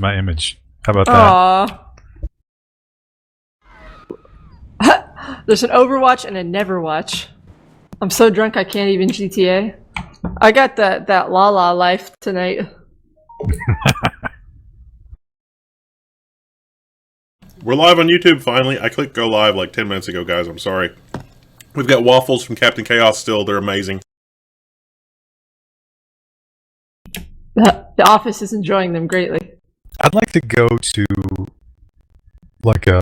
my image. How about that? Aww. There's an Overwatch and a Neverwatch. I'm so drunk I can't even GTA. I got that La La life tonight. We're live on YouTube finally. I clicked go live like 10 minutes ago, guys. I'm sorry. We've got waffles from Captain Chaos still. They're amazing. The office is enjoying them greatly. I'd like to go to like a,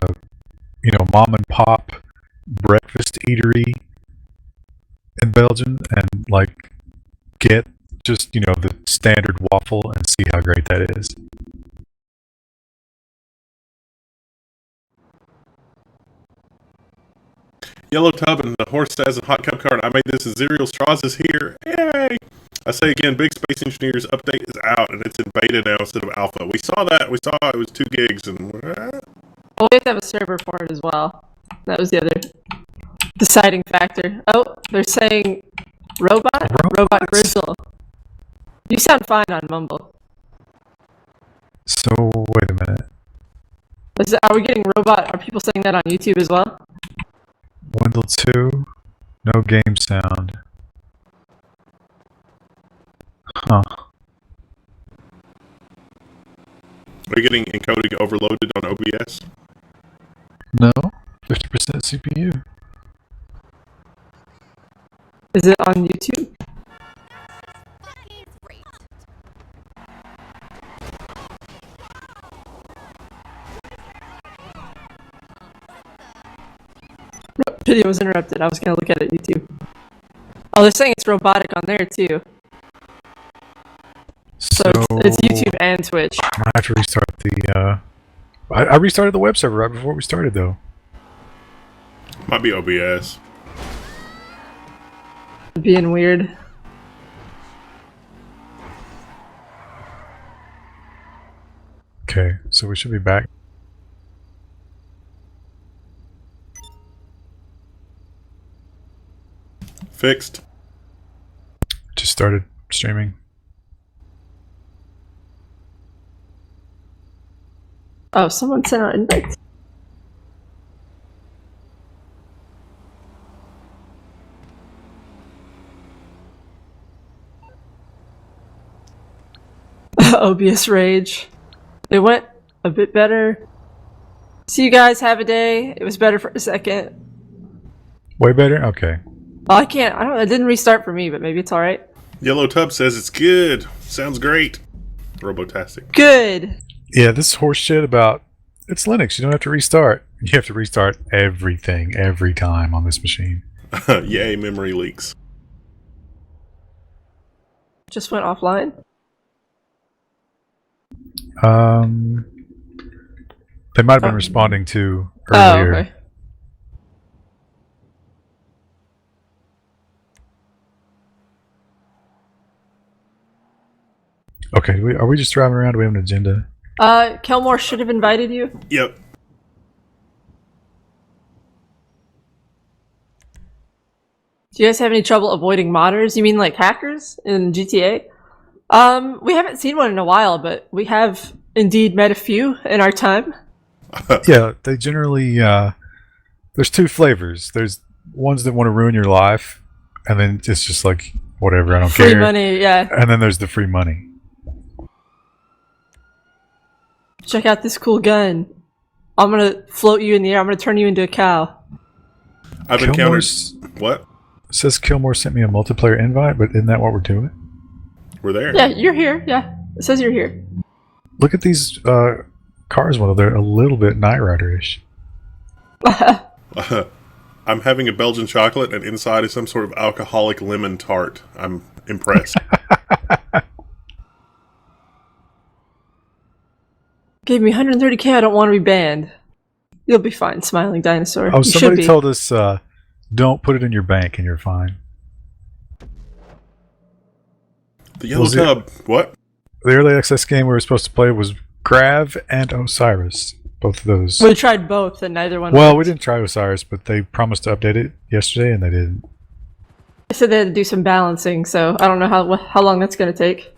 mom and pop breakfast eatery in Belgium and like get just, the standard waffle and see how great that is. Yellow Tub and the Horse says in Hot Cup Card, I made this as Zerial Straws is here. Yay! I say again, Big Space Engineers update is out and it's in beta now instead of alpha. We saw that. We saw it was 2 gigs and... Well, we have to have a server for it as well. That was the other deciding factor. Oh, they're saying robot? Robot Grizzle. You sound fine on Mumble. So, wait a minute. Are we getting robot? Are people saying that on YouTube as well? Wendell 2, no game sound. Huh. Are you getting encoding overloaded on OBS? No, 50% CPU. Is it on YouTube? Video was interrupted. I was gonna look at it YouTube. Oh, they're saying it's robotic on there too. So it's YouTube and Twitch. I'm gonna have to restart the. I restarted the web server right before we started, though. Might be OBS. Being weird. Okay, so we should be back. Fixed. Just started streaming. Oh, someone sent out invites. OBS rage. It went a bit better. See you guys, have a day. It was better for a second. Way better? Okay. Well, I can't. It didn't restart for me, but maybe it's alright. Yellow Tub says it's good. Sounds great. Robotastic. Good. Yeah, this horse shit about it's Linux. You don't have to restart. You have to restart everything every time on this machine. Yay, memory leaks. Just went offline. They might have been responding to earlier. Oh, okay. Okay, are we just driving around? Do we have an agenda? Kelmore should have invited you. Yep. Do you guys have any trouble avoiding modders? You mean like hackers in GTA? We haven't seen one in a while, but we have indeed met a few in our time. Yeah, they generally, there's 2 flavors. There's ones that want to ruin your life, and then it's just like, whatever, I don't care. Free money, yeah. And then there's the free money. Check out this cool gun. I'm gonna float you in the air. I'm gonna turn you into a cow. I've encountered... What? It says Kilmore sent me a multiplayer invite, but isn't that what we're doing? We're there. Yeah, you're here. Yeah, it says you're here. Look at these cars. Well, they're a little bit Knight Rider-ish. I'm having a Belgian chocolate, and inside is some sort of alcoholic lemon tart. I'm impressed. Gave me 130k. I don't want to be banned. You'll be fine, smiling dinosaur. Oh, you somebody told us don't put it in your bank and you're fine. The Yellow Tub. What? The early access game we were supposed to play was Grav and Osiris. Both of those. We tried both, and neither one. Well, worked. we didn't try Osiris, but they promised to update it yesterday, and they didn't. They said they had to do some balancing, so I don't know how long that's going to take.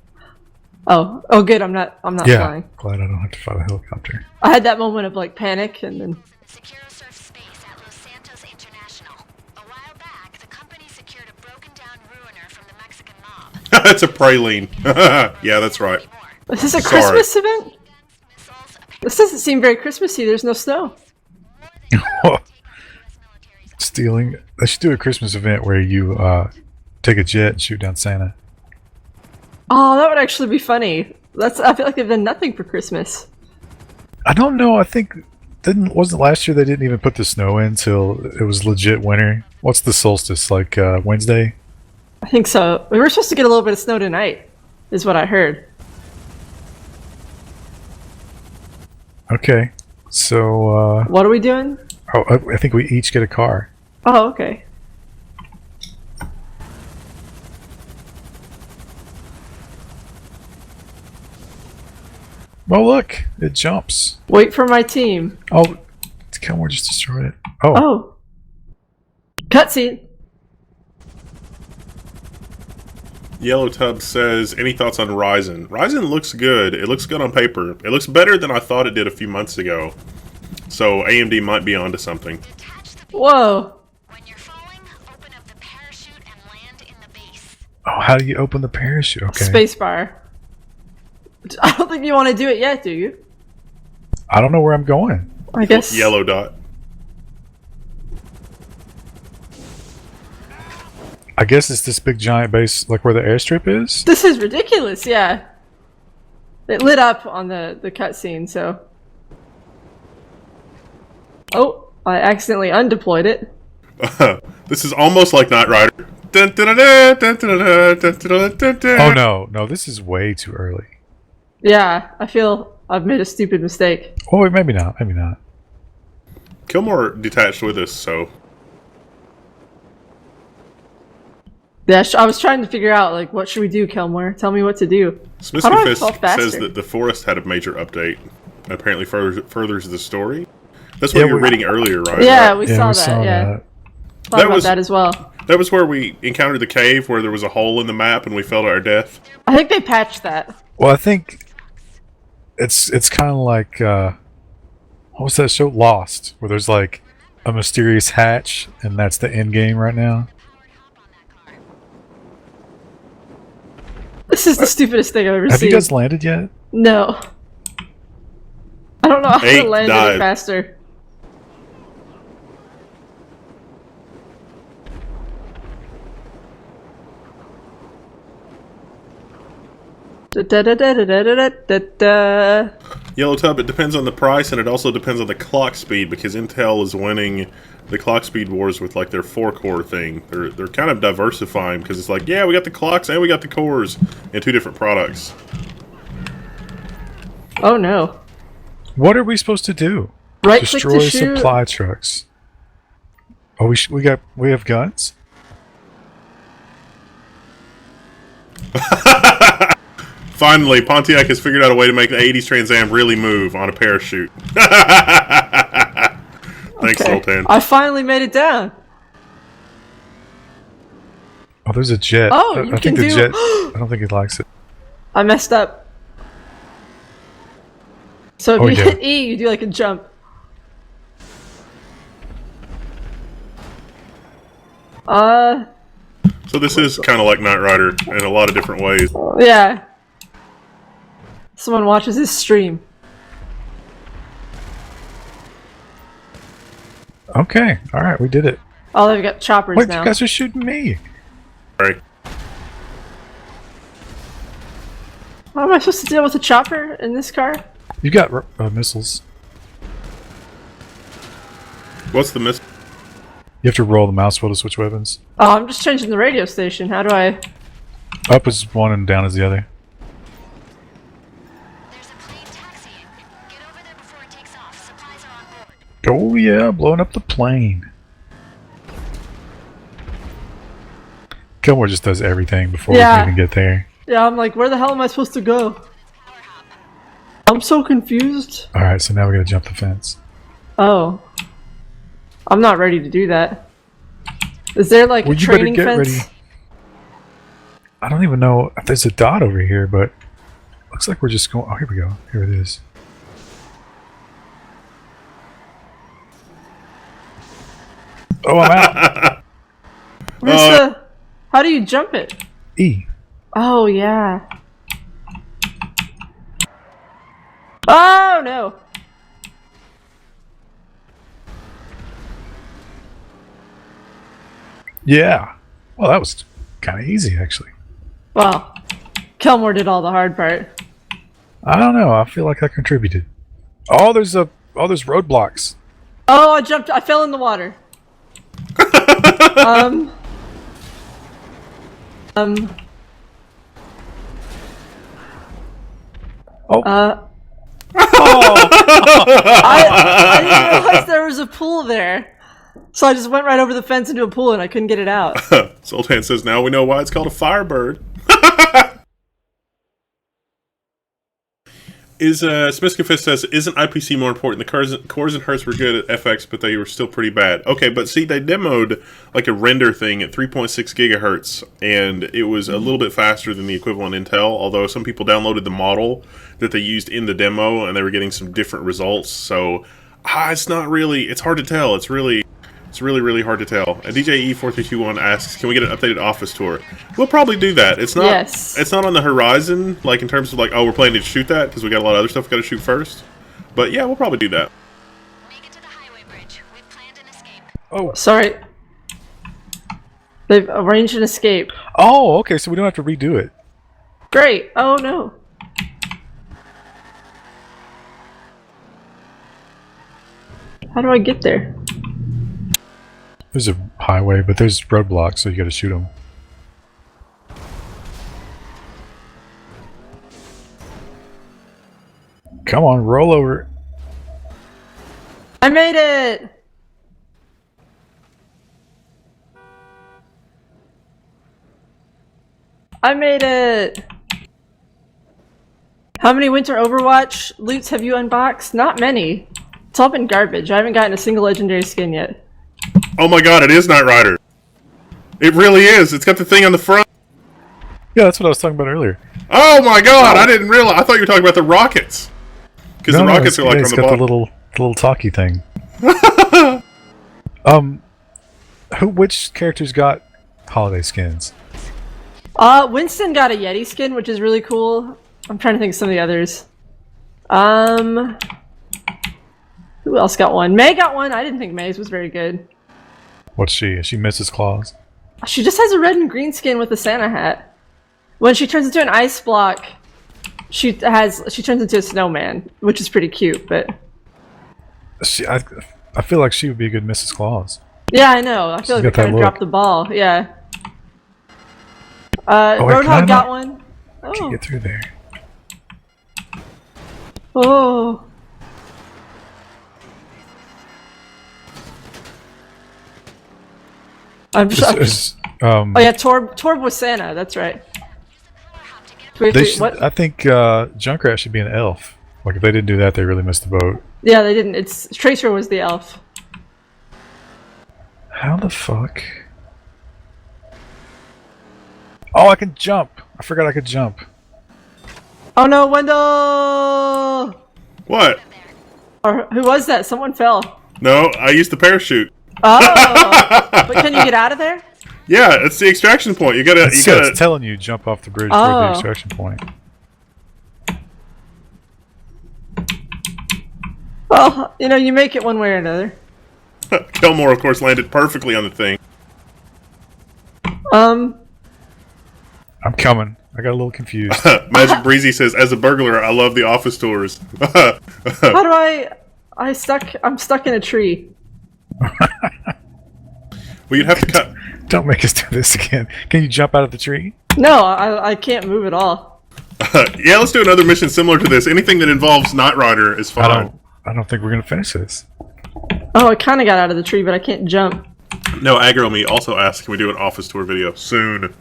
Oh, good. I'm not Yeah, flying. glad I don't have to fight a helicopter. I had that moment of like panic, and then Securosurf Space at Los Santos International. A while back, the company secured a broken-down ruiner from the Mexican mob. That's a praline. Yeah, that's right. is this a Sorry. Christmas event? Missiles, This doesn't seem very Christmassy. There's no snow. Stealing. I should do a Christmas event where you take a jet and shoot down Santa. Oh, that would actually be funny. I feel like they've done nothing for Christmas. I don't know. I think wasn't last year they didn't even put the snow in till it was legit winter. What's the solstice like? Wednesday? I think so. We were supposed to get a little bit of snow tonight, is what I heard. Okay. So What are we doing? I think we each get a car. Oh, okay. Oh look, it jumps. Wait for my team. Oh, Kelmore just destroyed it. Oh, Oh. Cutscene. Yellow Tub says, any thoughts on Ryzen? Ryzen looks good. It looks good on paper. It looks better than I thought it did a few months ago. So AMD might be onto something. detach the Whoa. When you're falling, open up the parachute and land in the base. oh, how do you open the parachute? Okay. Spacebar. I don't think you want to do it yet, do you? I don't know where I'm going. I guess. Yellow dot. I guess it's this big giant base, like where the airstrip is. This is ridiculous, yeah. It lit up on the cutscene, so. Oh, I accidentally undeployed it. This is almost like Knight Rider. Oh no, this is way too early. Yeah, I feel I've made a stupid mistake. Oh, wait, maybe not. Maybe not. Kilmore detached with us, so Yeah, I was trying to figure out, like, what should we do, Kelmore? Tell me what to do. Smith's How do I Fist fall faster? says that the forest had a major update. Apparently furthers the story. That's what Yeah, you were we- reading earlier, right? Yeah, Right. we saw that, yeah. that. Thought That about was- that as well. That was where we encountered the cave where there was a hole in the map and we fell to our death. I think they patched that. Well, I think it's kind of like what was that show, Lost, where there's like a mysterious hatch, and that's the end game right now. This is the stupidest thing I've ever Have seen. you guys landed yet? No. I don't know how Eight to land died. any faster. Da da da da da da da da. Yellow Tub, it depends on the price and it also depends on the clock speed because Intel is winning the clock speed wars with like their 4-core thing. They're kind of diversifying because it's like, yeah, we got the clocks and we got the cores in 2 different products. Oh no. What are we supposed to do? Right click Destroy to shoot. supply trucks. Oh, we have guns. Finally, Pontiac has figured out a way to make the 80s Trans Am really move on a parachute. Thanks, Okay. Sultan. I finally made it down. Oh, there's a jet. Oh, I you think can the do- jet. I don't think it likes it. I messed up. So if Oh, you yeah. hit E, you do like a jump. So this is kind of like Knight Rider in a lot of different ways. Yeah. Someone watches this stream. Okay, all right, we did it. Oh, they've got choppers Wait, now. you guys are shooting me. Right? What am I supposed to deal with a chopper in this car? You got missiles. What's the miss? You have to roll the mouse wheel to switch weapons. Oh, I'm just changing the radio station. How do I... Up is one and down is the other. There's a plane taxiing. Get over there before it takes off. Supplies are on board. Oh yeah, blowing up the plane. Gilmore just does everything before we Yeah. can even get there. Yeah, I'm like, where the hell am I supposed to go? I'm so confused. All right, so now we gotta jump the fence. Oh. I'm not ready to do that. Is there like Well, a you better training get fence? ready. I don't even know if there's a dot over here, but Looks like we're just going. Oh, here we go. Here it is. Oh, I'm out. Where's the... How do you jump it? E. Oh, yeah. Oh, no. Yeah. Well, that was kind of easy, actually. Well, Kelmore did all the hard part. I don't know. I feel like I contributed. Oh, there's roadblocks. Oh, I jumped. I fell in the water. um. Oh. I didn't realize there was a pool there. So I just went right over the fence into a pool and I couldn't get it out. Sultan says, now we know why it's called a Firebird. Smith Confess says, isn't IPC more important? The cores and Hertz were good at FX, but they were still pretty bad. Okay, but see, they demoed like a render thing at 3.6 gigahertz, and it was a little bit faster than the equivalent Intel, although some people downloaded the model that they used in the demo, and they were getting some different results, so it's not really, it's hard to tell. It's really, really hard to tell. And DJE4321 asks, can we get an updated office tour? We'll probably do that. It's not. Yes. It's not on the horizon, like in terms of like, oh, we're planning to shoot that because we got a lot of other stuff we got to shoot first. But yeah, we'll probably do that. Make it to the highway bridge. We've planned an escape. Oh. Sorry. They've arranged an escape. Oh, okay. So we don't have to redo it. Great. Oh, no. How do I get there? There's a highway, but there's roadblocks, so you got to shoot them. Come on, roll over. I made it! I made it! How many Winter Overwatch loots have you unboxed? Not many. It's all been garbage. I haven't gotten a single legendary skin yet. Oh my god, it is Knight Rider. It really is. It's got the thing on the front. Yeah, that's what I was talking about earlier. Oh my god, I didn't realize. I thought you were talking about the rockets. Because the rockets are like on it's the got bottom. the little talkie thing. Which characters got holiday skins? Winston got a Yeti skin, which is really cool. I'm trying to think of some of the others. Who else got one? May got one. I didn't think May's was very good. What's she? Is she Mrs. Claus? She just has a red and green skin with a Santa hat. When she turns into an ice block, she turns into a snowman, which is pretty cute, but... I feel like she would be a good Mrs. Claus. Yeah, I know. I feel like we kind of dropped the ball. Yeah. Roadhog got one. Can't get through there. Oh. I'm just... oh yeah, Torb was Santa, that's right. I think Junkrat should be an elf. Like, if they didn't do that, they really missed the boat. Yeah, they didn't. Tracer was the elf. How the fuck? Oh, I can jump! I forgot I could jump. Oh no, Wendell! What? Or who was that? Someone fell. No, I used the parachute. Oh! But can you get out of there? Yeah, it's the extraction point. It's telling you jump off the bridge toward the extraction point. Well, you make it one way or another. Kelmore, of course, landed perfectly on the thing. I'm coming. I got a little confused. Magic Breezy says, as a burglar, I love the office tours. How do I'm stuck in a tree. Well, you'd have to cut... Don't make us do this again. Can you jump out of the tree? No, I can't move at all. Yeah, let's do another mission similar to this. Anything that involves Knight Rider is fine. I don't think we're going to finish this. Oh, I kind of got out of the tree, but I can't jump. No, Aggro Me also asked, can we do an office tour video soon?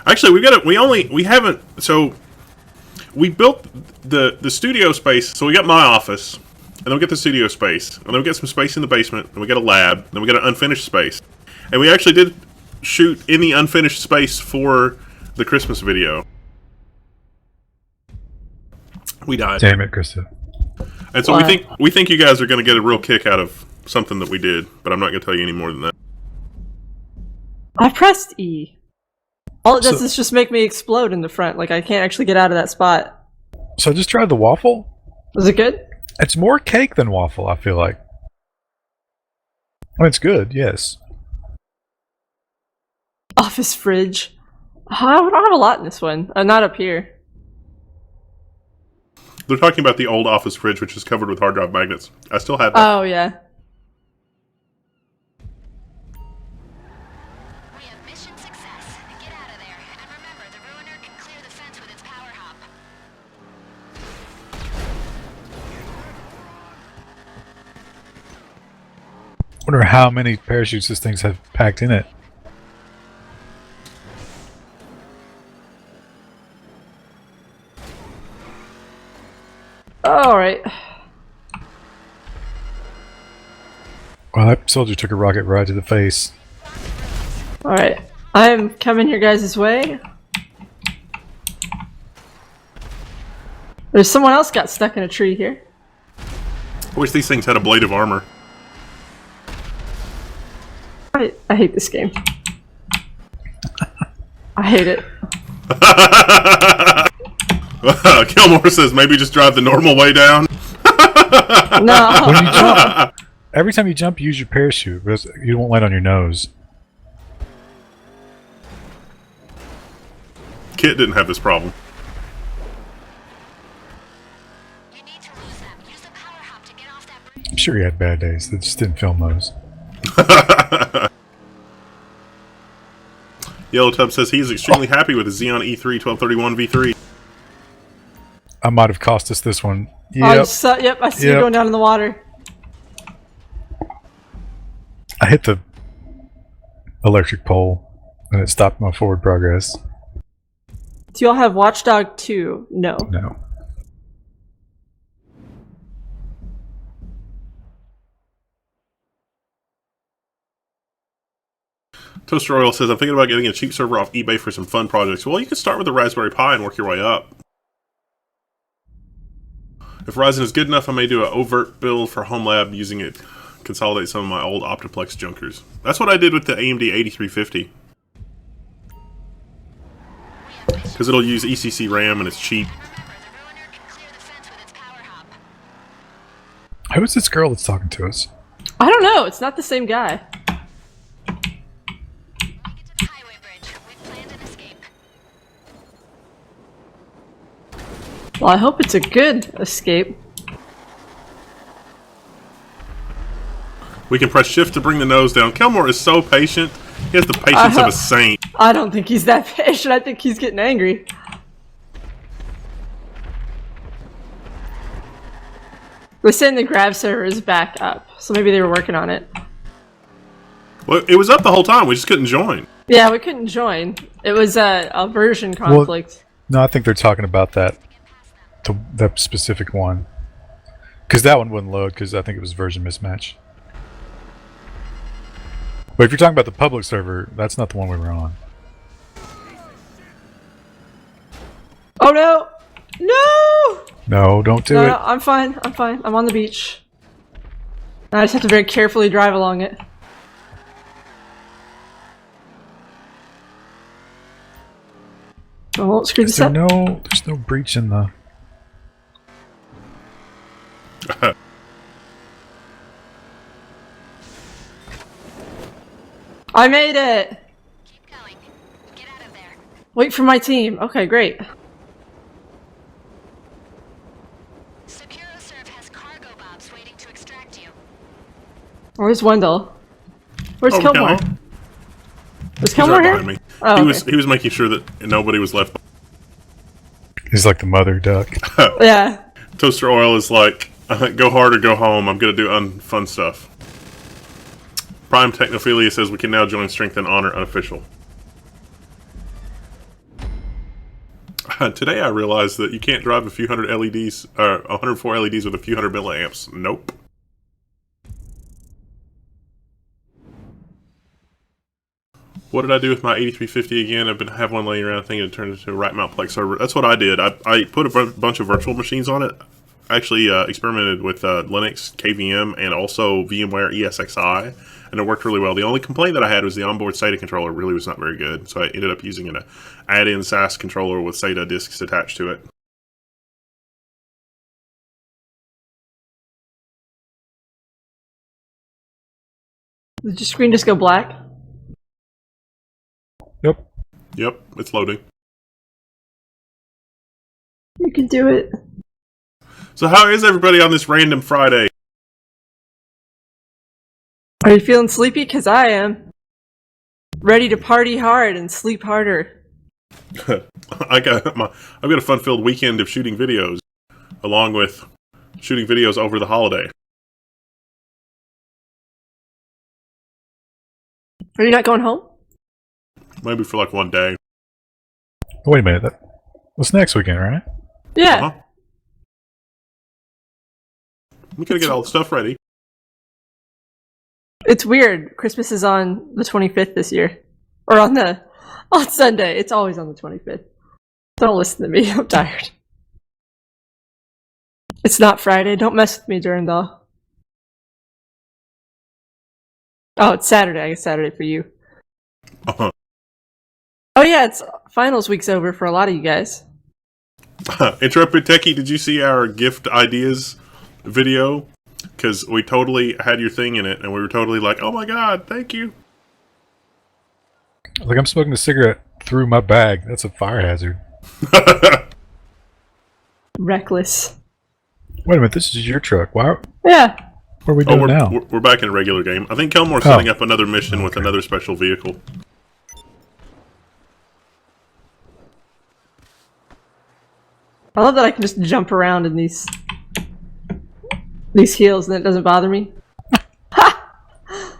Actually, so we built the studio space, so we got my office, and then we get the studio space, and then we get some space in the basement, and we got a lab, and then we got an unfinished space. And we actually did shoot in the unfinished space for the Christmas video. We died. Damn it, Krista. And so Wow. we think you guys are going to get a real kick out of something that we did, but I'm not going to tell you any more than that. I pressed E. All it does So- is just make me explode in the front. Like, I can't actually get out of that spot. So I just tried the waffle. Was it good? It's more cake than waffle, I feel like. I mean, it's good, yes. Office fridge. I don't have a lot in this one. Not up here. They're talking about the old office fridge, which is covered with hard drive magnets. I still have that. Oh, yeah. We have mission success. Get out of there. And remember, the Ruiner can clear the fence with its power hop. Wonder how many parachutes this thing's have packed in it. Alright. Well, that soldier took a rocket right to the face. Alright. I'm coming your guys' way. There's someone else got stuck in a tree here. I wish these things had a blade of armor. I hate this game. I hate it. Kilmore says maybe just drive the normal way down. No. When you jump, every time you jump, use your parachute, because you won't land on your nose. Kit didn't have this problem. You need to lose them. Use the power hop to get off that bridge. I'm sure he had bad days. They just didn't film those. Yellow Tub says he is extremely happy with the Xeon E3 1231 V3. I might have cost us this one. I Yep. yep, I see you Yep. going down in the water. I hit the electric pole, and it stopped my forward progress. Do y'all have Watchdog 2? No. No. Toaster Oil says, I'm thinking about getting a cheap server off eBay for some fun projects. Well, you can start with the Raspberry Pi and work your way up. If Ryzen is good enough, I may do an overt build for Home Lab using it. Consolidate some of my old Optiplex junkers. That's what I did with the AMD 8350. Because it'll use ECC RAM and it's cheap. Remember, the Ruiner can clear the fence with its power hop. Who is this girl that's talking to us? I don't know. It's not the same guy. Make it to the highway bridge. We've planned an escape. Well, I hope it's a good escape. We can press shift to bring the nose down. Kelmore is so patient. He has the patience of a saint. I don't think he's that patient. I think he's getting angry. We're saying the grab server is back up, so maybe they were working on it. Well, it was up the whole time. We just couldn't join. Yeah, we couldn't join. It was a version conflict. No, I think they're talking about that specific one. Because that one wouldn't load, because I think it was version mismatch. But if you're talking about the public server, that's not the one we were on. Oh no! No! No, don't do No, it. no, I'm fine. I'm fine. I'm on the beach. I just have to very carefully drive along it. I won't screw Is this there up. there's no breach in the... I made it! Keep going. Get out of there. Wait for my team. Okay, great. SecuroServe has cargo bobs waiting to extract you. Where's Wendell? Where's Oh, Kilmore? Kelmore. Was He's Kilmore right here? behind me. Oh, he okay. was making sure that nobody was left. He's like the mother duck. Yeah. Toaster Oil is like, go hard or go home. I'm going to do unfun stuff. Prime Technophilia says we can now join Strength and Honor unofficial. Today I realized that you can't drive a few hundred LEDs, 104 LEDs with a few hundred milliamps. Nope. What did I do with my 8350 again? I've been have one laying around thinking it turned into a right mount Plex server. That's what I did. I put a bunch of virtual machines on it. I actually experimented with Linux, KVM, and also VMware ESXi, and it worked really well. The only complaint that I had was the onboard SATA controller really was not very good, so I ended up using an add-in SAS controller with SATA disks attached to it. Did your screen just go black? Yep. Yep, it's loading. You can do it. So how is everybody on this random Friday? Are you feeling sleepy? Because I am. Ready to party hard and sleep harder. I've got a fun-filled weekend of shooting videos, along with shooting videos over the holiday. Are you not going home? Maybe for like one day. Wait a minute. What's next weekend, right? Yeah. Uh-huh. We gotta get all the stuff ready. It's weird. Christmas is on the 25th this year. Or on Sunday. It's always on the 25th. Don't listen to me. I'm tired. It's not Friday. Don't mess with me, Durandal. Oh, it's Saturday. I guess Saturday for you. Uh-huh. Oh yeah, it's finals week's over for a lot of you guys. Intrepid Techie, did you see our gift ideas video? Because we totally had your thing in it, and we were totally like, oh my god, thank you. Like I'm smoking a cigarette through my bag. That's a fire hazard. Reckless. Wait a minute, this is your truck. Why? Yeah. What are we doing now? We're back in a regular game. I think Kelmore's setting up another mission with another special vehicle. I love that I can just jump around in these heels and it doesn't bother me. Ha!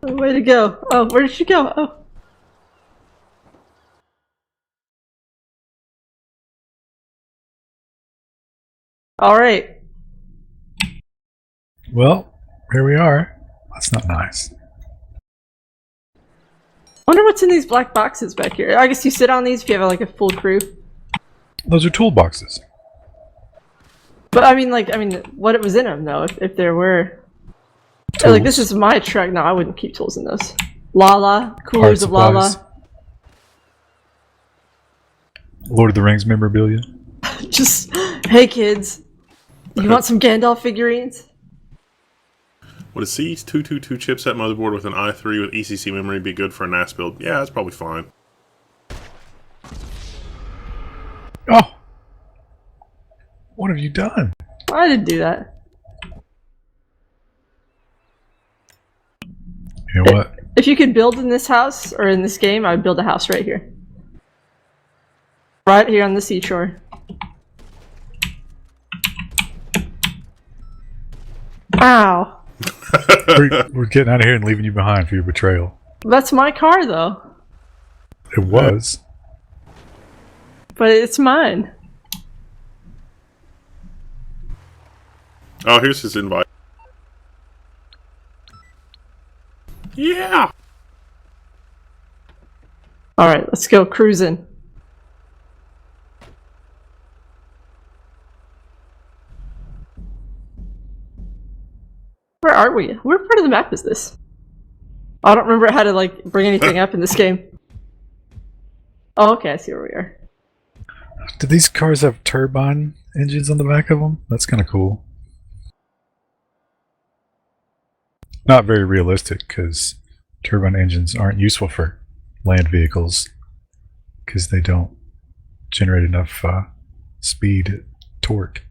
Oh, way to go. Oh, where did she go? Oh. Alright. Well, here we are. That's not nice. Wonder what's in these black boxes back here. I guess you sit on these if you have like a full crew. Those are toolboxes. But I mean, what it was in them though? If there were, like, this is my truck. No, I wouldn't keep tools in those. Lala, coolers of supplies. Lala. Lord of the Rings memorabilia. Just, hey kids, you want some Gandalf figurines? Would a C222 chipset motherboard with an i3 with ECC memory be good for a NAS build? Yeah, that's probably fine. Oh! What have you done? I didn't do that. You know what? If you could build in this house, or in this game, I would build a house right here. Right here on the seashore. Ow. We're getting out of here and leaving you behind for your betrayal. That's my car, though. It was. But it's mine. Oh, here's his invite. Yeah! Alright, let's go cruising. Where are we? Where part of the map is this? I don't remember how to, like, bring anything up in this game. Oh, okay, I see where we are. Do these cars have turbine engines on the back of them? That's kind of cool. Not very realistic, because turbine engines aren't useful for land vehicles, because they don't generate enough speed, torque.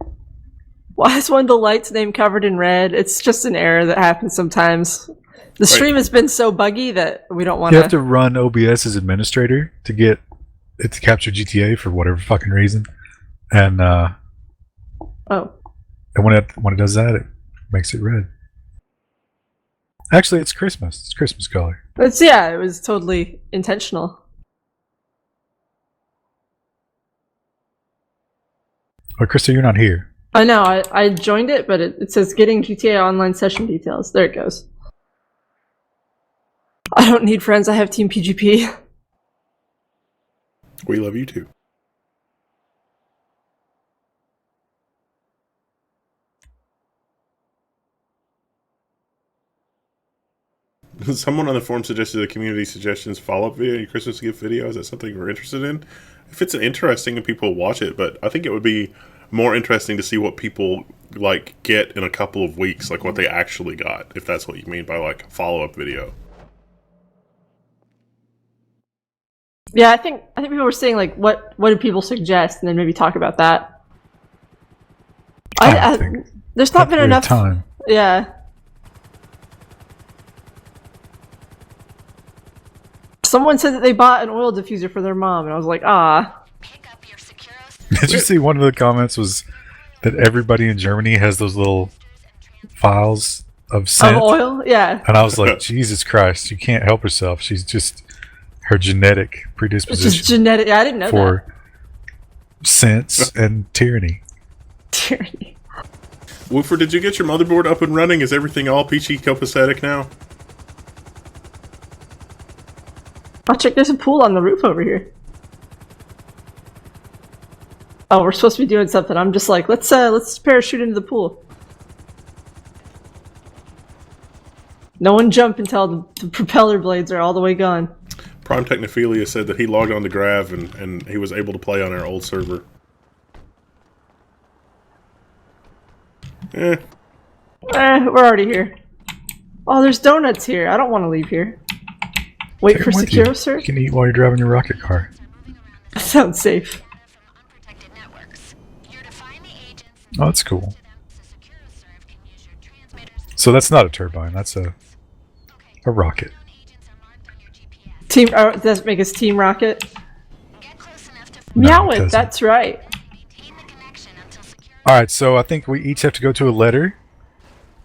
Why is one of the lights name covered in red? It's just an error that happens sometimes. The stream has been so buggy that we don't want to... You have to run OBS as administrator to get it to capture GTA for whatever fucking reason. And Oh. and when it does that, it makes it red. Actually, it's Christmas. It's Christmas color. Yeah, it was totally intentional. Oh, Krista, you're not here. I know, I joined it, but it says getting GTA Online session details. There it goes. I don't need friends. I have Team PGP. We love you too. Someone on the forum suggested a community suggestions follow-up video, your Christmas gift video. Is that something we're interested in? If it's interesting and people watch it, but I think it would be more interesting to see what people like get in a couple of weeks, like what they actually got, if that's what you mean by like follow-up video. Yeah, I think people were saying like, what do people suggest, and then maybe talk about that. I think there's not been enough time. Yeah. Someone said that they bought an oil diffuser for their mom, and I was like, ah. Pick up your Securos. Did you see one of the comments was that everybody in Germany has those little files of scent? Of oil? Yeah. And I was like, Jesus Christ, you can't help herself. She's just her genetic It's predisposition just genetic. Yeah, I didn't know for scents and tyranny. that. Tyranny. Woofer, did you get your motherboard up and running? Is everything all peachy copacetic now? Oh, check, there's a pool on the roof over here. Oh, we're supposed to be doing something. I'm just like, let's parachute into the pool. No one jump until the propeller blades are all the way gone. Prime Technophilia said that he logged on to Grav and he was able to play on our old server. We're already here. Oh, there's donuts here. I don't want to leave here. Wait Take for them with you. Securo, sir? You can eat while you're driving your rocket car. That sounds safe. From unprotected networks. You're to find the agents Oh, that's cool. to them, so SecuroServe can use your transmitters. So that's not a turbine. That's a rocket. Known agents are marked on your GPS. Team. Does that make us Team Rocket? Get close enough to No, it Meow it. doesn't. That's right. maintain the connection until Securo. All right, so I think we each have to go to a letter.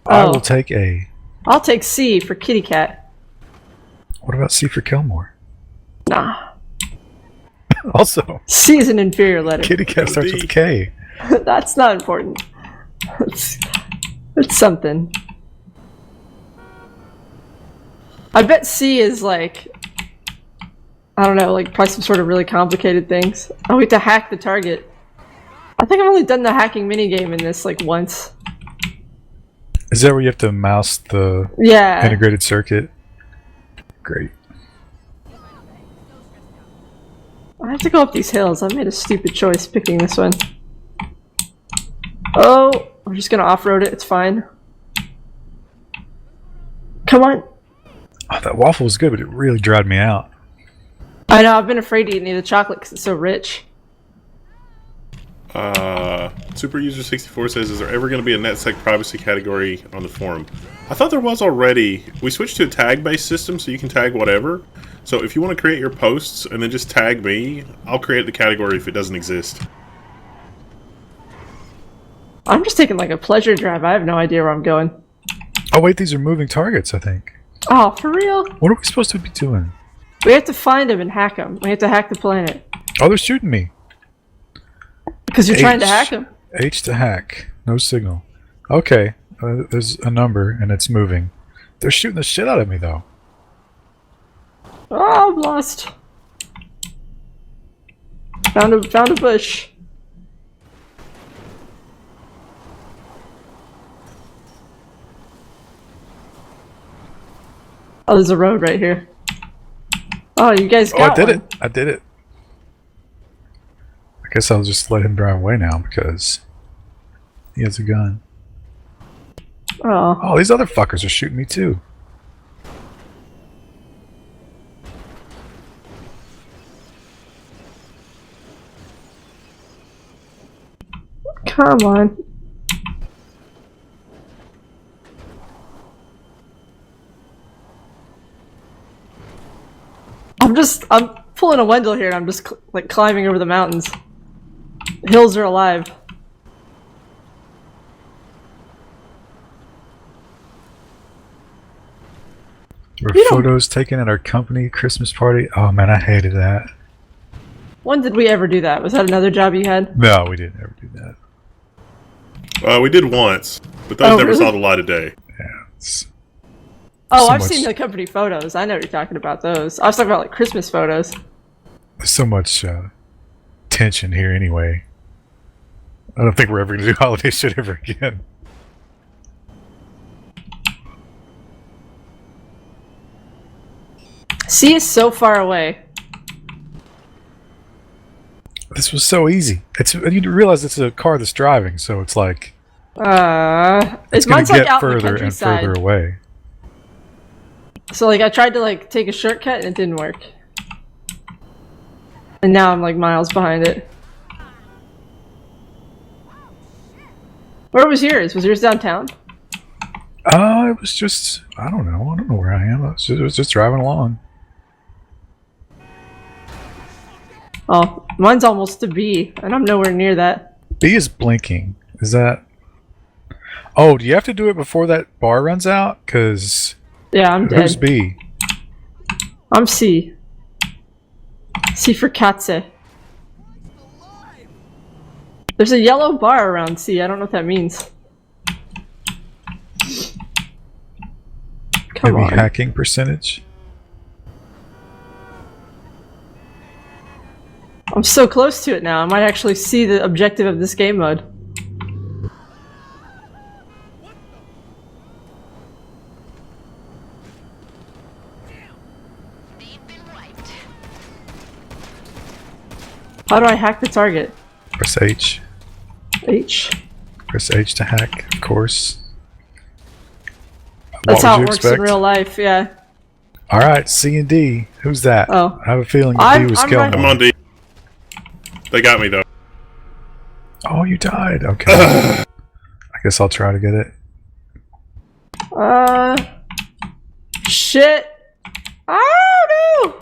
I Oh. will take A. I'll take C for Kitty Cat. What about C for Kelmore? Nah. Also, C is an inferior letter. Kitty Cat starts with K. That's not important. It's something. I bet C is like, I don't know, like probably some sort of really complicated things. Oh, we have to hack the target. I think I've only done the hacking minigame in this like once. Is that where you have to mouse the Yeah. integrated circuit? Great. I have to go up these hills. I made a stupid choice picking this one. Oh, we're just gonna off-road it. It's fine. Come on. Oh, that waffle was good, but it really dried me out. I know, I've been afraid to eat any of the chocolate because it's so rich. Super User 64 says, is there ever going to be a NetSec privacy category on the forum? I thought there was already. We switched to a tag-based system, so you can tag whatever. So if you want to create your posts and then just tag me, I'll create the category if it doesn't exist. I'm just taking like a pleasure drive. I have no idea where I'm going. Oh wait, these are moving targets, I think. Oh, for real? What are we supposed to be doing? We have to find them and hack them. We have to hack the planet. Oh, they're shooting me. Because you're trying to H. hack them. H to hack. No signal. Okay. There's a number and it's moving. They're shooting the shit out of me though. Oh, I'm lost. Found a bush. Oh, there's a road right here. Oh, you guys Oh, got I did one. it. I did it. I guess I'll just let him drive away now because he has a gun. Oh. Oh, these other fuckers are shooting me too. Come on. I'm pulling a Wendell here and I'm just like climbing over the mountains. The hills are alive. There You were don't- photos taken at our company Christmas party. Oh man, I hated that. When did we ever do that? Was that another job you had? No, we didn't ever do that. We did once, but those Oh, never really? saw the light of day. Yeah, it's Oh, So I've much- seen the company photos. I know what you're talking about those. I was talking about like Christmas photos. There's so much tension here anyway. I don't think we're ever going to do holiday shit ever again. C is so far away. This was so easy. You realize it's a car that's driving, so it's like It's going mine's to like get out in the further and countryside. further away. So like I tried to like take a shortcut and it didn't work. And now I'm like miles behind it. Where was yours? Was yours downtown? It was just I don't know where I am. It was just driving along. Oh, mine's almost to B, and I'm nowhere near that. B is blinking. Is that? Oh, do you have to do it before that bar runs out? Cause Yeah, I'm who's dead. B? I'm C. C for Katze. There's a yellow bar around C. I don't know what that means. Come Maybe on. hacking percentage. I'm so close to it now. I might actually see the objective of this game mode. They've been wiped. How do I hack the target? Press H. H. Press H to hack, of course. That's What how would it you works expect? in real life, yeah. All right, C and D. Who's that? Oh. I have a feeling that D I'm was right- Kelmore. I'm on D. They got me though. Oh, you died. Okay. I guess I'll try to get it. Shit. Oh no!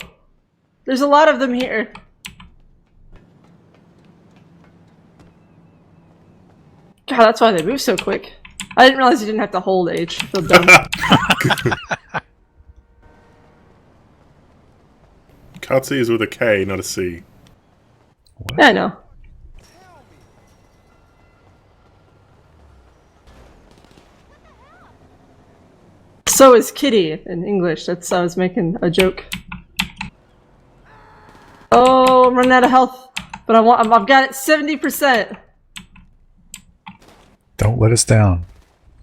There's a lot of them here. God, that's why they move so quick. I didn't realize you didn't have to hold H. I feel dumb. Katsi is with a K, not a C. Yeah, I know. So is Kitty in English. That's I was making a joke. Oh, I'm running out of health, but I've got it 70%. Don't let us down.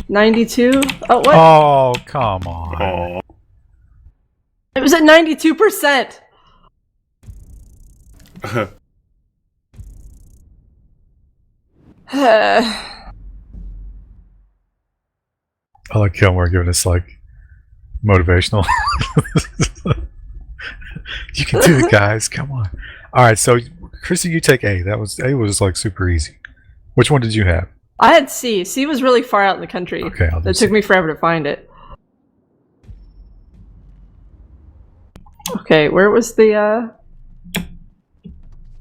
92. Oh, what? Oh, come on. Aw. It was at 92%. I like Kelmore giving us like motivational. You can do it, guys. Come on. All right, so Chrissy, you take A. A was like super easy. Which one did you have? I had C. C was really far out in the country. Okay, I'll do It took C. me forever to find it. Okay, where was the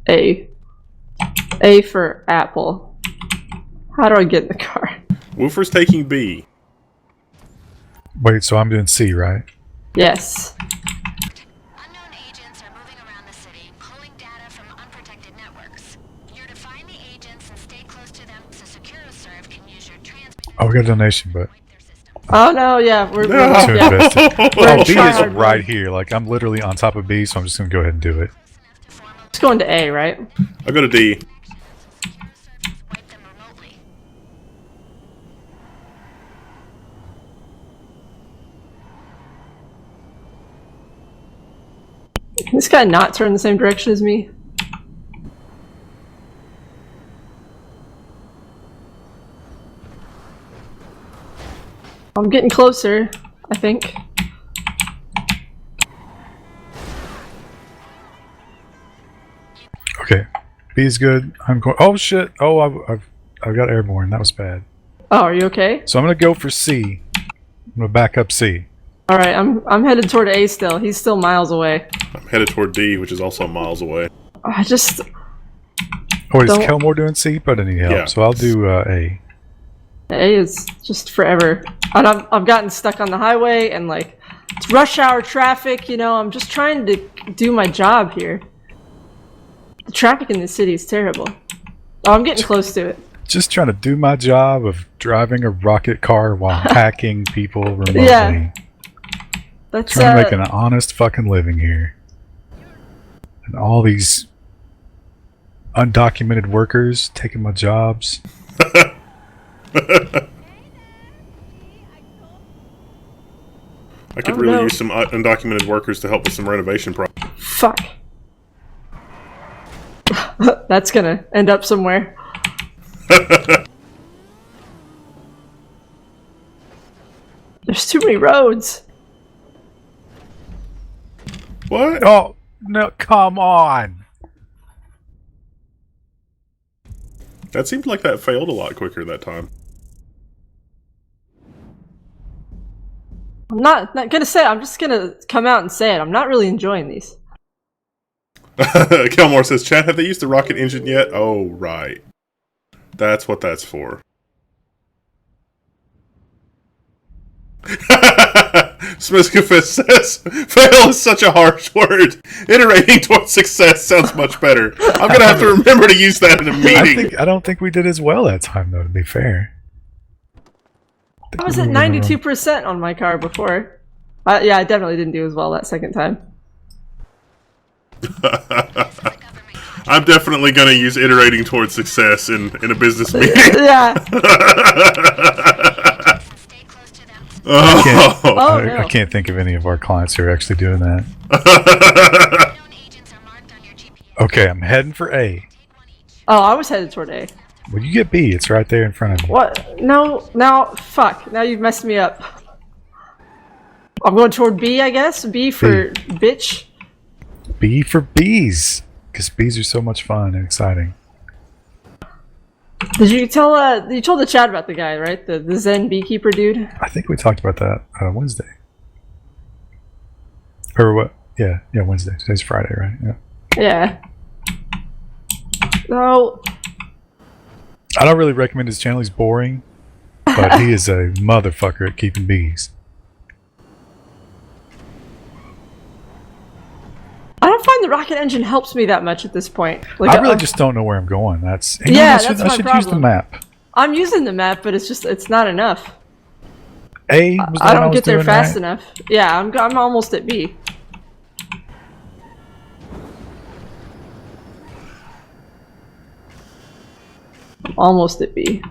A? A for apple. How do I get in the car? Woofer's taking B. Wait, so I'm doing C, right? Yes. Unknown agents are moving around the city, pulling data from unprotected networks. You're to find the agents and stay close to them so SecuroServe can use your transmitter Oh, we got a donation, but to wipe their system. Oh no, yeah, we're too yeah. invested. We're Oh, in B is tryhard right mode. here. Like I'm literally on top of B, so I'm just gonna go ahead and do it. Just going to A, right? I'll go to D. SecuroServe has wiped them remotely. Can this guy not turn the same direction as me? I'm getting closer, I think. Okay, B is good. I'm going. Oh shit! Oh, I've got airborne. That was bad. Oh, are you okay? So I'm gonna go for C. I'm gonna back up C. All right, I'm headed toward A still. He's still miles away. I'm headed toward D, which is also miles away. I just Oh, is Don't- Kelmore doing C? But I need help, Yeah. so I'll do A. A is just forever, and I've gotten stuck on the highway and like it's rush hour traffic. You know, I'm just trying to do my job here. The traffic in this city is terrible. Oh, I'm getting close to it. Just trying to do my job of driving a rocket car while hacking people remotely. Yeah. Let's Trying to make an honest fucking living here. And all these undocumented workers taking my jobs. I could Oh, really no. use some undocumented workers to help with some renovation projects. fuck. That's gonna end up somewhere. There's too many roads. What? Oh, no, come on. That seemed like that failed a lot quicker that time. I'm not gonna say it. I'm just gonna come out and say it. I'm not really enjoying these. Kelmore says, Chat, have they used the rocket engine yet? Oh, right. That's what that's for. Smithcufus says, fail is such a harsh word. Iterating towards success sounds much better. I'm going to have to remember to use that in a meeting. I don't think we did as well that time, though, to be fair. I was at 92% on my car before. Yeah, I definitely didn't do as well that second time. I'm definitely going to use iterating towards success in a business meeting. Yeah. Stay close to them. Oh. Oh, no. I can't think of any of our clients who are actually doing that. Known agents are marked on your GPS. Okay, I'm heading for A. Take one each. Oh, I was headed toward A. Well, you get B. It's right there in front of you. What? No, now, fuck. Now you've messed me up. I'm going toward B, I guess. B for bitch. B for bees. Because bees are so much fun and exciting. Did you tell, you told the chat about the guy, right? The Zen beekeeper dude? I think we talked about that on Wednesday. Or what? Yeah, Wednesday. Today's Friday, right? Yeah. Yeah. No. I don't really recommend his channel. He's boring. But he is a motherfucker at keeping bees. I don't find the rocket engine helps me that much at this point. Like, I really just don't know where I'm going. That's Yeah, I should, that's I my should use the problem. map. I'm using the map, but it's not enough. A was the I one don't was get there doing, fast right? enough. Yeah, I'm almost at B. I'm almost at B.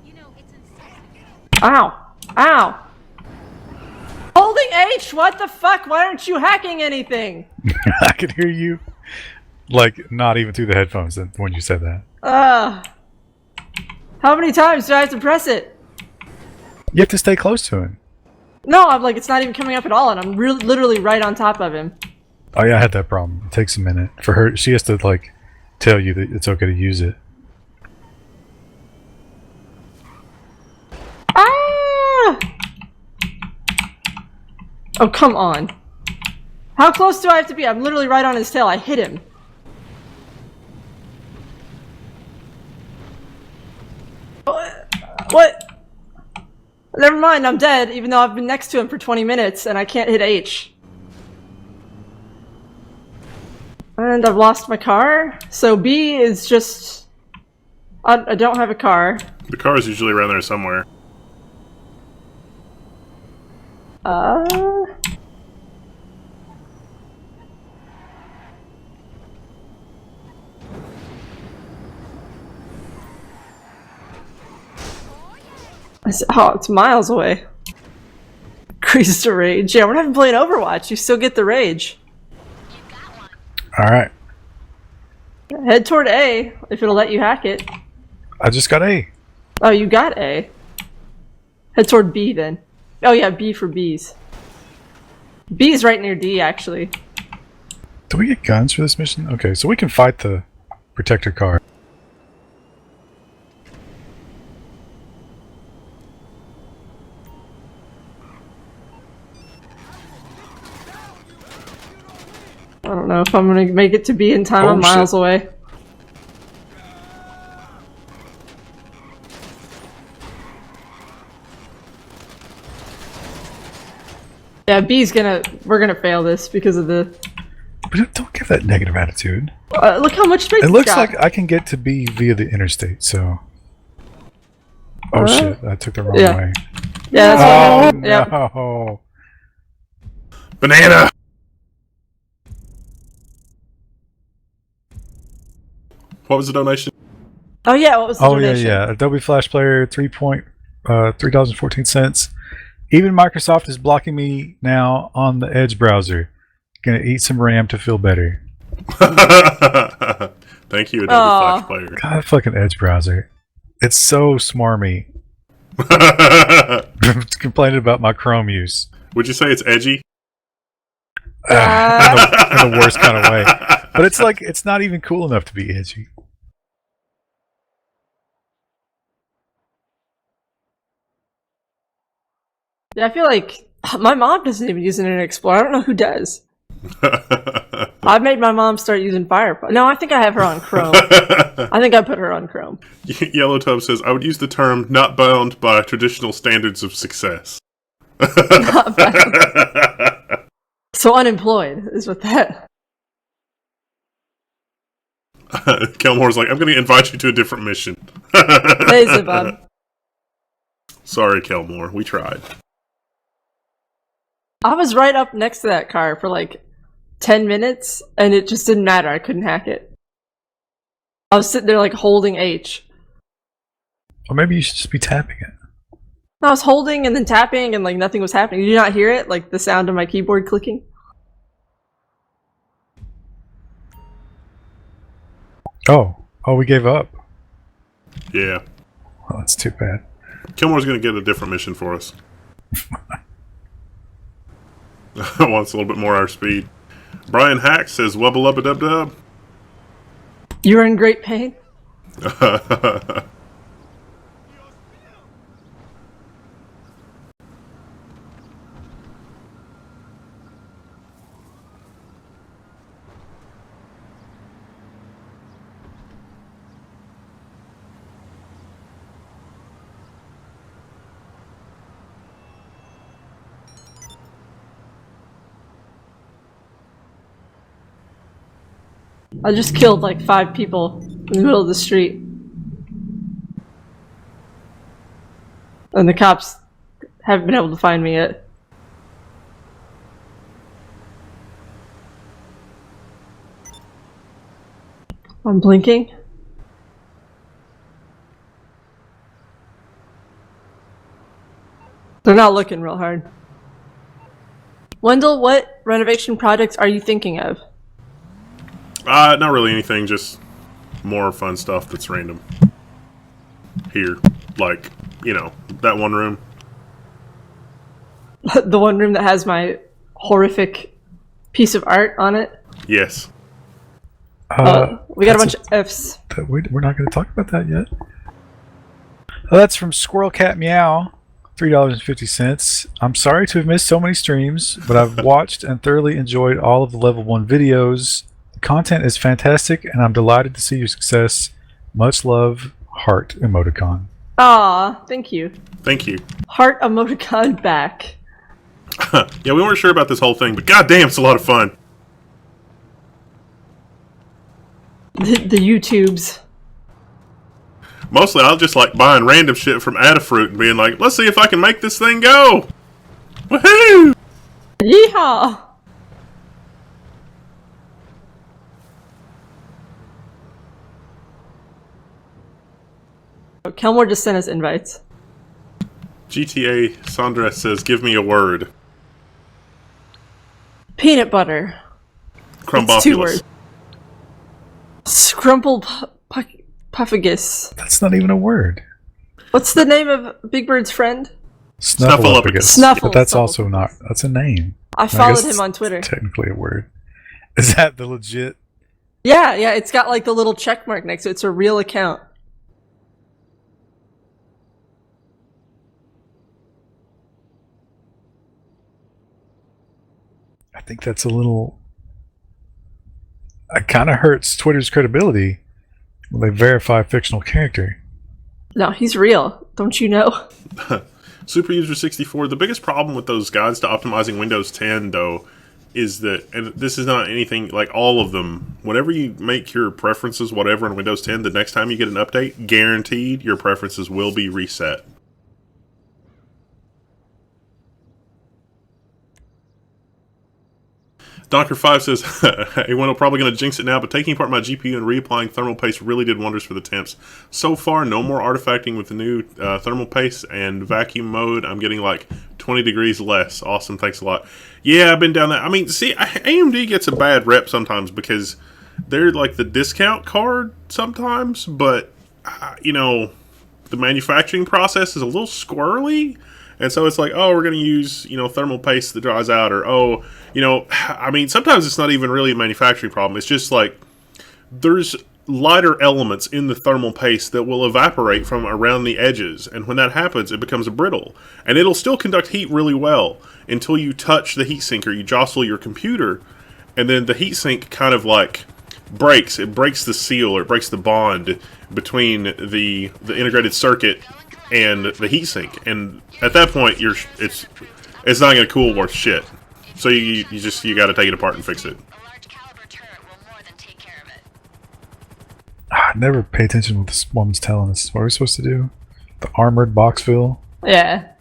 You know, it's insane. Ow! Ow! Holding H! What the fuck? Why aren't you hacking anything? I could hear you. Like, not even through the headphones when you said that. How many times do I have to press it? You have to stay close to him. No, I'm like, it's not even coming up at all, and I'm literally right on top of him. Oh yeah, I had that problem. It takes a minute. For her, she has to, like, tell you that it's okay to use it. Ah! Oh, come on. How close do I have to be? I'm literally right on his tail. I hit him. What? Never mind, I'm dead, even though I've been next to him for 20 minutes and I can't hit H. And I've lost my car. So B is just... I don't have a car. The car is usually around there somewhere. Oh, it's miles away. Increase the rage. Yeah, we're not even playing Overwatch. You still get the rage. Alright. Head toward A, if it'll let you hack it. I just got A. Oh, you got A. Head toward B then. Oh yeah, B for B's. B is right near D, actually. Do we get guns for this mission? Okay, so we can fight the protector car. I don't know if I'm gonna make it to B in time. Oh, I'm miles shit. away. Yeah, B's gonna... We're gonna fail this because of the But don't give that negative attitude. Look how much space It it's looks got. like I can get to B via the interstate, so... Oh shit, I took the wrong Yeah. way. Yeah, that's Oh what happened. Yep. no! Banana! What was the donation? Oh yeah, what was the Oh yeah, donation? yeah. Adobe Flash Player, $3.14. Even Microsoft is blocking me now on the Edge browser. Gonna eat some RAM to feel better. Thank you, Adobe Aw. Flash Player. God, fucking Edge browser. It's so smarmy. Complaining about my Chrome use. Would you say it's edgy? In the worst kind of way. But it's like, it's not even cool enough to be edgy. Yeah, I feel like my mom doesn't even use Internet Explorer. I don't know who does. I made my mom start using Firefox. No, I think I have her on Chrome. I think I put her on Chrome. Yellow Tub says, I would use the term not bound by traditional standards of success. So unemployed is what that. Kelmore's like, I'm going to invite you to a different mission. Hey, Zibab. Sorry, Kelmore. We tried. I was right up next to that car for like 10 minutes, and it just didn't matter. I couldn't hack it. I was sitting there like holding H. Or maybe you should just be tapping it. I was holding and then tapping, and like nothing was happening. Did you not hear it? Like the sound of my keyboard clicking? Oh, we gave up. Yeah. Well, that's too bad. Kilmore's going to get a different mission for us. Wants a little bit more our speed. Brian Hack says, wubba lubba dub dub. You're in great pain? I just killed like 5 people in the middle of the street. And the cops haven't been able to find me yet. I'm blinking. They're not looking real hard. Wendell, what renovation projects are you thinking of? Not really anything, just more fun stuff that's random. Here. Like, you know, that one room. The one room that has my horrific piece of art on it? Yes. We got a bunch of Fs. We're not going to talk about that yet. Oh, that's from Squirrel Cat Meow, $3.50. I'm sorry to have missed so many streams, but I've watched and thoroughly enjoyed all of the level 1 videos. The content is fantastic, and I'm delighted to see your success. Much love, heart emoticon. Aw, thank you. Thank you. Heart emoticon back. Yeah, we weren't sure about this whole thing, but goddamn, it's a lot of fun. The YouTubes. Mostly, I'll just like buying random shit from Adafruit and being like, let's see if I can make this thing go. Woohoo! Yeehaw! Kelmore just sent us invites. GTA Sandra says, give me a word. Peanut butter. It's 2 Crumbopulous. words. Scrumplepuffagus. That's not even a word. What's the name of Big Bird's friend? Snuffleupagus. But that's also not. That's a name. I guess followed him it's on Twitter. Technically a word. Is that the legit? Yeah, it's got like the little check mark next to it. It's a real account. I think that's a little. It kind of hurts Twitter's credibility when they verify a fictional character. No, he's real. Don't you know? Super User 64. The biggest problem with those guides to optimizing Windows 10, though, is that, and this is not anything like all of them. Whenever you make your preferences whatever in Windows 10, the next time you get an update, guaranteed your preferences will be reset. Doctor 5 says, hey, well, I'm probably going to jinx it now, but taking apart my GPU and reapplying thermal paste really did wonders for the temps. So far, no more artifacting with the new thermal paste, and vacuum mode, I'm getting like 20 degrees less. Awesome, thanks a lot. Yeah, I've been down that. I mean, see, AMD gets a bad rep sometimes because they're like the discount card sometimes, but, you know, the manufacturing process is a little squirrely. And so it's like, oh, we're going to use, you know, thermal paste that dries out, or, oh, you know, I mean, sometimes it's not even really a manufacturing problem. It's just like there's lighter elements in the thermal paste that will evaporate from around the edges. And when that happens, it becomes brittle. And it'll still conduct heat really well until you touch the heatsink or you jostle your computer. And then the heatsink kind of like breaks. It breaks the seal, or it breaks the bond between the integrated circuit and the heatsink, and at that point, it's not going to cool worth shit. So you got to take it apart and fix it. A large caliber turret will more than take care of it. I never pay attention to what this woman's telling us. What are we supposed to do? The armored boxville? Yeah.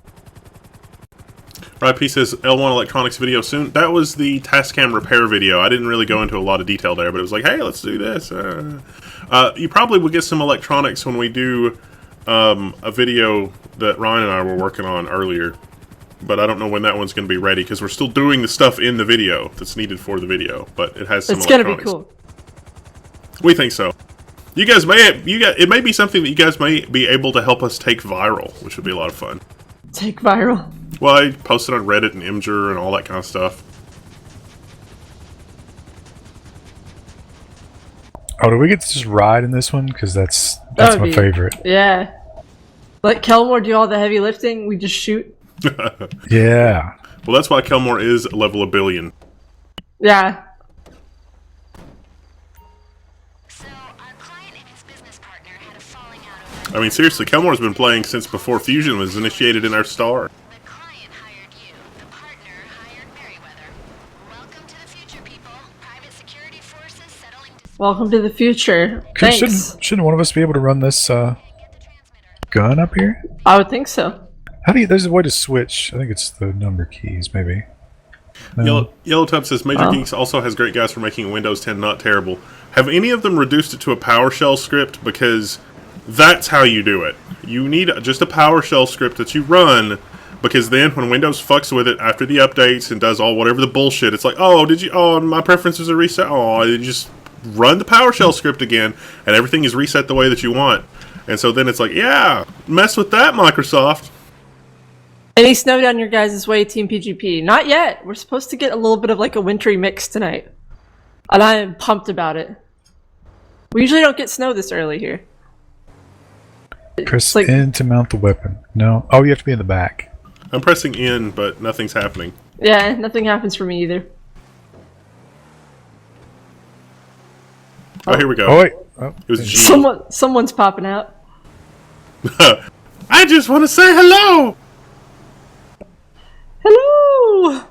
Right, P says L1 Electronics video soon. That was the Tascam repair video. I didn't really go into a lot of detail there, but it was like, hey, let's do this. You probably will get some electronics when we do a video that Ryan and I were working on earlier, but I don't know when that one's going to be ready because we're still doing the stuff in the video that's needed for the video. But it has some. It's gonna be cool. We think so. You guys it may be something that you guys may be able to help us take viral, which would be a lot of fun. Take viral. Well, I posted on Reddit and Imgur and all that kind of stuff. Oh, do we get to just ride in this one? Because that's my favorite. Yeah. Let Kelmore do all the heavy lifting. We just shoot. Yeah. Well, that's why Kelmore is a level 1 billion. Yeah. So, our client and his business partner had a falling out over... I mean, seriously, Kelmore's been playing since before Fusion was initiated in our star. The client hired you. The partner hired Merryweather. Welcome to the future, people. Private security forces settling... Welcome to the future. Thanks. Shouldn't one of us be able to run this gun up here? I would think so. How do you? There's a way to switch. I think it's the number keys, maybe. No. Yellow Tub says Major Geeks also has great guys for making Windows 10 not terrible. Have any of them reduced it to a PowerShell script? Because that's how you do it. You need just a PowerShell script that you run, because then when Windows fucks with it after the updates and does all whatever the bullshit, it's like, oh, my preferences are reset. Oh, you just run the PowerShell script again, and everything is reset the way that you want. And so then it's like, yeah, mess with that, Microsoft. Any snow down your guys' way, Team PGP? Not yet. We're supposed to get a little bit of like a wintry mix tonight. And I am pumped about it. We usually don't get snow this early here. Press N to mount the weapon. No. Oh, you have to be in the back. I'm pressing in, but nothing's happening. Yeah, nothing happens for me either. Oh, here we go. Oh, wait. Oh, It was G. Someone's popping out. I just want to say hello! Hello!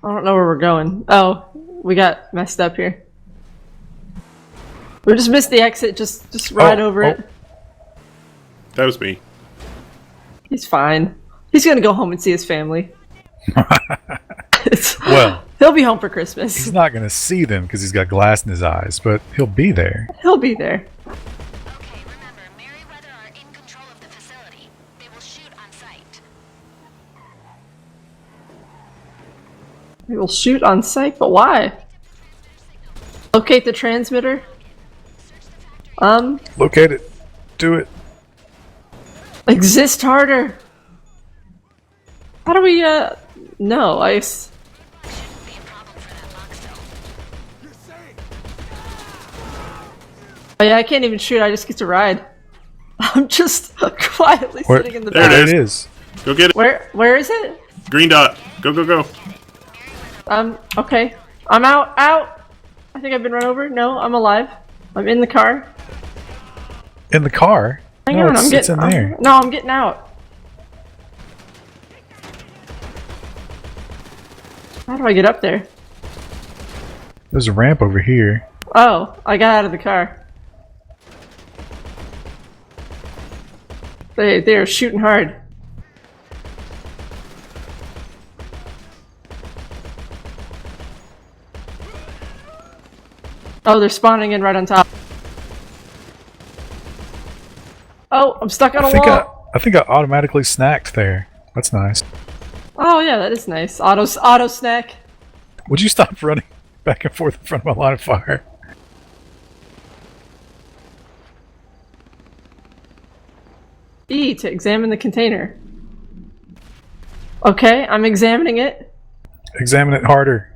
I don't know where we're going. Oh, we got messed up here. We just missed the exit. Just ride over it. That was me. He's fine. He's gonna go home and see his family. Well, he'll be home for Christmas. he's not going to see them because he's got glass in his eyes, but he'll be there. He'll be there. Okay, remember, Merryweather are in control of the facility. They will shoot on sight. We will shoot on sight, but why? Locate the transmitter. Locate it. Do it. Exist harder. How do we, no, Shouldn't be a problem for that Loxville. Oh yeah, I can't even shoot, I just get to ride. I'm just quietly Where, sitting in the There back. it it is. Go get it. Where is it? Green dot. Go, go, go. Okay. I'm out. I think I've been run over. No, I'm alive. I'm in the car. In the car? Hang No, on, it's in there. No, I'm getting out. How do I get up there? There's a ramp over here. Oh, I got out of the car. They're shooting hard. Oh, they're spawning in right on top. Oh, I'm stuck on a wall. I think I automatically snacked there. That's nice. Oh yeah, that is nice. Auto snack. Would you stop running back and forth in front of my line of fire? E to examine the container. Okay, I'm examining it. Examine it harder.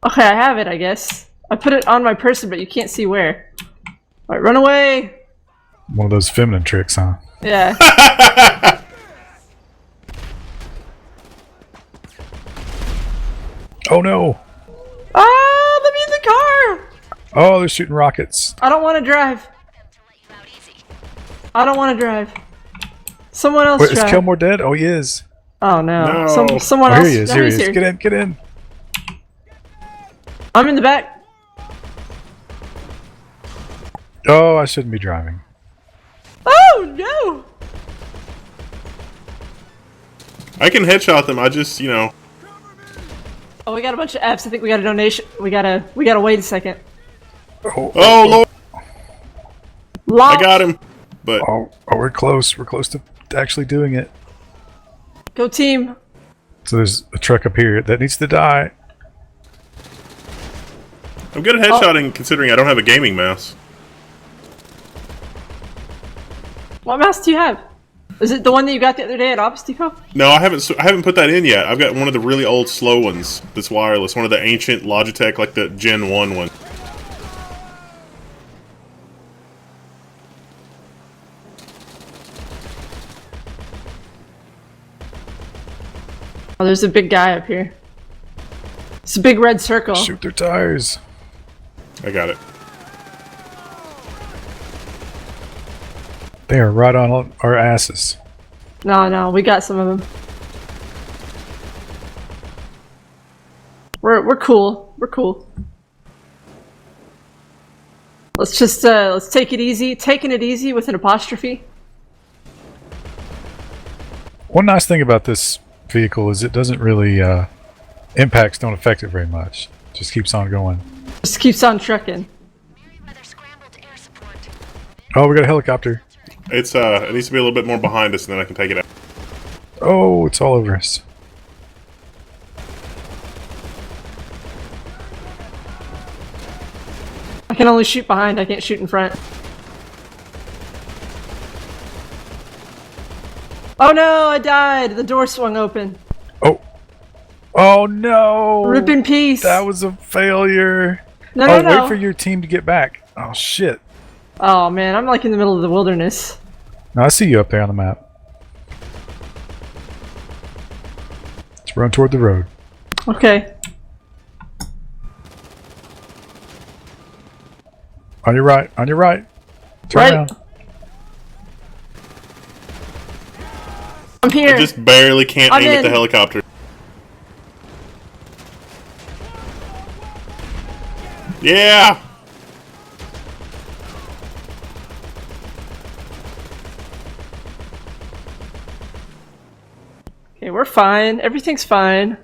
Okay, I have it, I guess. I put it on my person, but you can't see where. Alright, run away! One of those feminine tricks, huh? Yeah. Oh no! Ah, let me in the car! Oh, they're shooting rockets. I don't want to drive. To let you out easy. I don't want to drive. Someone else Wait, is drive. Kilmore dead? Oh, he is. Oh no. No. Someone Oh, else. here he is. No, Here he he's is. here. Get in. Get in. I'm in the back. Oh, I shouldn't be driving. Oh no! I can headshot them. I just, you know. Oh, we got a bunch of Fs. I think we got a donation. We gotta wait a second. Oh, Lord. Launch. I got him. But Oh, we're close. We're close to actually doing it. Go team. So there's a truck up here that needs to die. I'm good at headshotting considering I don't have a gaming mouse. What mouse do you have? Is it the one that you got the other day at Ops Depot? No, I haven't put that in yet. I've got one of the really old slow ones that's wireless. One of the ancient Logitech, like the Gen 1 one. Oh, there's a big guy up here. It's a big red circle. Shoot their tires. I got it. They are right on our asses. No, we got some of them. We're cool. We're cool. Let's just let's take it easy. Taking it easy with an apostrophe. One nice thing about this vehicle is it doesn't really impacts don't affect it very much. Just keeps on going. Just keeps on trucking. Merryweather scrambled air support. Oh, we got a helicopter. It's it needs to be a little bit more behind us, and then I can take it out. Oh, it's all over us. I can only shoot behind. I can't shoot in front. Oh no! I died. The door swung open. Oh. Oh no! Rip in peace. That was a failure. No, Oh, no, no. wait for your team to get back. Oh shit. Oh man, I'm like in the middle of the wilderness. No, I see you up there on the map. Let's run toward the road. Okay. On your right. On your right. Turn Right. around. I'm here. I just barely can't I'm aim at in. the helicopter. Yeah! Okay, we're fine. Everything's fine.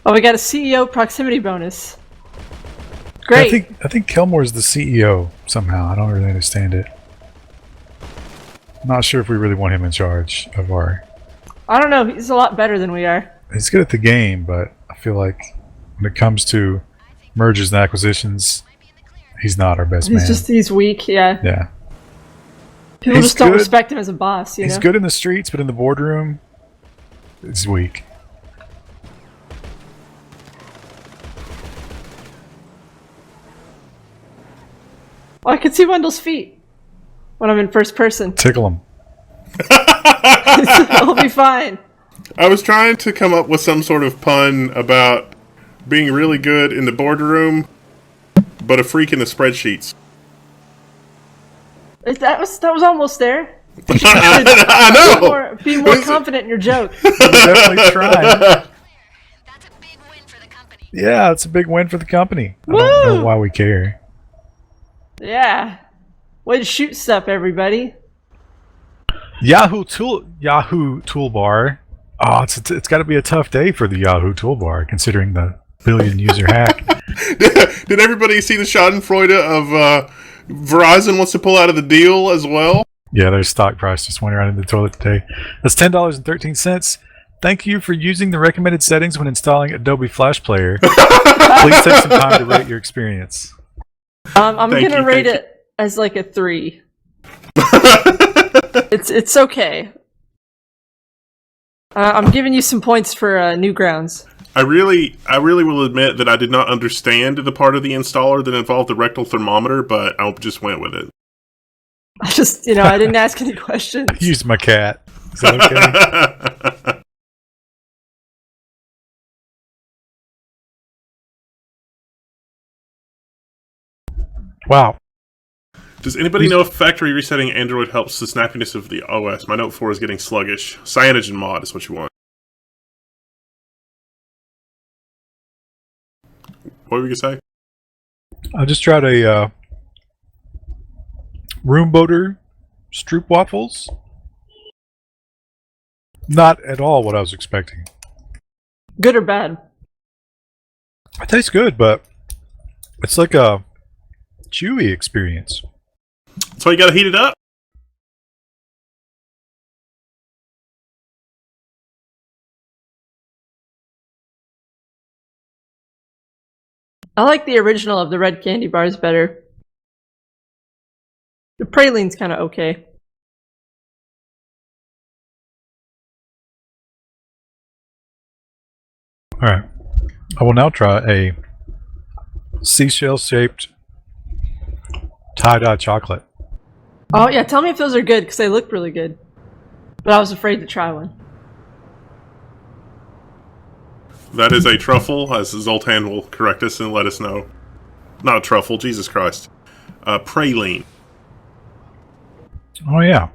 Oh, we got a CEO proximity bonus. Great. I think Kelmore's the CEO somehow. I don't really understand it. I'm not sure if we really want him in charge of our... I don't know. He's a lot better than we are. He's good at the game, but I feel like when it comes to mergers and acquisitions, he's not our best man. He's weak. Yeah. Yeah. People He's just don't good. respect him as a boss. You He's know. good in the streets, but in the boardroom, he's weak. Oh, I can see Wendell's feet when I'm in first person. Tickle him. He'll be fine. I was trying to come up with some sort of pun about being really good in the boardroom, but a freak in the spreadsheets. That was almost there. I know. Be more confident in your joke. Definitely trying. That's a big win for the company. Yeah, it's a big win for the company. I don't know Woo! why we care. Yeah. Way to shoot stuff, everybody. Yahoo Toolbar. Oh, it's got to be a tough day for the Yahoo Toolbar, considering the billion user hack. Did everybody see the Schadenfreude of Verizon wants to pull out of the deal as well? Yeah, their stock price just went around in the toilet today. That's $10.13. Thank you for using the recommended settings when installing Adobe Flash Player. Please take some time to rate your experience. I'm Thank gonna you, rate thank it as like a 3. It's okay. I'm giving you some points for Newgrounds. I really will admit that I did not understand the part of the installer that involved the rectal thermometer, but I just went with it. I just, I didn't ask any questions. Use my cat. Is that okay? Wow. Does anybody know if factory resetting Android helps the snappiness of the OS? My Note 4 is getting sluggish. Cyanogen mod is what you want. What were you going to say? I just tried a room boater Stroop waffles. Not at all what I was expecting. Good or bad? It tastes good, but it's like a chewy experience. So you got to heat it up? I like the original of the red candy bars better. The praline's kind of okay. Alright. I will now try a seashell-shaped tie-dye chocolate. Oh yeah, tell me if those are good, because they look really good. But I was afraid to try one. That is a truffle, as Zoltan will correct us and let us know. Not a truffle, Jesus Christ. Praline. Oh yeah.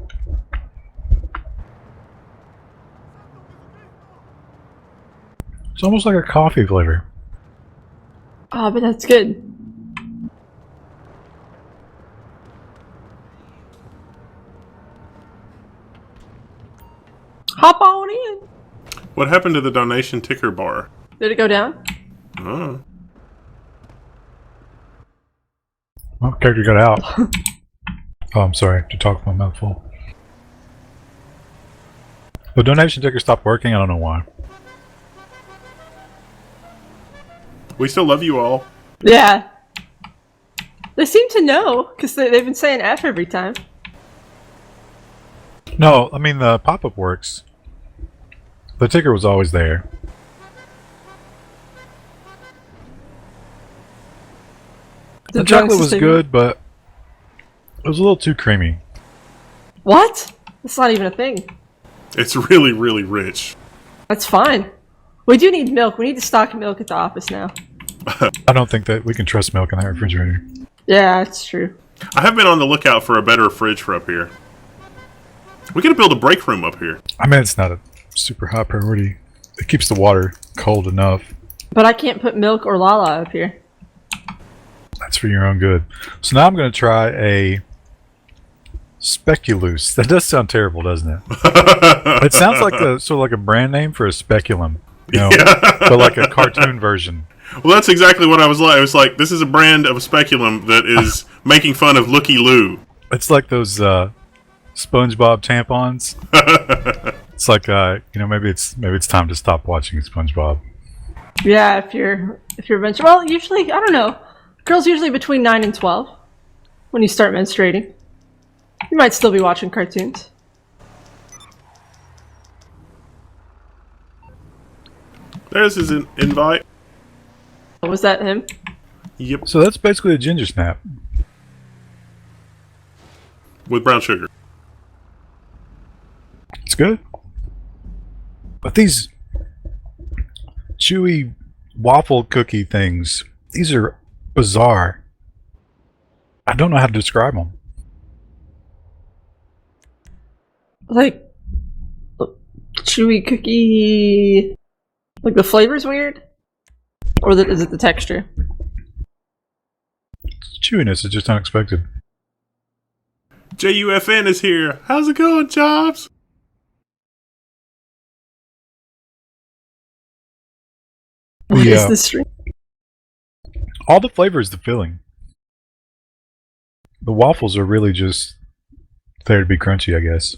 It's almost like a coffee flavor. Oh, but that's good. Hop on in. What happened to the donation ticker bar? Did it go down? Oh. Oh, character got out. Oh, I'm sorry to talk with my mouth full. The donation ticker stopped working. I don't know why. We still love you all. Yeah. They seem to know, because they've been saying F every time. No, I mean the pop-up works. The ticker was always there. The chocolate was good, but it was a little too creamy. What? That's not even a thing. It's really, really rich. That's fine. We do need milk. We need to stock milk at the office now. I don't think that we can trust milk in that refrigerator. Yeah, that's true. I have been on the lookout for a better fridge for up here. We gotta build a break room up here. I mean, it's not a super high priority. It keeps the water cold enough. But I can't put milk or Lala up here. That's for your own good. So now I'm going to try a speculous. That does sound terrible, doesn't it? It sounds like a brand name for a speculum, you know, but like a cartoon version. Well, that's exactly what I was like. I was like, this is a brand of a speculum that is making fun of Looky Loo. It's like those SpongeBob tampons. It's like maybe it's time to stop watching SpongeBob. Yeah, if you're menstruating. Well, usually, I don't know. Girls usually between 9 and 12 when you start menstruating. You might still be watching cartoons. There's his invite. Was that him? Yep, So that's basically a ginger snap. with brown sugar. It's good. But these chewy waffle cookie things, these are bizarre. I don't know how to describe them. Like chewy cookie. Like the flavor's weird, or is it the texture? Chewiness is just unexpected. JUFN is here. How's it going, Jobs? What Yeah. is this stream? All the flavor is the filling. The waffles are really just there to be crunchy, I guess.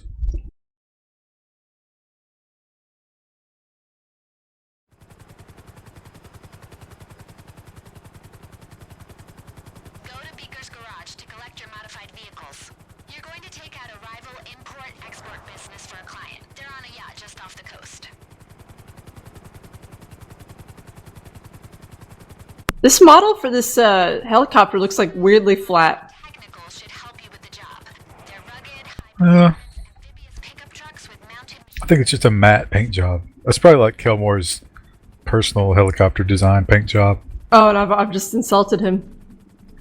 Go to Beaker's garage to collect your modified vehicles. You're going to take out a rival import-export business for a client. They're on a yacht just off the coast. This model for this helicopter looks like weirdly flat. Technicals should help you with the job. They're rugged, Uh, amphibious pickup trucks with mounted... I think it's just a matte paint job. That's probably like Kelmore's personal helicopter design paint job. Oh, and I've just insulted him.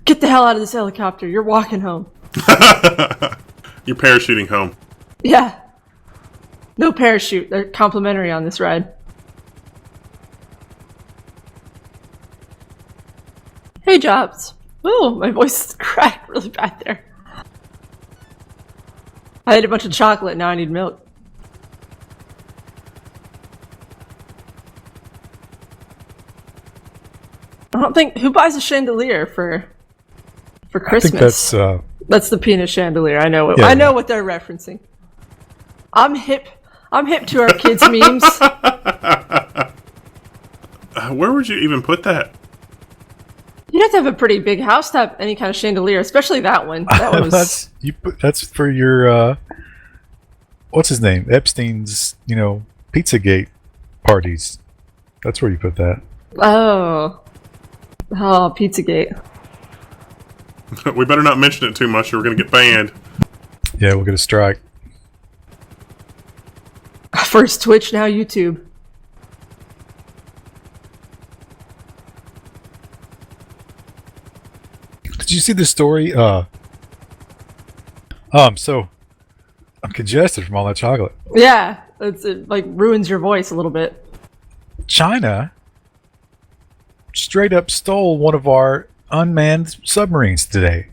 Get the hell out of this helicopter. You're walking home. You're parachuting home. Yeah. No parachute. They're complimentary on this ride. Hey, Jobs. Oh, my voice is cracked really bad there. I ate a bunch of chocolate, now I need milk. I don't think... Who buys a chandelier for Christmas? I think That's the penis chandelier. I know it. Yeah, I know yeah. what they're referencing. I'm hip to our kids' memes. Where would you even put that? You'd have to have a pretty big house to have any kind of chandelier, especially that one. That one was... that's for your what's his name? Epstein's, Pizzagate parties. That's where you put that. Oh, Pizzagate. We better not mention it too much or we're going to get banned. Yeah, we'll get a strike. First Twitch, now YouTube. Did you see the story? So I'm congested from all that chocolate. Yeah, it like ruins your voice a little bit. China straight up stole one of our unmanned submarines today.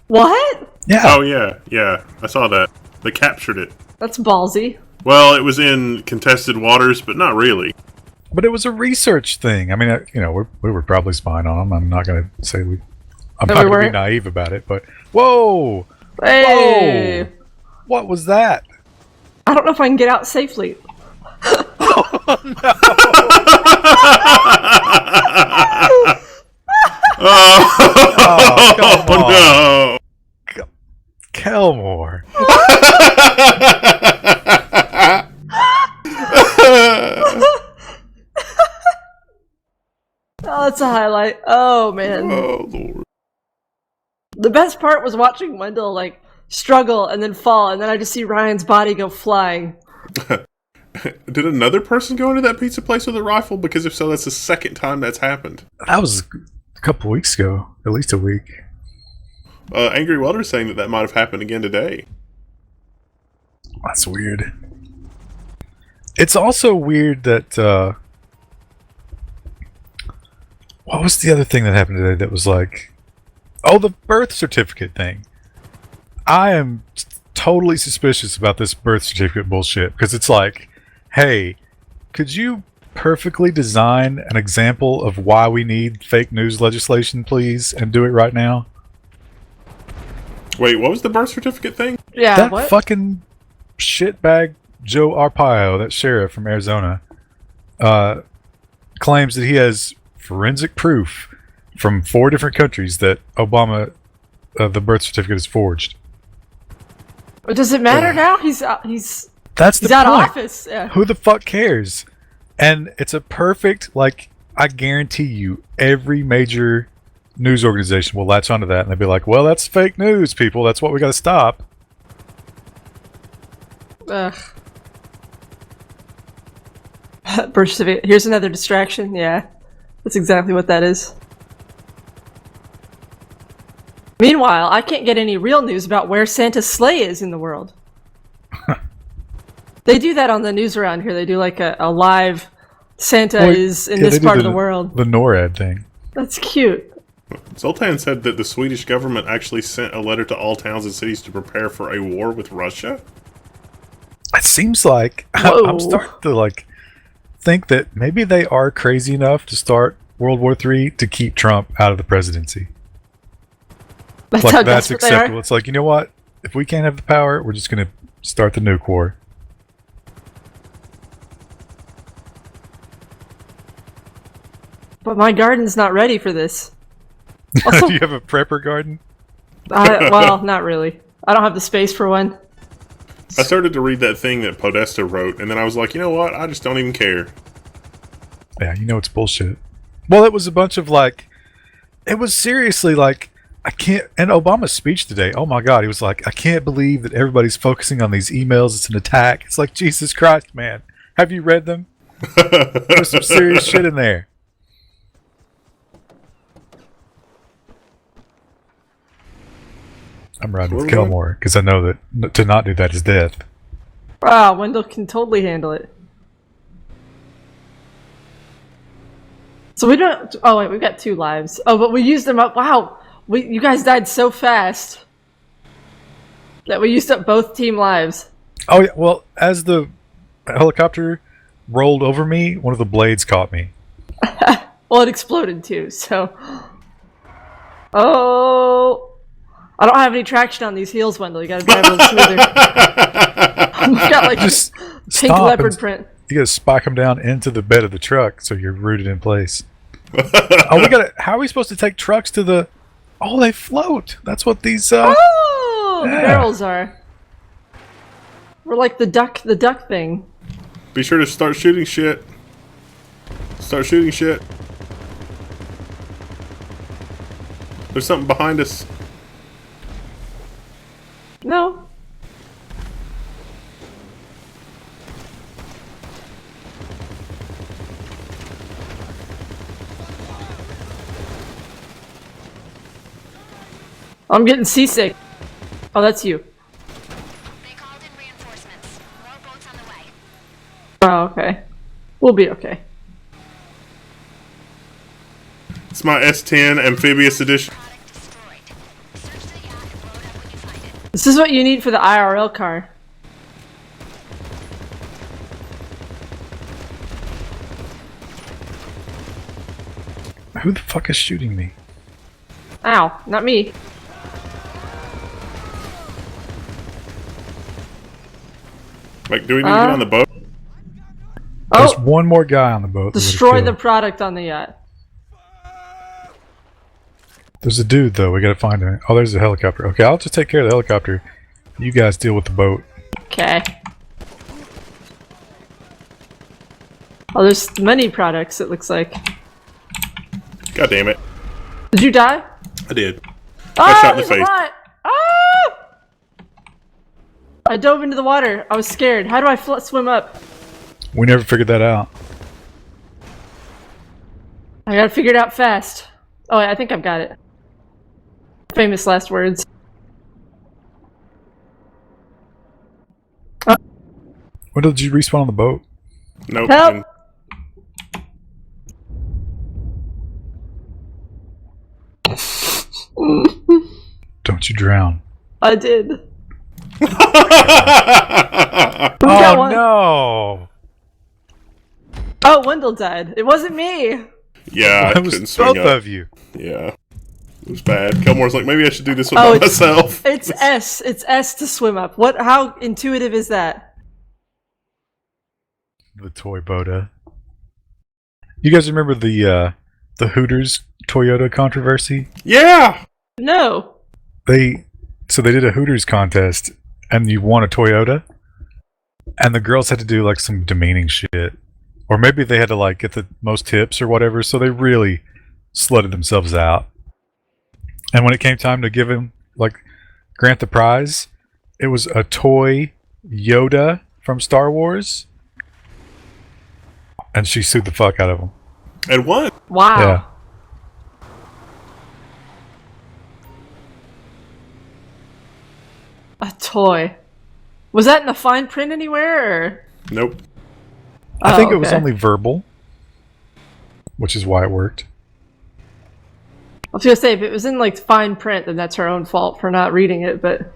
What? Yeah. Oh, yeah. I saw that. They captured it. That's ballsy. Well, it was in contested waters, but not really. But it was a research thing. I mean, we were probably spying on them. I'm not going to say I'm No, not we going to be weren't. naive about it, but whoa! Hey! Whoa! What was that? I don't know if I can get out safely. Oh, come on. no! Kelmore. Oh, that's a highlight. Oh, man. Oh, Lord. The best part was watching Wendell, like, struggle and then fall, and then I just see Ryan's body go flying. Did another person go into that pizza place with a rifle? Because if so, that's the second time that's happened. That was a couple weeks ago. At least a week. Angry Welder's saying that might have happened again today. That's weird. It's also weird that, what was the other thing that happened today that was like, oh, the birth certificate thing. I am totally suspicious about this birth certificate bullshit, because it's like, hey, could you perfectly design an example of why we need fake news legislation, please, and do it right now? Wait, what was the birth certificate thing? Yeah, That what? fucking shitbag Joe Arpaio, that sheriff from Arizona, claims that he has forensic proof from 4 different countries that Obama, the birth certificate is forged. Does it matter now? He's out That's the of point. office. Yeah. Who the fuck cares? And it's a perfect, like, I guarantee you, every major news organization will latch onto that and they'll be like, well, that's fake news, people. That's what we got to stop. Ugh. Birth certificate. Here's another distraction. Yeah, that's exactly what that is. Meanwhile, I can't get any real news about where Santa's sleigh is in the world. They do that on the news around here. They do like a live Santa Well, is in yeah, this they do part of the world. The NORAD thing. That's cute. Zoltan said that the Swedish government actually sent a letter to all towns and cities to prepare for a war with Russia. It seems like Whoa. I'm starting to like think that maybe they are crazy enough to start World War III to keep Trump out of the presidency. That's Like how that's desperate they acceptable. are. It's like, you know what? If we can't have the power, we're just going to start the nuke war. But my garden's not ready for this. Also, Do you have a prepper garden? well, not really. I don't have the space for one. I started to read that thing that Podesta wrote, and then I was like, you know what? I just don't even care. Yeah, you know it's bullshit. Well, it was a bunch of like, it was seriously like, I can't. And Obama's speech today, oh my God, he was like, I can't believe that everybody's focusing on these emails. It's an attack. It's like, Jesus Christ, man. Have you read them? There's some serious shit in there. I'm riding with Where we Kelmore because I know that to not do that is death. Wow, Wendell can totally handle it. So we don't. Oh wait, we've got 2 lives. Oh, but we used them up. Wow, you guys died so fast that we used up both team lives. Oh yeah, well, as the helicopter rolled over me, one of the blades caught me. Well, it exploded too. So, oh, I don't have any traction on these heels, Wendell. You gotta drive a little smoother. I've got like Just pink stop leopard and print. you gotta spike them down into the bed of the truck so you're rooted in place. Oh, we gotta. How are we supposed to take trucks to the? Oh, they float. That's what these. Oh, the yeah. barrels are. We're like the duck thing. Be sure to start shooting shit. Start shooting shit. There's something behind us. No. I'm getting seasick. Oh, that's you. They called in reinforcements. More boats on the way. Oh, okay. We'll be okay. It's my S10 amphibious edition. Product destroyed. Search the yacht and blow it up when you find it. This is what you need for the IRL car. Who the fuck is shooting me? Ow, not me. Like, do we need to get on the boat? There's Oh, one more guy on the boat. that would've destroy the killed. product on the yacht. There's a dude though. We gotta find him. Oh, there's a helicopter. Okay, I'll just take care of the helicopter. You guys deal with the boat. Okay. Oh, there's many products, it looks like. God damn it. Did you die? I did. Ah, shot in the there's a face. lot! Ah! I dove into the water. I was scared. How do I swim up? We never figured that out. I gotta figure it out fast. Oh, I think I've got it. Famous last words. When did you respawn on the boat? Nope. Help! and- Don't you drown. I did. Who Oh got one? no! Oh, Wendell died. It wasn't me. Yeah, I It couldn't was swing both up. of you. Yeah. It was bad. Kelmore's like, maybe I should do this one Oh, by it's- myself. It's S. It's S to swim up. What? How intuitive is that? The toy Boda. You guys remember the Hooters Toyota controversy? Yeah! No. They did a Hooters contest and you won a Toyota and the girls had to do like some demeaning shit. Or maybe they had to like get the most tips or whatever, so they really slutted themselves out. And when it came time to give him grant the prize, it was a toy Yoda from Star Wars. And she sued the fuck out of him. And won. Wow. Yeah. A toy. Was that in the fine print anywhere? Or? Nope. I think Oh, it was okay. only verbal, which is why it worked. I was gonna say, if it was in like fine print, then that's her own fault for not reading it, but...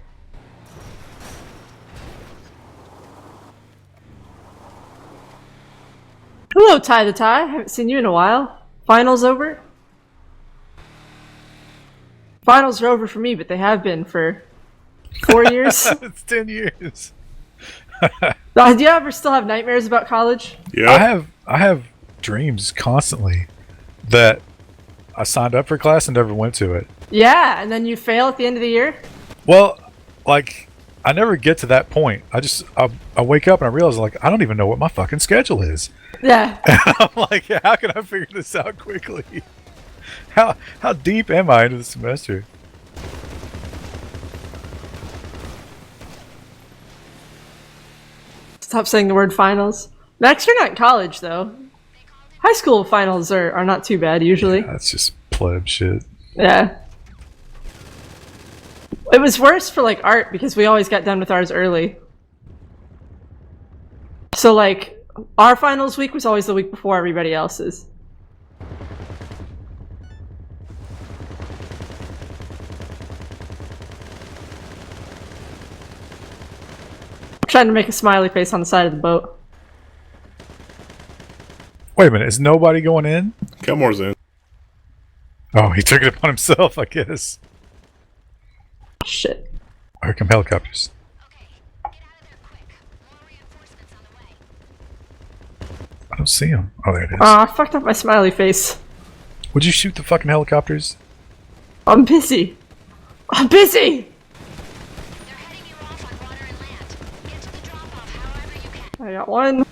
Hello, Ty the Ty. Haven't seen you in a while. Finals over? Finals are over for me, but they have been for 4 years. It's 10 years. Do you ever still have nightmares about college? Yeah. I have dreams constantly that I signed up for class and never went to it. Yeah, and then you fail at the end of the year? Well, like I never get to that point. I wake up and I realize like I don't even know what my fucking schedule is. Yeah. I'm like, how can I figure this out quickly? How deep am I into the semester? Stop saying the word finals. Max, you're not in college, though. High school finals are not too bad, usually. That's just pleb shit. Yeah. It was worse for, like, art, because we always got done with ours early. So, like, our finals week was always the week before everybody else's. Trying to make a smiley face on the side of the boat. Wait a minute, is nobody going in? Kelmore's in. Oh, he took it upon himself, I guess. Shit. Here come helicopters. Okay, get out of there quick. More reinforcements on the way. I don't see them. Oh, there it is. Aw, I fucked up my smiley face. Would you shoot the fucking helicopters? I'm busy. I'm busy! They're heading you off on water and land. Get to the drop-off however you can. I got one.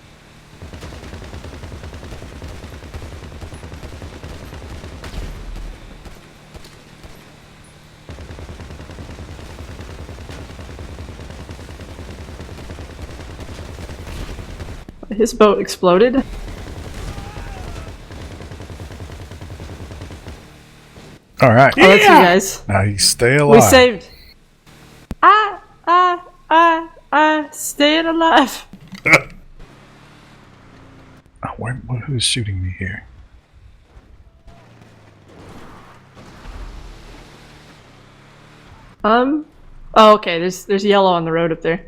His boat exploded. All right. Oh, that's you guys. Now you stay alive. We saved. Staying alive. Oh, who's shooting me here? Oh, okay. There's yellow on the road up there.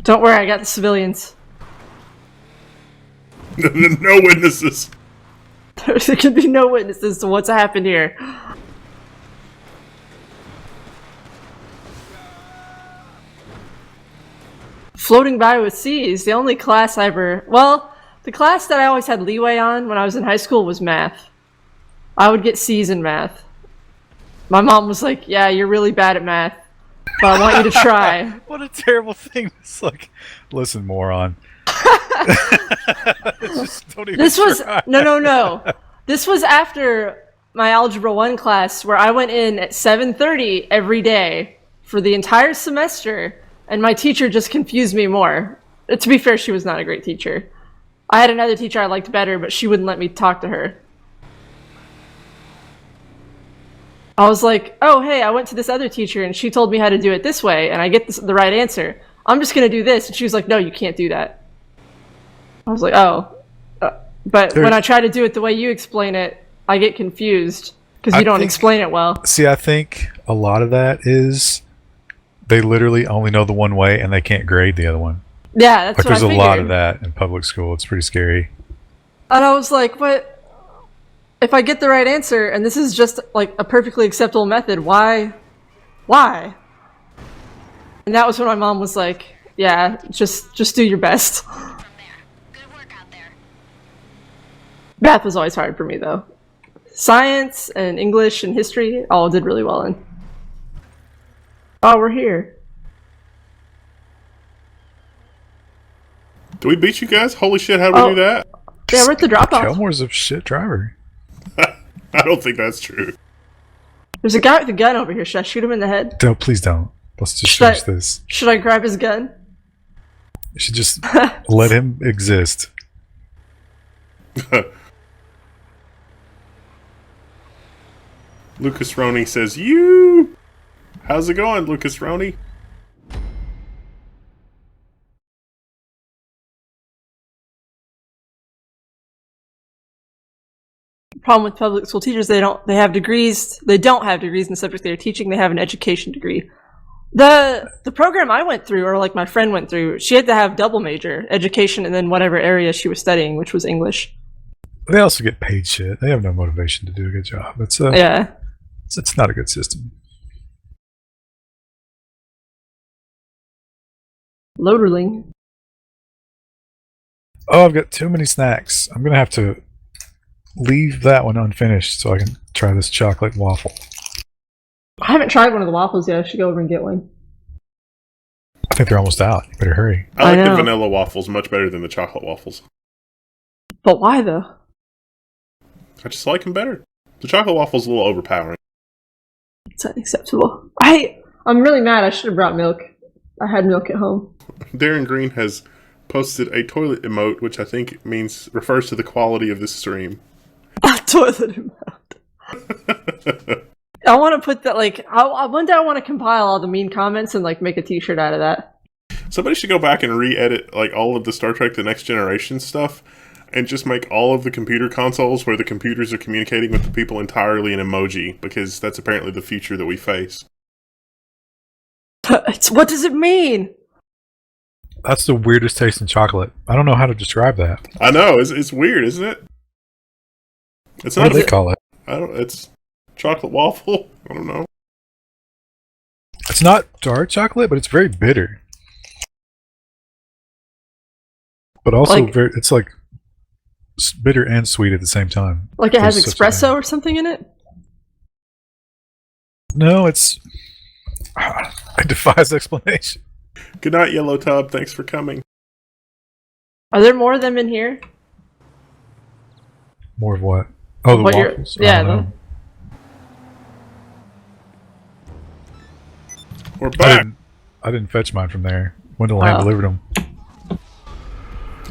Don't worry, I got the civilians. No witnesses. There can be no witnesses to what's happened here. Floating by with C's, the only class I ever... Well, the class that I always had leeway on when I was in high school was math. I would get C's in math. My mom was like, yeah, you're really bad at math, but I want you to try. What a terrible thing. It's like, listen, moron. Just don't even This was... try. No. This was after my Algebra 1 class where I went in at 7:30 every day for the entire semester, and my teacher just confused me more. To be fair, she was not a great teacher. I had another teacher I liked better, but she wouldn't let me talk to her. I was like, oh, hey, I went to this other teacher, and she told me how to do it this way, and I get the right answer. I'm just going to do this. And she was like, no, you can't do that. I was like, oh. But when I try to do it the way you explain it, I get confused because you don't explain it well. See, I think a lot of that is they literally only know the one way and they can't grade the other one. Yeah, that's Like, what I there's a figured. lot of that in public school. It's pretty scary. And I was like, what? If I get the right answer and this is just like a perfectly acceptable method, why? Why? And that was when my mom was like, yeah, just do your best. From there. Good work out there. Math was always hard for me, though. Science and English and history all did really well in. Oh, we're here. Do we beat you guys? Holy shit, how did we do that? Yeah, we're at the drop-off. Kelmore's a shit driver. I don't think that's true. There's a guy with a gun over here. Should I shoot him in the head? No, please don't. Let's just Should I- finish this. Should I grab his gun? You should just let him exist. Lucas Roney says, you. How's it going, Lucas Roney? Problem with public school teachers, they don't have degrees in the subject they're teaching. They have an education degree. The program I went through, or like my friend went through, she had to have double major, education and then whatever area she was studying, which was English. They also get paid shit. They have no motivation to do a good job. Yeah. It's not a good system. Loaderling. Oh, I've got too many snacks. I'm gonna have to leave that one unfinished so I can try this chocolate waffle. I haven't tried one of the waffles yet. I should go over and get one. I think they're almost out. You better hurry. I like I the know. vanilla waffles much better than the chocolate waffles. But why though? I just like them better. The chocolate waffle's a little overpowering. It's unacceptable. I'm really mad. I should have brought milk. I had milk at home. Darren Green has posted a toilet emote, which I think refers to the quality of this stream. Toilet amount. I want to put that, like, one day I want to compile all the mean comments and, like, make a t-shirt out of that. Somebody should go back and re-edit, like, all of the Star Trek The Next Generation stuff and just make all of the computer consoles where the computers are communicating with the people entirely in emoji, because that's apparently the future that we face. What does it mean? That's the weirdest taste in chocolate. I don't know how to describe that. I know, it's weird, isn't it? It's What not do they call it? it's chocolate waffle. I don't know. It's not dark chocolate, but it's very bitter. But also, Like- it's like bitter and sweet at the same time. Like it has There's such a espresso thing. or something in it? No, it's. It defies explanation. Good night, Yellow Tub. Thanks for coming. Are there more of them in here? More of what? Oh, the What you're- waffles. yeah, I don't know. We're back. I didn't fetch mine from there. Wendell delivered them.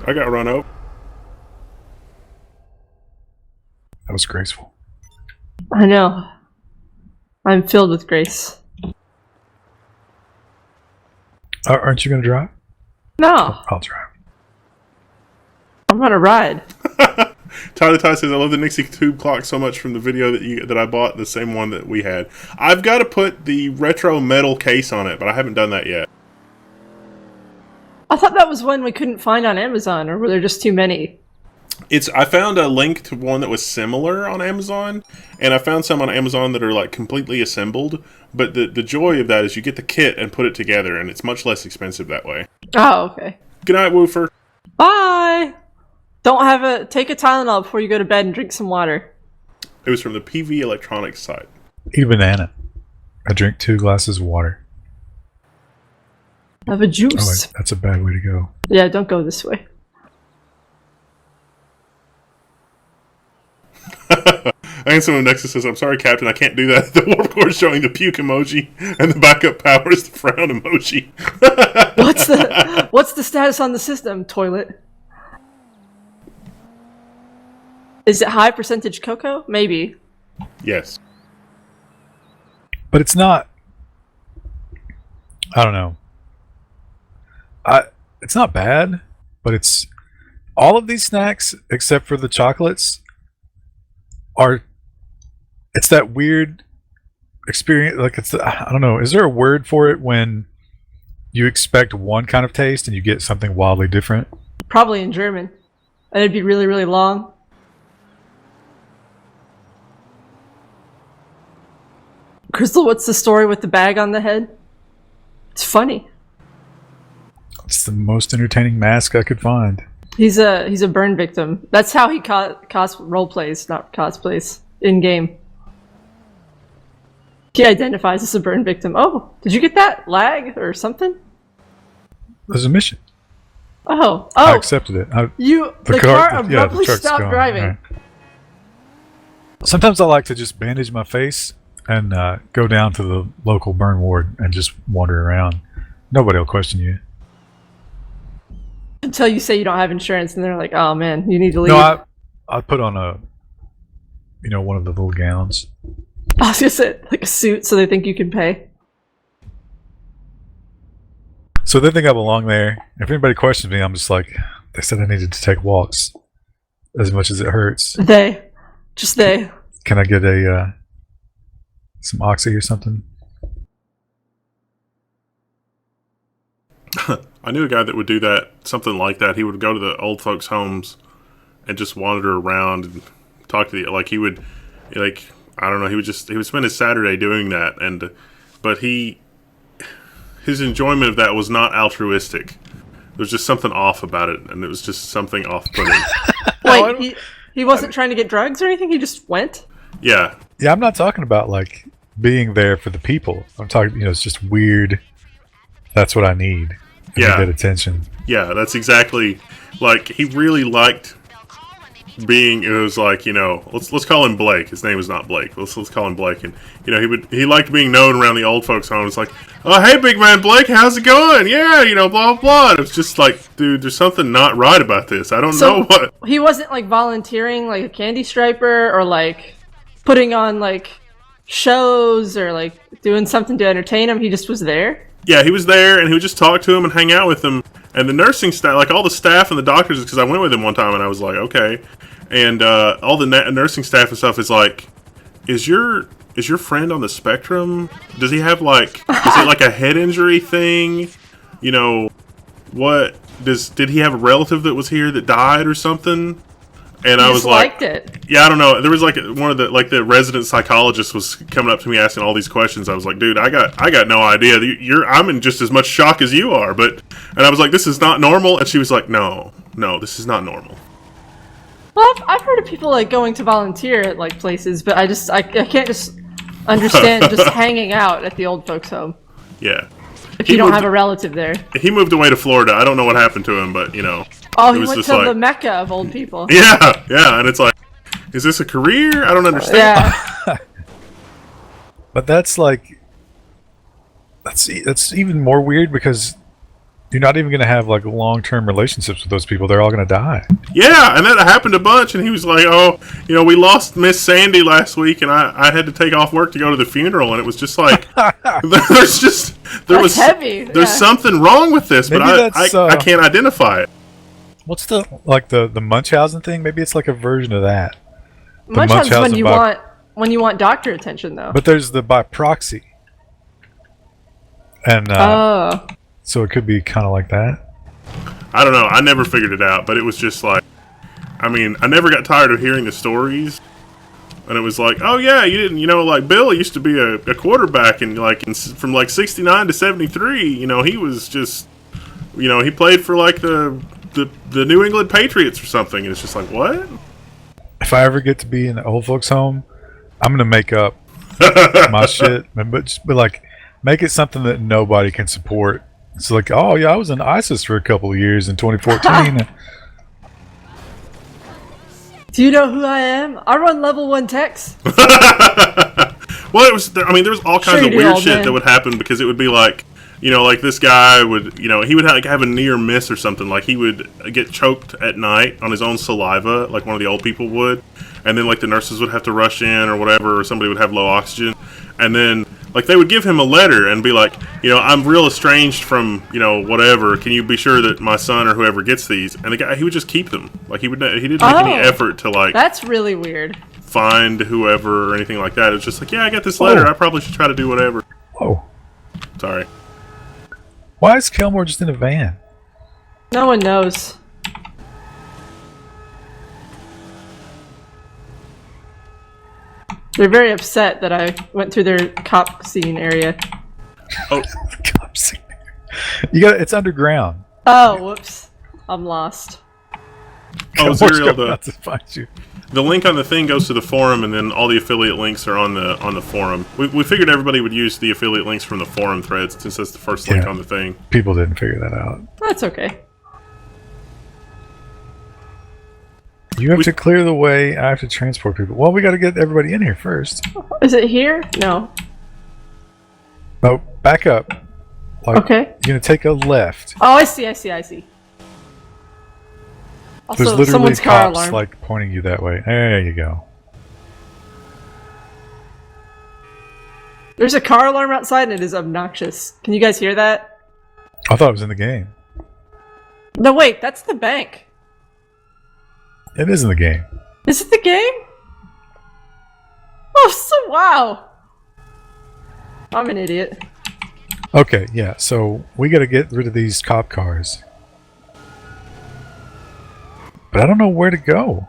I got run over. That was graceful. I know. I'm filled with grace. Aren't you going to drive? No, I'll drive. I'm on a ride. Tyler Ty says, I love the Nixie tube clock so much from the video that I bought, the same one that we had. I've got to put the retro metal case on it, but I haven't done that yet. I thought that was one we couldn't find on Amazon, or were there just too many? I found a link to one that was similar on Amazon, and I found some on Amazon that are like completely assembled, but the joy of that is you get the kit and put it together, and it's much less expensive that way. Oh, okay. Good night, Woofer. Bye! Take a Tylenol before you go to bed and drink some water. It was from the PV Electronics site. Eat a banana. I drink 2 glasses of water. Have a Oh, juice. wait, that's a bad way to go. Yeah, don't go this way. Ansem of Nexus says, I'm sorry, Captain, I can't do that. The warp core is showing the puke emoji, and the backup power is the frown emoji. What's the status on the system, toilet? Is it high percentage cocoa? Maybe. Yes. But it's not. I don't know. It's not bad, but it's all of these snacks except for the chocolates are. It's that weird experience. Like I don't know. Is there a word for it when you expect one kind of taste and you get something wildly different? Probably in German. And it'd be really, really long. Crystal, what's the story with the bag on the head? It's funny. It's the most entertaining mask I could find. He's a burn victim. That's how he role plays, not cosplays, in game. He identifies as a burn victim. Oh, did you get that lag or something? There's a mission. Oh, I accepted it. the car abruptly truck's stopped gone. driving. All right. Sometimes I like to just bandage my face and go down to the local burn ward and just wander around. Nobody will question you. Until you say you don't have insurance, and they're like, "Oh man, you need to leave." No, I put on one of the little gowns. I was gonna say like a suit, so they think you can pay. So they think I belong there. If anybody questions me, I'm just like, they said I needed to take walks as much as it hurts. Just they. Can I get a some oxy or something? I knew a guy that would do that, something like that. He would go to the old folks' homes and just wander around and talk to the, like he would, like, I don't know, he would spend his Saturday doing that, but his enjoyment of that was not altruistic. There was just something off about it, and it was just something off-putting. Wait, he wasn't trying to get drugs or anything? He just went? Yeah. Yeah, I'm not talking about like being there for the people. I'm talking, it's just weird. That's what I need. I need that attention. Yeah, that's exactly, like, he really liked being, it was like, let's call him Blake. His name is not Blake. Let's call him Blake. And he liked being known around the old folks' home. It's like, oh, hey, big man Blake, how's it going? Yeah, blah blah. And it's just like, dude, there's something not right about this. I don't know what. He wasn't like volunteering like a candy striper or like putting on like shows or like doing something to entertain him. He just was there. Yeah, he was there, and he would just talk to him and hang out with him. And the nursing staff, like all the staff and the doctors, because I went with him one time, and I was like, okay. And all the nursing staff and stuff is like, is your friend on the spectrum? Does he have like, is it like a head injury thing? What did he have a relative that was here that died or something? And I was like, liked it. Yeah, I don't know. There was like one of the resident psychologist was coming up to me asking all these questions. I was like, dude, I got no idea. I'm in just as much shock as you are. And I was like, this is not normal. And she was like, no, this is not normal. Well, I've heard of people like going to volunteer at like places, but I can't just understand just hanging out at the old folks' home. Yeah. If you don't have a relative there. He moved away to Florida. I don't know what happened to him, but Oh, he went to the Mecca of old people. Yeah, and it's like, is this a career? I don't understand. Yeah. But that's like, that's even more weird because you're not even going to have like long-term relationships with those people. They're all going to die. Yeah, and that happened a bunch. And he was like, "Oh, we lost Miss Sandy last week, and I had to take off work to go to the funeral." And it was just like, That's heavy. There's something wrong with this, Maybe but I can't identify it. What's the Munchausen thing? Maybe it's like a version of that. Munchausen's when you want doctor attention, though. But there's the by proxy, and so it could be kind of like that. I don't know. I never figured it out, but it was just like, I never got tired of hearing the stories. And it was like, oh yeah, you didn't, like Bill used to be a quarterback, and from like 69 to 73, he was just, he played for like the New England Patriots or something. And it's just like, what? If I ever get to be in the old folks' home, I'm gonna make up my shit, but like make it something that nobody can support. It's like, oh yeah, I was in ISIS for a couple of years in 2014. Do you know who I am? I run level 1 techs. Well, it was. There was all kinds of weird shit that would happen because it would be like, like this guy would, he would have a near miss or something. Like he would get choked at night on his own saliva, like one of the old people would, and then like the nurses would have to rush in or whatever, or somebody would have low oxygen, and then like they would give him a letter and be like, I'm real estranged from, whatever. Can you be sure that my son or whoever gets these? And the guy, he would just keep them. Like he didn't make any effort to like. That's really weird. Find whoever or anything like that. It's just like, yeah, I got this letter. I probably should try to do whatever. Oh, sorry. Why is Kelmore just in a van? No one knows. They're very upset that I went through their cop scene area. Oh, cop scene. It's underground. Oh, whoops! I'm lost. Oh, Zerial, not to find you. The link on the thing goes to the forum, and then all the affiliate links are on the forum. We figured everybody would use the affiliate links from the forum threads since that's the first link on the thing. People didn't figure that out. That's okay. You have to clear the way. I have to transport people. Well, we got to get everybody in here first. Is it here? No. No, back up. Okay. You're going to take a left. Oh, I see. Also, There's literally someone's car cops alarm. like pointing you that way. There you go. There's a car alarm outside and it is obnoxious. Can you guys hear that? I thought it was in the game. No, wait, that's the bank. It is in the game. Is it the game? Oh, so wow. I'm an idiot. Okay, yeah, so we gotta get rid of these cop cars. But I don't know where to go.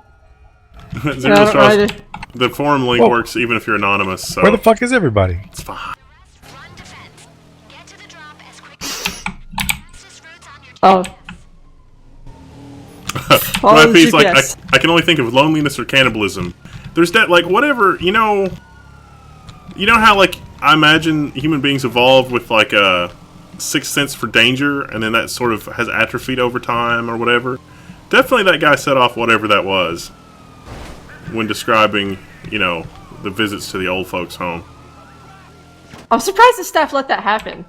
Zero I don't Straws. either. The forum link Whoa. works even if you're anonymous. So Where the fuck is everybody? it's fine. Run defense. Get to the drop as quickly as fastest routes on your Oh. My the piece, like GPS. I can only think of loneliness or cannibalism. There's that, like, whatever, you know how, like, I imagine human beings evolved with like a sixth sense for danger, and then that sort of has atrophied over time or whatever. Definitely that guy set off whatever that was when describing, the visits to the old folks' home. I'm surprised the staff let that happen.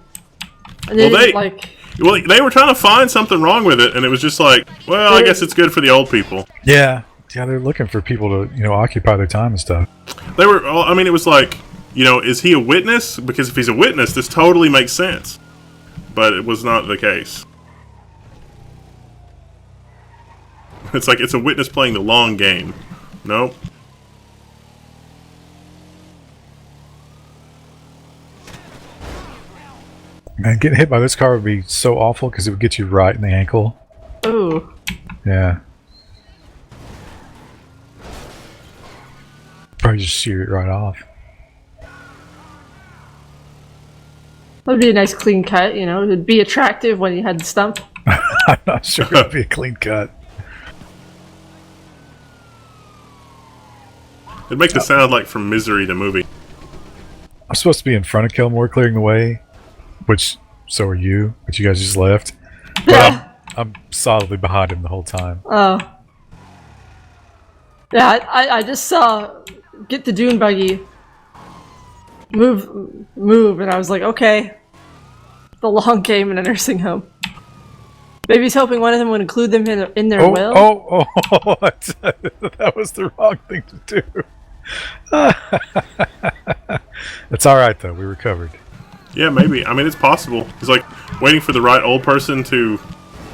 And they Well, didn't, like... Well, they were trying to find something wrong with it, and it was just like, well, I guess it's good for the old people. Yeah, they're looking for people to, occupy their time and stuff. They were, I mean, it was like, is he a witness? Because if he's a witness, this totally makes sense. But it was not the case. It's like it's a witness playing the long game. Nope. Man, getting hit by this car would be so awful because it would get you right in the ankle. Ooh. Yeah. Probably just shear it right off. That would be a nice clean cut, It would be attractive when you had the stump. I'm not sure it would be a clean cut. It'd make the sound like from Misery, the movie. I'm supposed to be in front of Kilmore clearing the way, which, so are you, but you guys just left. But Yeah. I'm solidly behind him the whole time. Oh. Yeah, I just saw get the dune buggy move, and I was like, okay. The long game in a nursing home. Maybe he's hoping one of them would include them in their will. That was the wrong thing to do. It's alright though, we recovered. Yeah, maybe. I mean, it's possible. It's like waiting for the right old person to,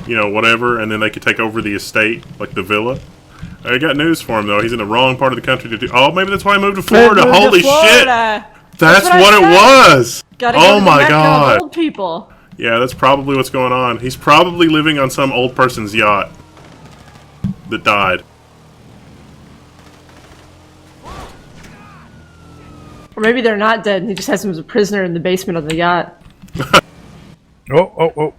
whatever, and then they could take over the estate, like the villa. I got news for him, though. He's in the wrong part of the country to do... Oh, maybe that's why he moved to Florida. Moved to Holy Florida. shit! That's what I what it said. was! Gotta go Oh to the my Mecca of god. Old people. Yeah, that's probably what's going on. He's probably living on some old person's yacht that died. Or maybe they're not dead and he just has him as a prisoner in the basement of the yacht. Oh.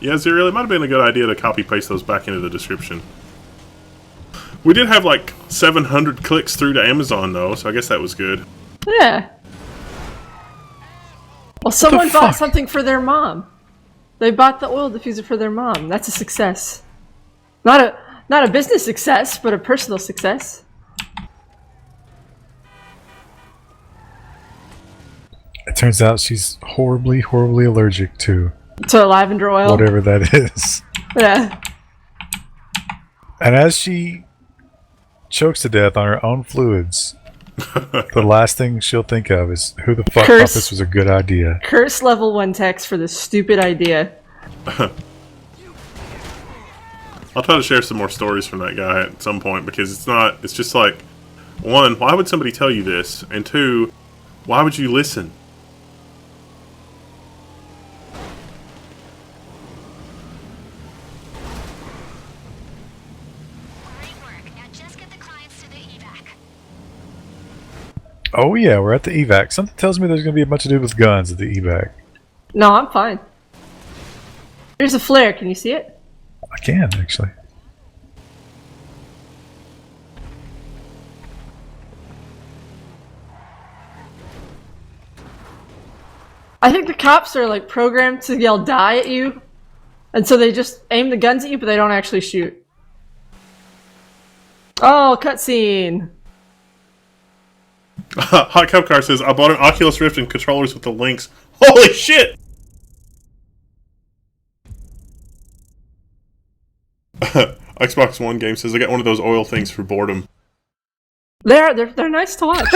Yeah, Zero, it might have been a good idea to copy-paste those back into the description. We did have like 700 clicks through to Amazon, though, so I guess that was good. Yeah. Well, someone fuck? bought something for their mom. They bought the oil diffuser for their mom. That's a success. Not a business success, but a personal success. It turns out she's horribly, horribly allergic to To lavender oil. whatever that is. Yeah. And as she chokes to death on her own fluids, the last thing she'll think of is who the fuck Curse. thought this was a good idea. Curse level 1 text for this stupid idea. I'll try to share some more stories from that guy at some point, because it's just like, one, why would somebody tell you this? And two, why would you listen? great work. Now just get the clients to the evac. Oh yeah, we're at the evac. Something tells me there's going to be a bunch to do with guns at the evac. No, I'm fine. Here's a flare. Can you see it? I can, actually. I think the cops are like programmed to yell die at you. And so they just aim the guns at you, but they don't actually shoot. Oh, cutscene. Hot Cup Car says, I bought an Oculus Rift and controllers with the links. Holy shit! Xbox One game says I got one of those oil things for boredom. They're nice to watch.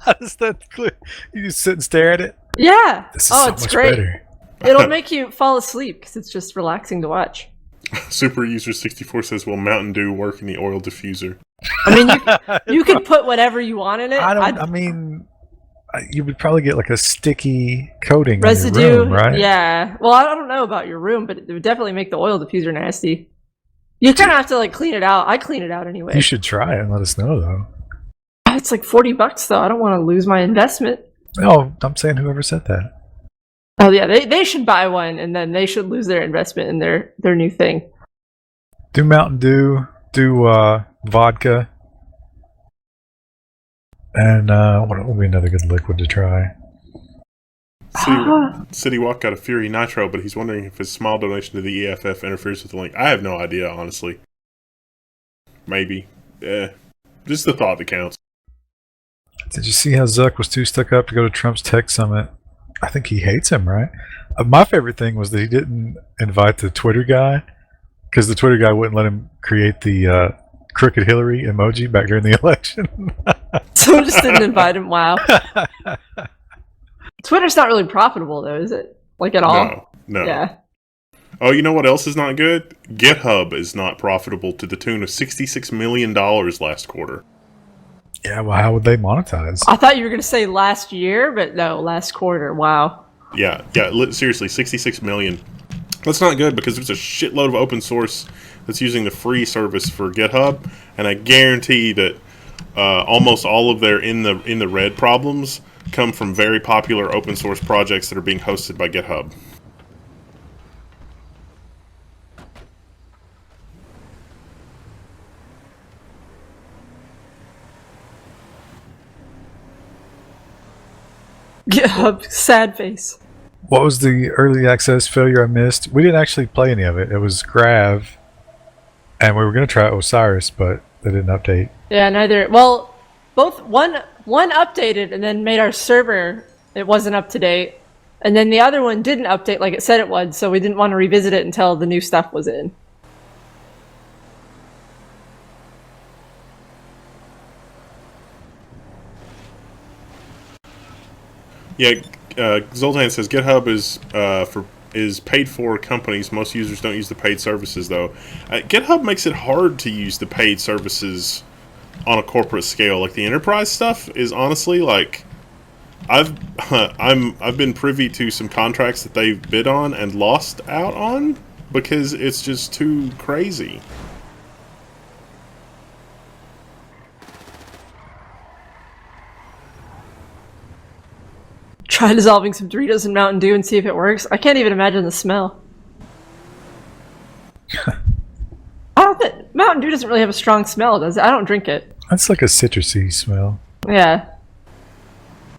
How does that clear? You just sit and stare at it? Yeah. This is Oh, so it's much great. better. It'll make you fall asleep because it's just relaxing to watch. Super User 64 says, "Will Mountain Dew work in the oil diffuser?" I mean, you could put whatever you want in it. I mean, you would probably get like a sticky coating Residue, on your room, right? yeah. Well, I don't know about your room, but it would definitely make the oil diffuser nasty. You kind of have to like clean it out. I clean it out anyway. You should try it and let us know, though. It's like $40 though. I don't want to lose my investment. No, I'm saying whoever said that. Oh yeah, they should buy one and then they should lose their investment in their new thing. Do Mountain Dew, do vodka, and what would be another good liquid to try? City Walk got a Fury Nitro, but he's wondering if his small donation to the EFF interferes with the link. I have no idea, honestly. Maybe. Just the thought that counts. Did you see how Zuck was too stuck up to go to Trump's tech summit? I think he hates him, right? My favorite thing was that he didn't invite the Twitter guy because the Twitter guy wouldn't let him create the crooked Hillary emoji back during the election. Someone just didn't invite him. Wow. Twitter's not really profitable though, is it? Like at all? No. Yeah. Oh, you know what else is not good? GitHub is not profitable to the tune of $66 million last quarter. Yeah, well, how would they monetize? I thought you were going to say last year, but no, last quarter. Wow. Yeah, seriously, 66 million. That's not good because there's a shitload of open source that's using the free service for GitHub, and I guarantee that almost all of their in the red problems come from very popular open source projects that are being hosted by GitHub. GitHub, sad face. What was the early access failure I missed? We didn't actually play any of it. It was Grav, and we were going to try Osiris, but they didn't update. Yeah, neither. Well, both one updated and then made our server. It wasn't up to date, and then the other one didn't update like it said it would. So we didn't want to revisit it until the new stuff was in. Yeah, Zoltan says GitHub is paid for companies. Most users don't use the paid services though. GitHub makes it hard to use the paid services on a corporate scale. Like the enterprise stuff is honestly like I've been privy to some contracts that they've bid on and lost out on because it's just too crazy. Try dissolving some Doritos in Mountain Dew and see if it works. I can't even imagine the smell. I don't think Mountain Dew doesn't really have a strong smell, does it? I don't drink it. That's like a citrusy smell. Yeah.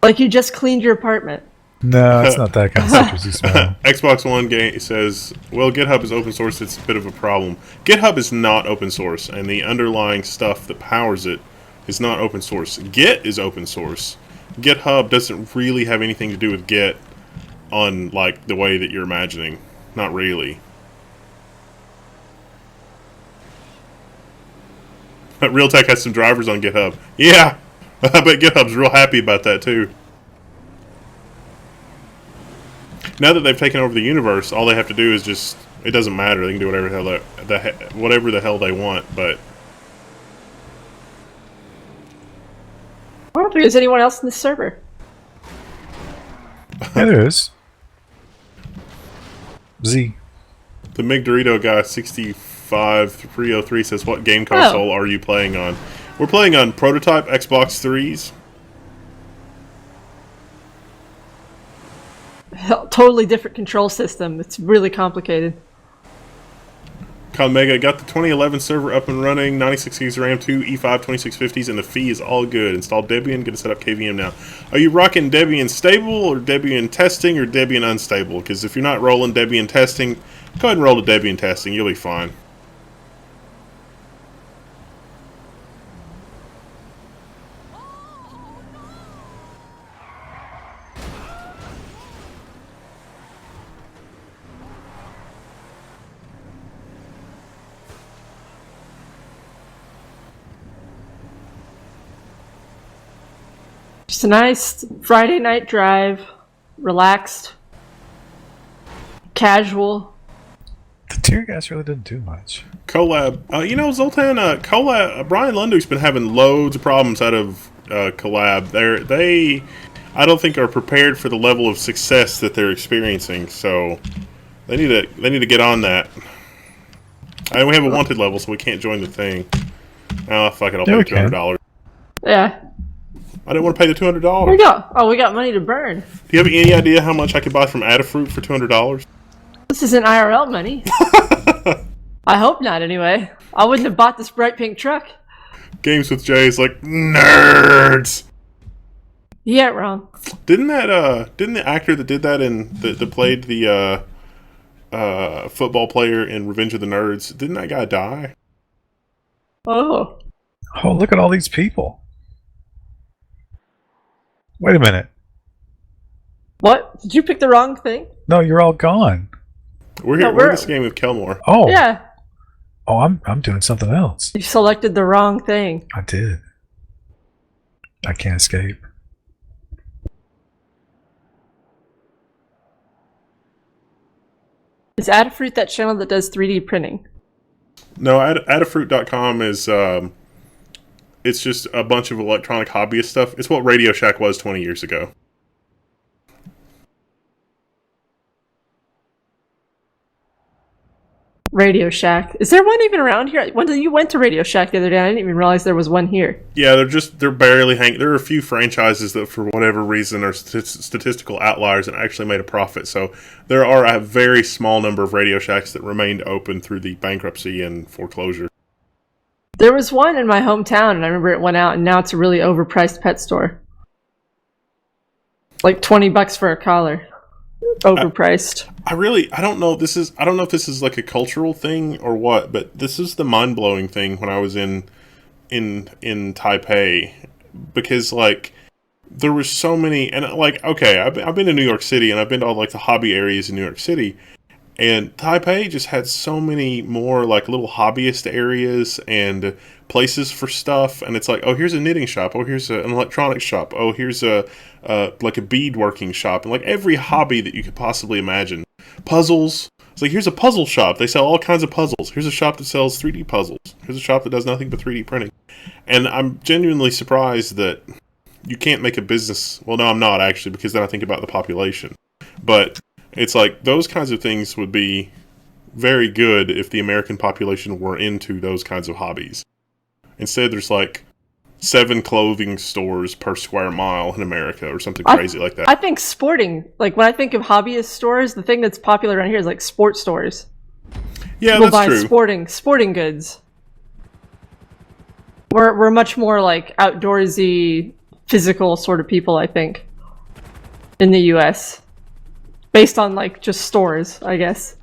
Like you just cleaned your apartment. No, it's not that kind of citrusy smell. Xbox One game says, well, GitHub is open source, it's a bit of a problem. GitHub is not open source, and the underlying stuff that powers it is not open source. Git is open source. GitHub doesn't really have anything to do with Git on like the way that you're imagining. Not really. But Realtek has some drivers on GitHub. Yeah! I bet GitHub's real happy about that too. Now that they've taken over the universe, all they have to do is just, it doesn't matter, they can do whatever the hell they want, but I don't think there's anyone else in this server. Yeah, there is. Z. the Mig Dorito guy 65303 says, what game console are you playing on? We're playing on prototype Xbox 3s. Totally different control system. It's really complicated. Conmega got the 2011 server up and running, 96 gigs of RAM, 2 E5 2650s, and the fee is all good. Install Debian, get it set up KVM now. Are you rocking Debian stable, or Debian testing, or Debian unstable? Because if you're not rolling Debian testing, go ahead and roll to Debian testing. You'll be fine. Just a nice Friday night drive, relaxed, casual. The tear gas really didn't do much. Collab. Zoltan, Brian Lunduke's been having loads of problems out of Collab. They, I don't think, are prepared for the level of success that they're experiencing. So they need to get on that. And we have a wanted level, so we can't join the thing. Oh, fuck it, I'll pay $200. Yeah. I didn't want to pay the $200. Here we go. Oh, we got money to burn. Do you have any idea how much I could buy from Adafruit for $200? This isn't IRL money. I hope not, anyway. I wouldn't have bought this bright pink truck. Games with Jay is like, nerds! You ain't wrong. Didn't the actor that did that that played the football player in Revenge of the Nerds, didn't that guy die? Oh. Oh, look at all these people. Wait a minute. What? Did you pick the wrong thing? No, you're all gone. We're here. No, We're in this game with Kelmore. Oh. Yeah. Oh, I'm doing something else. You selected the wrong thing. I did. I can't escape. Is Adafruit that channel that does 3D printing? No, Adafruit.com is it's just a bunch of electronic hobbyist stuff. It's what Radio Shack was 20 years ago. Radio Shack. Is there one even around here? When you went to Radio Shack the other day, I didn't even realize there was one here. Yeah, they're barely hanging. There are a few franchises that, for whatever reason, are statistical outliers and actually made a profit. So there are a very small number of Radio Shacks that remained open through the bankruptcy and foreclosure. There was one in my hometown, and I remember it went out, and now it's a really overpriced pet store. Like $20 for a collar. Overpriced. I don't know if this is like a cultural thing or what, but this is the mind-blowing thing when I was in Taipei, because like there were so many, and like, okay, I've been to New York City, and I've been to all like the hobby areas in New York City, and Taipei just had so many more like little hobbyist areas and places for stuff. And it's like, oh, here's a knitting shop. Oh, here's an electronics shop. Oh, here's like a beadworking shop. And like every hobby that you could possibly imagine. Puzzles. It's like, here's a puzzle shop. They sell all kinds of puzzles. Here's a shop that sells 3D puzzles. Here's a shop that does nothing but 3D printing. And I'm genuinely surprised that you can't make a business. Well, no, I'm not actually, because then I think about the population. But it's like those kinds of things would be very good if the American population were into those kinds of hobbies. Instead, there's like 7 clothing stores per square mile in America or something crazy like that. I think sporting, like when I think of hobbyist stores, the thing that's popular around here is like sports stores. Yeah, People that's buy true. sporting goods. We're much more like outdoorsy, physical sort of people, I think, in the U.S. Based on like just stores, I guess.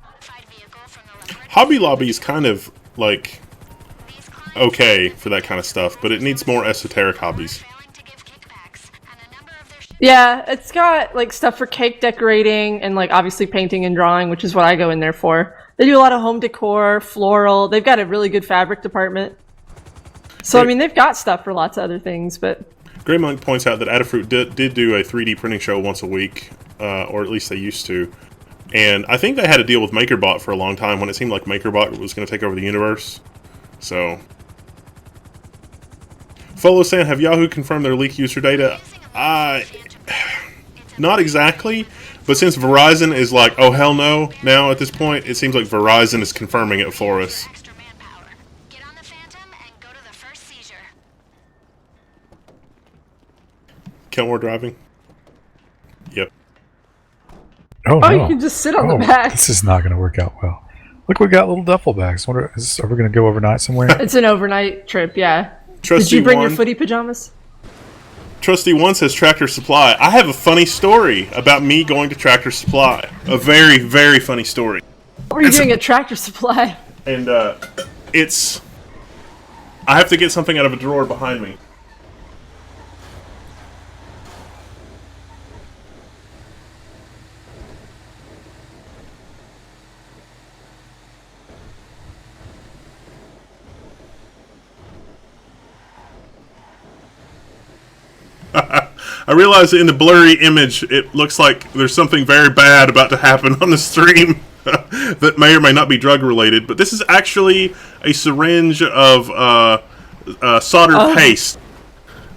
Hobby Lobby is kind of like okay for that kind of stuff, but it needs more esoteric hobbies. Yeah, it's got like stuff for cake decorating and like obviously painting and drawing, which is what I go in there for. They do a lot of home decor, floral. They've got a really good fabric department. So I mean, they've got stuff for lots of other things, but Grey Monk points out that Adafruit did do a 3D printing show once a week, or at least they used to. And I think they had a deal with MakerBot for a long time when it seemed like MakerBot was going to take over the universe. So, Folo-san, have Yahoo confirmed their leak user data? Not exactly, but since Verizon is like, oh hell no, now at this point, it seems like Verizon is confirming it for us. Kelmore driving? Yep. Oh, no. you can just sit on the back. This is not going to work out well. Look, we got little duffel bags. Are we going to go overnight somewhere? It's an overnight trip, yeah. Trusty Did you bring your One- footy pajamas? Trusty One says Tractor Supply. I have a funny story about me going to Tractor Supply. A very, very funny story. What were you doing at Tractor Supply? And it's... I have to get something out of a drawer behind me. I realize that in the blurry image, it looks like there's something very bad about to happen on the stream that may or may not be drug related. But this is actually a syringe of soldered paste.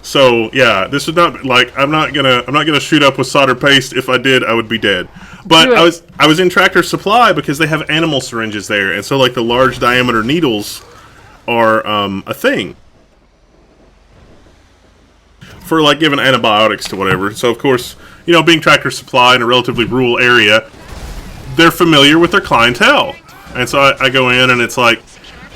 So yeah, this is not like I'm not gonna shoot up with soldered paste. If I did, I would be dead. But I was in Tractor Supply because they have animal syringes there, and so like the large diameter needles are a thing for like giving antibiotics to whatever. So of course, you know, being Tractor Supply in a relatively rural area, they're familiar with their clientele, and so I go in and it's like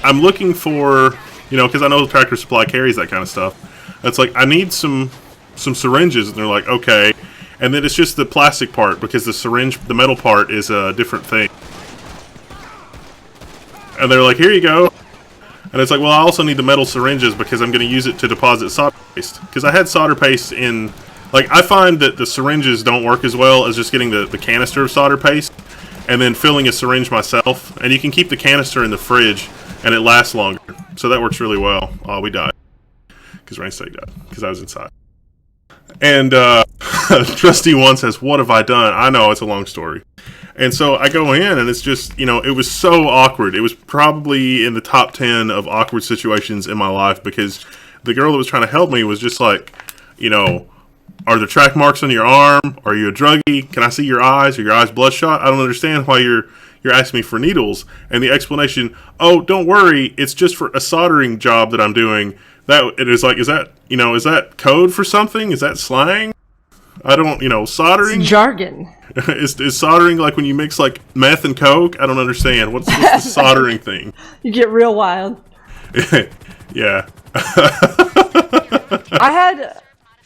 I'm looking for, you know, because I know Tractor Supply carries that kind of stuff. It's like I need some syringes, and they're like, okay, and then it's just the plastic part because the metal part is a different thing, and they're like, here you go. And it's like, well, I also need the metal syringes because I'm going to use it to deposit solder paste. Because I had solder paste in... Like, I find that the syringes don't work as well as just getting the canister of solder paste and then filling a syringe myself. And you can keep the canister in the fridge and it lasts longer. So that works really well. Oh, we died. Because Rainstake died. Because I was inside. And Trusty One says, what have I done? I know, it's a long story. And so I go in, and it's just, you know, it was so awkward. It was probably in the top 10 of awkward situations in my life because the girl that was trying to help me was just like, you know, are there track marks on your arm? Are you a druggie? Can I see your eyes? Are your eyes bloodshot? I don't understand why you're asking me for needles. And the explanation, oh, don't worry, it's just for a soldering job that I'm doing. That it is like, is that code for something? Is that slang? I don't, you know, soldering? It's jargon. Is soldering like when you mix like meth and coke? I don't understand. What's the soldering thing? You get real wild. Yeah. I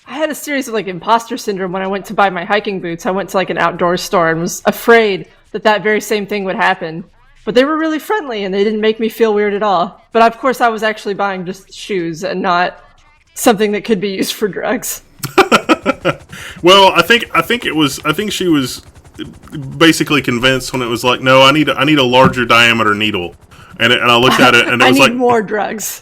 had a series of like imposter syndrome when I went to buy my hiking boots. I went to like an outdoor store and was afraid that very same thing would happen. But they were really friendly and they didn't make me feel weird at all. But of course I was actually buying just shoes and not something that could be used for drugs. Well, I think she was basically convinced when it was like, no, I need a larger diameter needle, and I looked at it and it was like more drugs,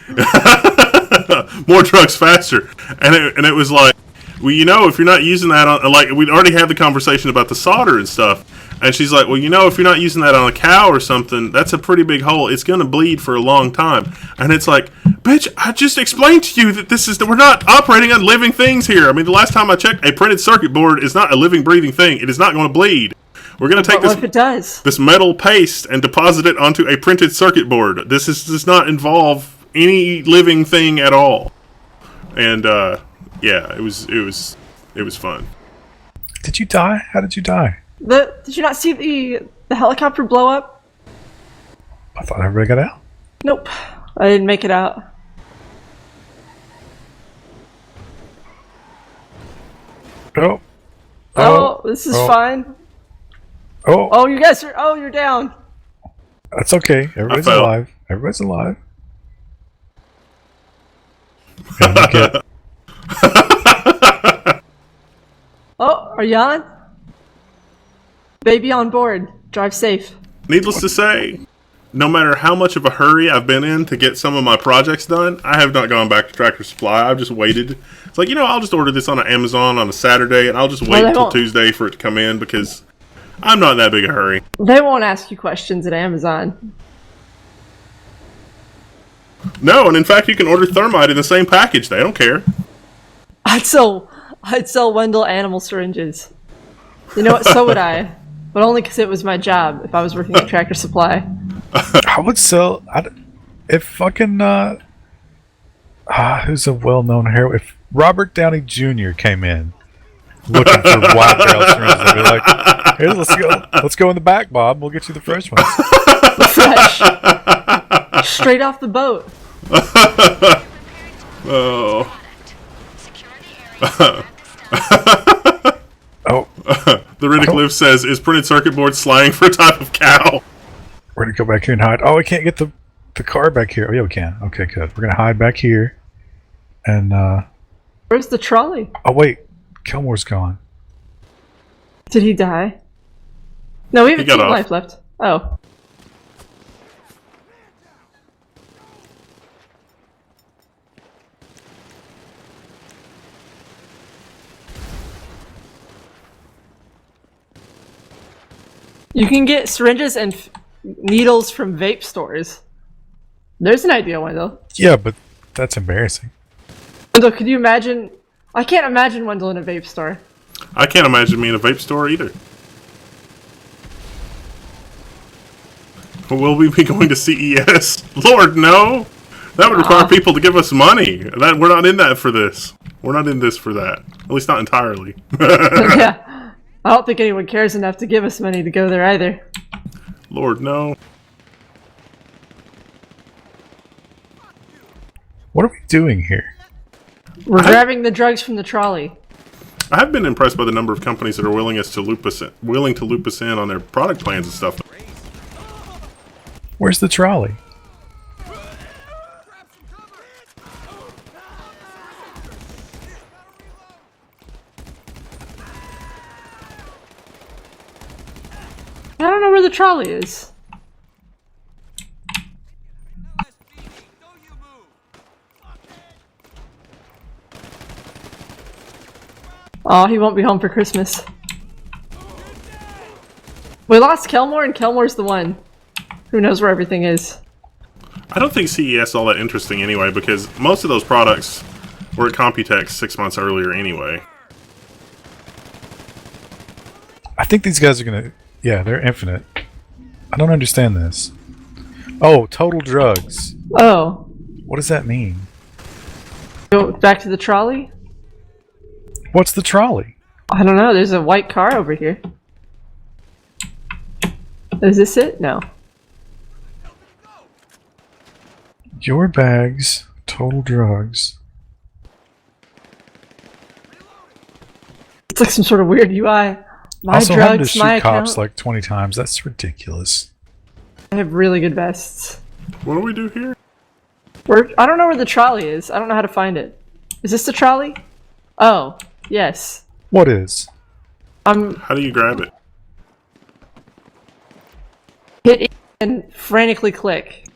more drugs faster, and it was like, well, you know, if you're not using that on, like, we'd already had the conversation about the solder and stuff. And she's like, well, you know, if you're not using that on a cow or something, that's a pretty big hole. It's going to bleed for a long time. And it's like, bitch, I just explained to you that we're not operating on living things here. I mean, the last time I checked, a printed circuit board is not a living, breathing thing. It is not going to bleed. We're going to take what if it does? This metal paste and deposit it onto a printed circuit board. This does not involve any living thing at all. And, yeah, it was fun. Did you die? How did you die? Did you not see the helicopter blow up? I thought everybody got out. Nope, I didn't make it out. Oh, this is fine. Oh, you guys are. Oh, you're down. That's okay. Everybody's alive. Everybody's alive. Oh, are you on? Baby on board. Drive safe. Needless to say, no matter how much of a hurry I've been in to get some of my projects done, I have not gone back to Tractor Supply. I've just waited. It's like, you know, I'll just order this on Amazon on a Saturday, and I'll just wait until Tuesday for it to come in because I'm not in that big a hurry. They won't ask you questions at Amazon. No, and in fact, you can order Thermite in the same package. They don't care. I'd sell Wendell animal syringes. You know what? So would I. But only because it was my job if I was working at Tractor Supply. I would sell... if fucking... who's a well-known hero? If Robert Downey Jr. came in looking for wide barrel syringes, I'd be like, here, let's go in the back, Bob. We'll get you the fresh ones. Fresh. Straight off the boat. Oh. Oh. The Riddick Live says, is printed circuit board slang for a type of cow? We're going to go back here and hide. Oh, we can't get the car back here. Oh, yeah, we can. Okay, good. We're going to hide back here. And, where's the trolley? oh, wait. Kilmore's gone. Did he die? No, we have a team life left. Oh. You can get syringes and needles from vape stores. There's an idea, Wendell. Yeah, but that's embarrassing. Wendell, could you imagine? I can't imagine Wendell in a vape store. I can't imagine me in a vape store either. Will we be going to CES? Lord, no! That would require people to give us money. We're not in that for this. We're not in this for that. At least not entirely. Yeah. I don't think anyone cares enough to give us money to go there either. Lord, no. What are we doing here? We're grabbing the drugs from the trolley. I have been impressed by the number of companies that are willing to loop us in on their product plans and stuff. Where's the trolley? I don't know where the trolley is. Oh, he won't be home for Christmas. We lost Kelmore, and Kelmore's the one. Who knows where everything is? I don't think CES is all that interesting anyway, because most of those products were at Computex 6 months earlier anyway. I think these guys are gonna... Yeah, they're infinite. I don't understand this. Oh, total drugs. Oh. What does that mean? Go back to the trolley? What's the trolley? I don't know, there's a white car over here. Is this it? No. Your bags, total drugs. It's like some sort of weird UI. My Also, having to drugs, shoot my cops account. like 20 times, that's ridiculous. I have really good vests. What do we do here? I don't know where the trolley is. I don't know how to find it. Is this the trolley? Oh, yes. What is? How do you grab it? Hit E and frantically click.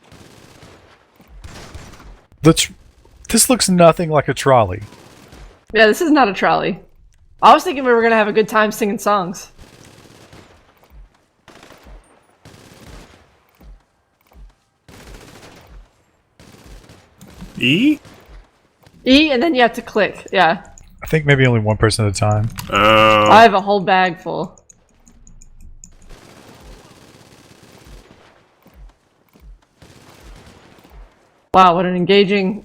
This looks nothing like a trolley. Yeah, this is not a trolley. I was thinking we were gonna have a good time singing songs. E? E, and then you have to click. Yeah. I think maybe only one person at a time. I have a whole bag full. Wow, what an engaging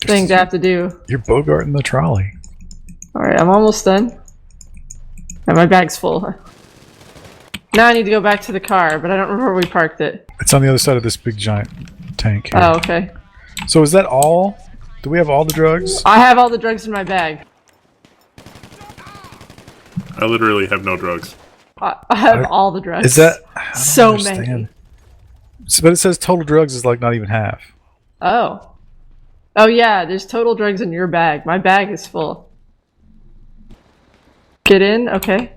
thing to have to do. You're bogarting the trolley. Alright, I'm almost done. And my bag's full. Now I need to go back to the car, but I don't remember where we parked it. It's on the other side of this big giant tank here. Oh, okay. So is that all? Do we have all the drugs? I have all the drugs in my bag. I literally have no drugs. I have all the drugs. Is that... I don't So understand. many. But it says total drugs is like not even half. Oh. Oh yeah, there's total drugs in your bag. My bag is full. Get in? Okay.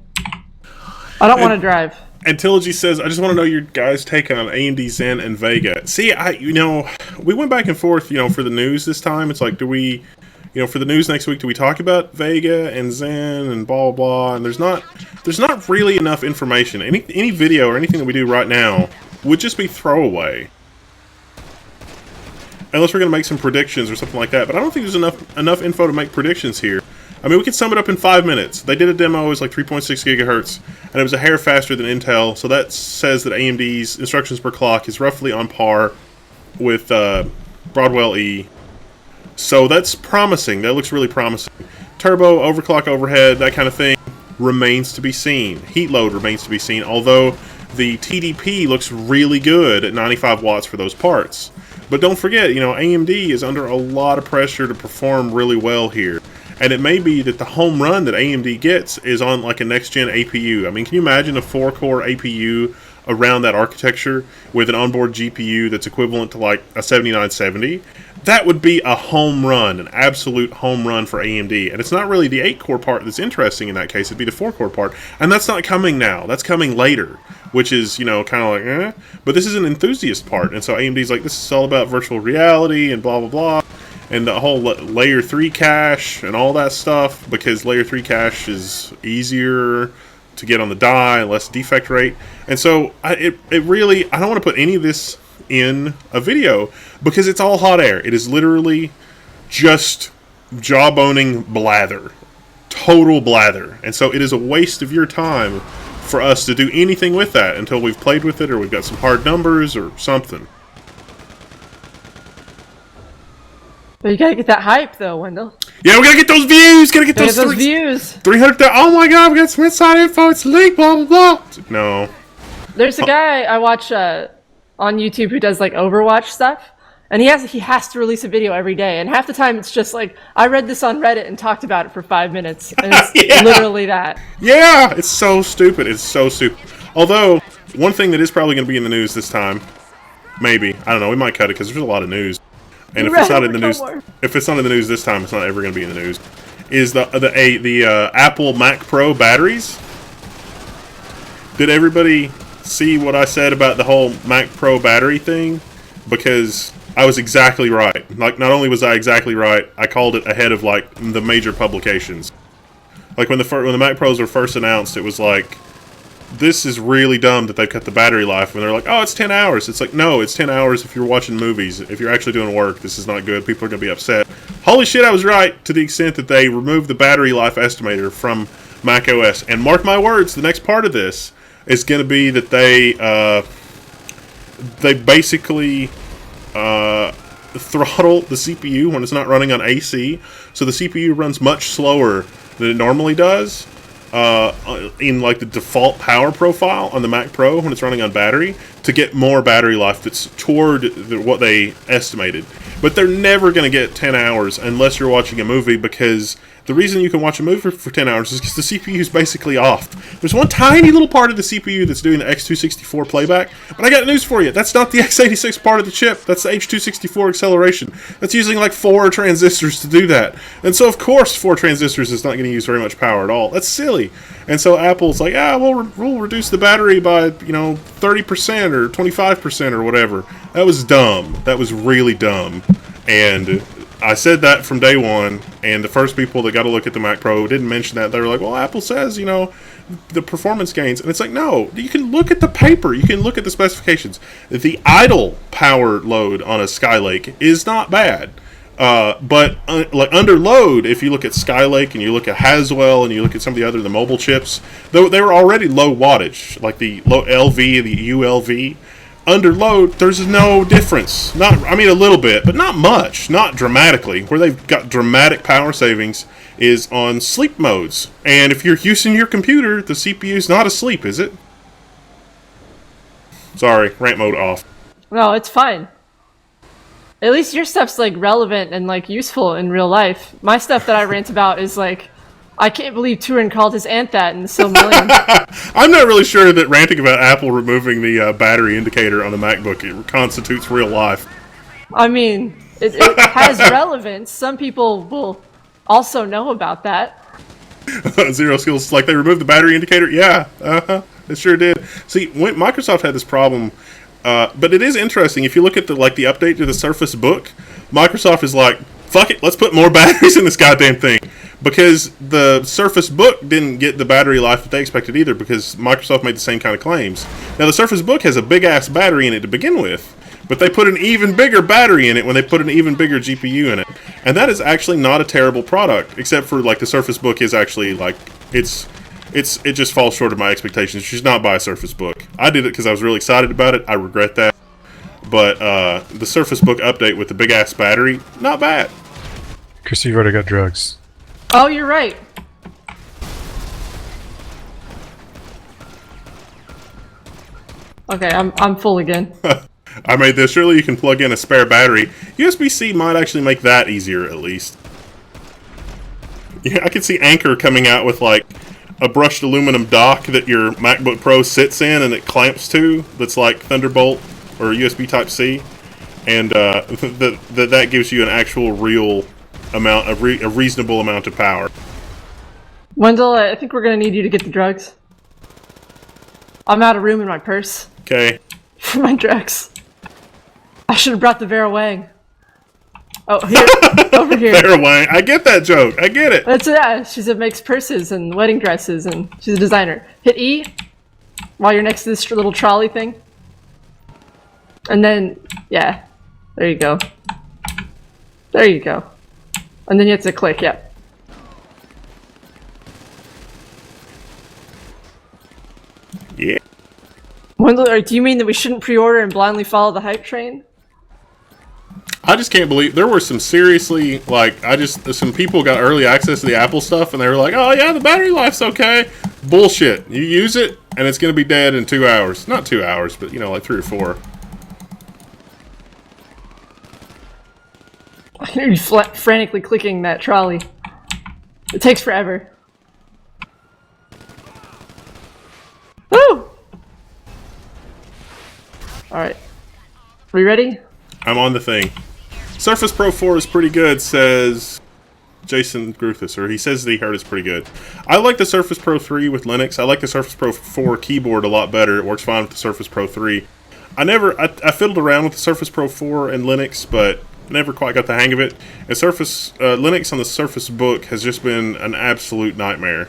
I don't want to drive. And Trilogy says, I just want to know your guys' take on AMD Zen and Vega. See, we went back and forth, for the news this time. It's like, do we, for the news next week, do we talk about Vega and Zen and blah, blah, blah? And there's not really enough information. Any video or anything that we do right now would just be throwaway. Unless we're going to make some predictions or something like that. But I don't think there's enough info to make predictions here. I mean, we could sum it up in 5 minutes. They did a demo, it was like 3.6 gigahertz, and it was a hair faster than Intel, so that says that AMD's instructions per clock is roughly on par with Broadwell E. So that's promising. That looks really promising. Turbo, overclock, overhead, that kind of thing remains to be seen. Heat load remains to be seen, although the TDP looks really good at 95 watts for those parts. But don't forget, AMD is under a lot of pressure to perform really well here. And it may be that the home run that AMD gets is on like a next-gen APU. I mean, can you imagine a 4-core APU around that architecture with an onboard GPU that's equivalent to like a 7970? That would be a home run, an absolute home run for AMD. And it's not really the 8-core part that's interesting in that case. It'd be the 4-core part. And that's not coming now. That's coming later, which is, kind of like, eh. But this is an enthusiast part. And so AMD's like, this is all about virtual reality and blah, blah, blah. And the whole layer 3 cache and all that stuff, because layer 3 cache is easier to get on the die, less defect rate. And so it really, I don't want to put any of this in a video because it's all hot air. It is literally just jawboning blather. Total blather. And so it is a waste of your time for us to do anything with that until we've played with it or we've got some hard numbers or something. But you gotta get that hype, though, Wendell. Yeah, we gotta get those views! Gotta get those, views! 300,000. Oh my god, we got some inside info. It's leaked, blah, blah, blah. No. There's a guy I watch on YouTube who does, like, Overwatch stuff. And he has to release a video every day. And half the time it's just like, I read this on Reddit and talked about it for 5 minutes. And it's Yeah. literally that. Yeah, it's so stupid. It's so stupid. Although, one thing that is probably going to be in the news this time, maybe, I don't know, we might cut it because there's a lot of news. And if it's not in the news, if it's not in the news this time, it's not ever going to be in the news. Is the Apple Mac Pro batteries? Did everybody see what I said about the whole Mac Pro battery thing? Because I was exactly right. Like, not only was I exactly right, I called it ahead of like the major publications. Like when the Mac Pros were first announced, it was like, this is really dumb that they've cut the battery life. And they're like, oh, it's 10 hours. It's like, no, it's 10 hours if you're watching movies. If you're actually doing work, this is not good. People are going to be upset. Holy shit, I was right to the extent that they removed the battery life estimator from Mac OS. And mark my words, the next part of this is going to be that they basically throttle the CPU when it's not running on AC. So the CPU runs much slower than it normally does. In like the default power profile on the Mac Pro when it's running on battery to get more battery life that's toward what they estimated. But they're never going to get 10 hours unless you're watching a movie, because the reason you can watch a movie for 10 hours is because the CPU is basically off. There's one tiny little part of the CPU that's doing the X264 playback, but I got news for you. That's not the x86 part of the chip. That's the H264 acceleration. That's using like 4 transistors to do that. And so, of course, 4 transistors is not going to use very much power at all. That's silly. And so Apple's like, we'll reduce the battery by, 30% or 25% or whatever. That was dumb. That was really dumb. And I said that from day one, and the first people that got to look at the Mac Pro didn't mention that. They were like, well, Apple says, the performance gains. And it's like, no, you can look at the paper. You can look at the specifications. The idle power load on a Skylake is not bad. But like under load, if you look at Skylake and you look at Haswell and you look at some of the mobile chips, though they were already low wattage, like the low LV, the ULV. Under load, there's no difference. A little bit, but not much, not dramatically. Where they've got dramatic power savings is on sleep modes. And if you're using your computer, the CPU's not asleep, is it? Sorry, rant mode off. No, it's fine. At least your stuff's like relevant and like useful in real life. My stuff that I rant about is like, I can't believe Turin called his aunt that in the Silmarillion. I'm not really sure that ranting about Apple removing the battery indicator on the MacBook constitutes real life. I mean, it has relevance. Some people will also know about that. Zero Skills, like they removed the battery indicator? Yeah, it sure did. See, Microsoft had this problem, but it is interesting. If you look at the update to the Surface Book, Microsoft is like, fuck it, let's put more batteries in this goddamn thing. Because the Surface Book didn't get the battery life that they expected either, because Microsoft made the same kind of claims. Now, the Surface Book has a big-ass battery in it to begin with, but they put an even bigger battery in it when they put an even bigger GPU in it. And that is actually not a terrible product, except for, the Surface Book is actually, it just falls short of my expectations. You should not buy a Surface Book. I did it because I was really excited about it. I regret that. But the Surface Book update with the big-ass battery, not bad. Chris, you've already got drugs. Oh, you're right. Okay, I'm full again. I made this. Surely you can plug in a spare battery. USB-C might actually make that easier, at least. Yeah, I could see Anker coming out with, a brushed aluminum dock that your MacBook Pro sits in and it clamps to, that's like Thunderbolt or USB Type-C. And that gives you an actual real amount, a reasonable amount of power. Wendell, I think we're gonna need you to get the drugs. I'm out of room in my purse Okay. for my drugs. I should have brought the Vera Wang. Oh, here, over here. Fair Wang. I get that joke. I get it. That's She makes purses and wedding dresses, and she's a designer. Hit E while you're next to this little trolley thing, and then yeah, there you go. There you go. And then you have to click. Yep. Yeah. Do you mean that we shouldn't pre-order and blindly follow the hype train? I just can't believe there were some seriously some people got early access to the Apple stuff and they were like, oh yeah, the battery life's okay. Bullshit. You use it and it's gonna be dead in 2 hours. Not 2 hours, but like 3 or 4. I hear you frantically clicking that trolley. It takes forever. Woo! Alright. Are you ready? I'm on the thing. Surface Pro 4 is pretty good, says Jason Gruthis, or he says that he heard it's pretty good. I like the Surface Pro 3 with Linux. I like the Surface Pro 4 keyboard a lot better. It works fine with the Surface Pro 3. I fiddled around with the Surface Pro 4 and Linux, but never quite got the hang of it. And Linux on the Surface Book has just been an absolute nightmare.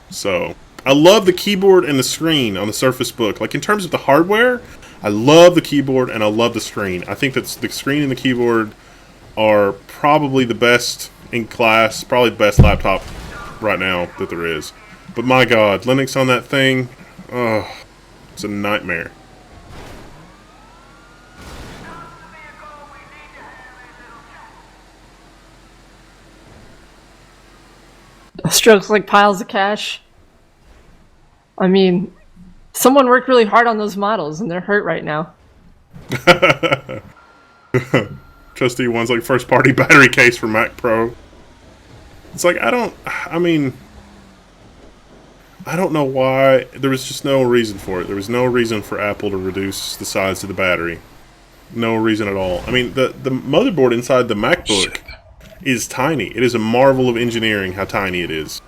So, I love the keyboard and the screen on the Surface Book. Like, in terms of the hardware, I love the keyboard and I love the screen. I think that the screen and the keyboard are probably the best in class, probably the best laptop right now that there is. But my god, Linux on that thing, it's a nightmare. Strokes like piles of cash. I mean, someone worked really hard on those models and they're hurt right now. Trusty one's like first party battery case for Mac Pro. It's like, I don't know why. There was just no reason for it. There was no reason for Apple to reduce the size of the battery. No reason at all. I mean, the motherboard inside the MacBook is tiny. It is a marvel of engineering how tiny it is.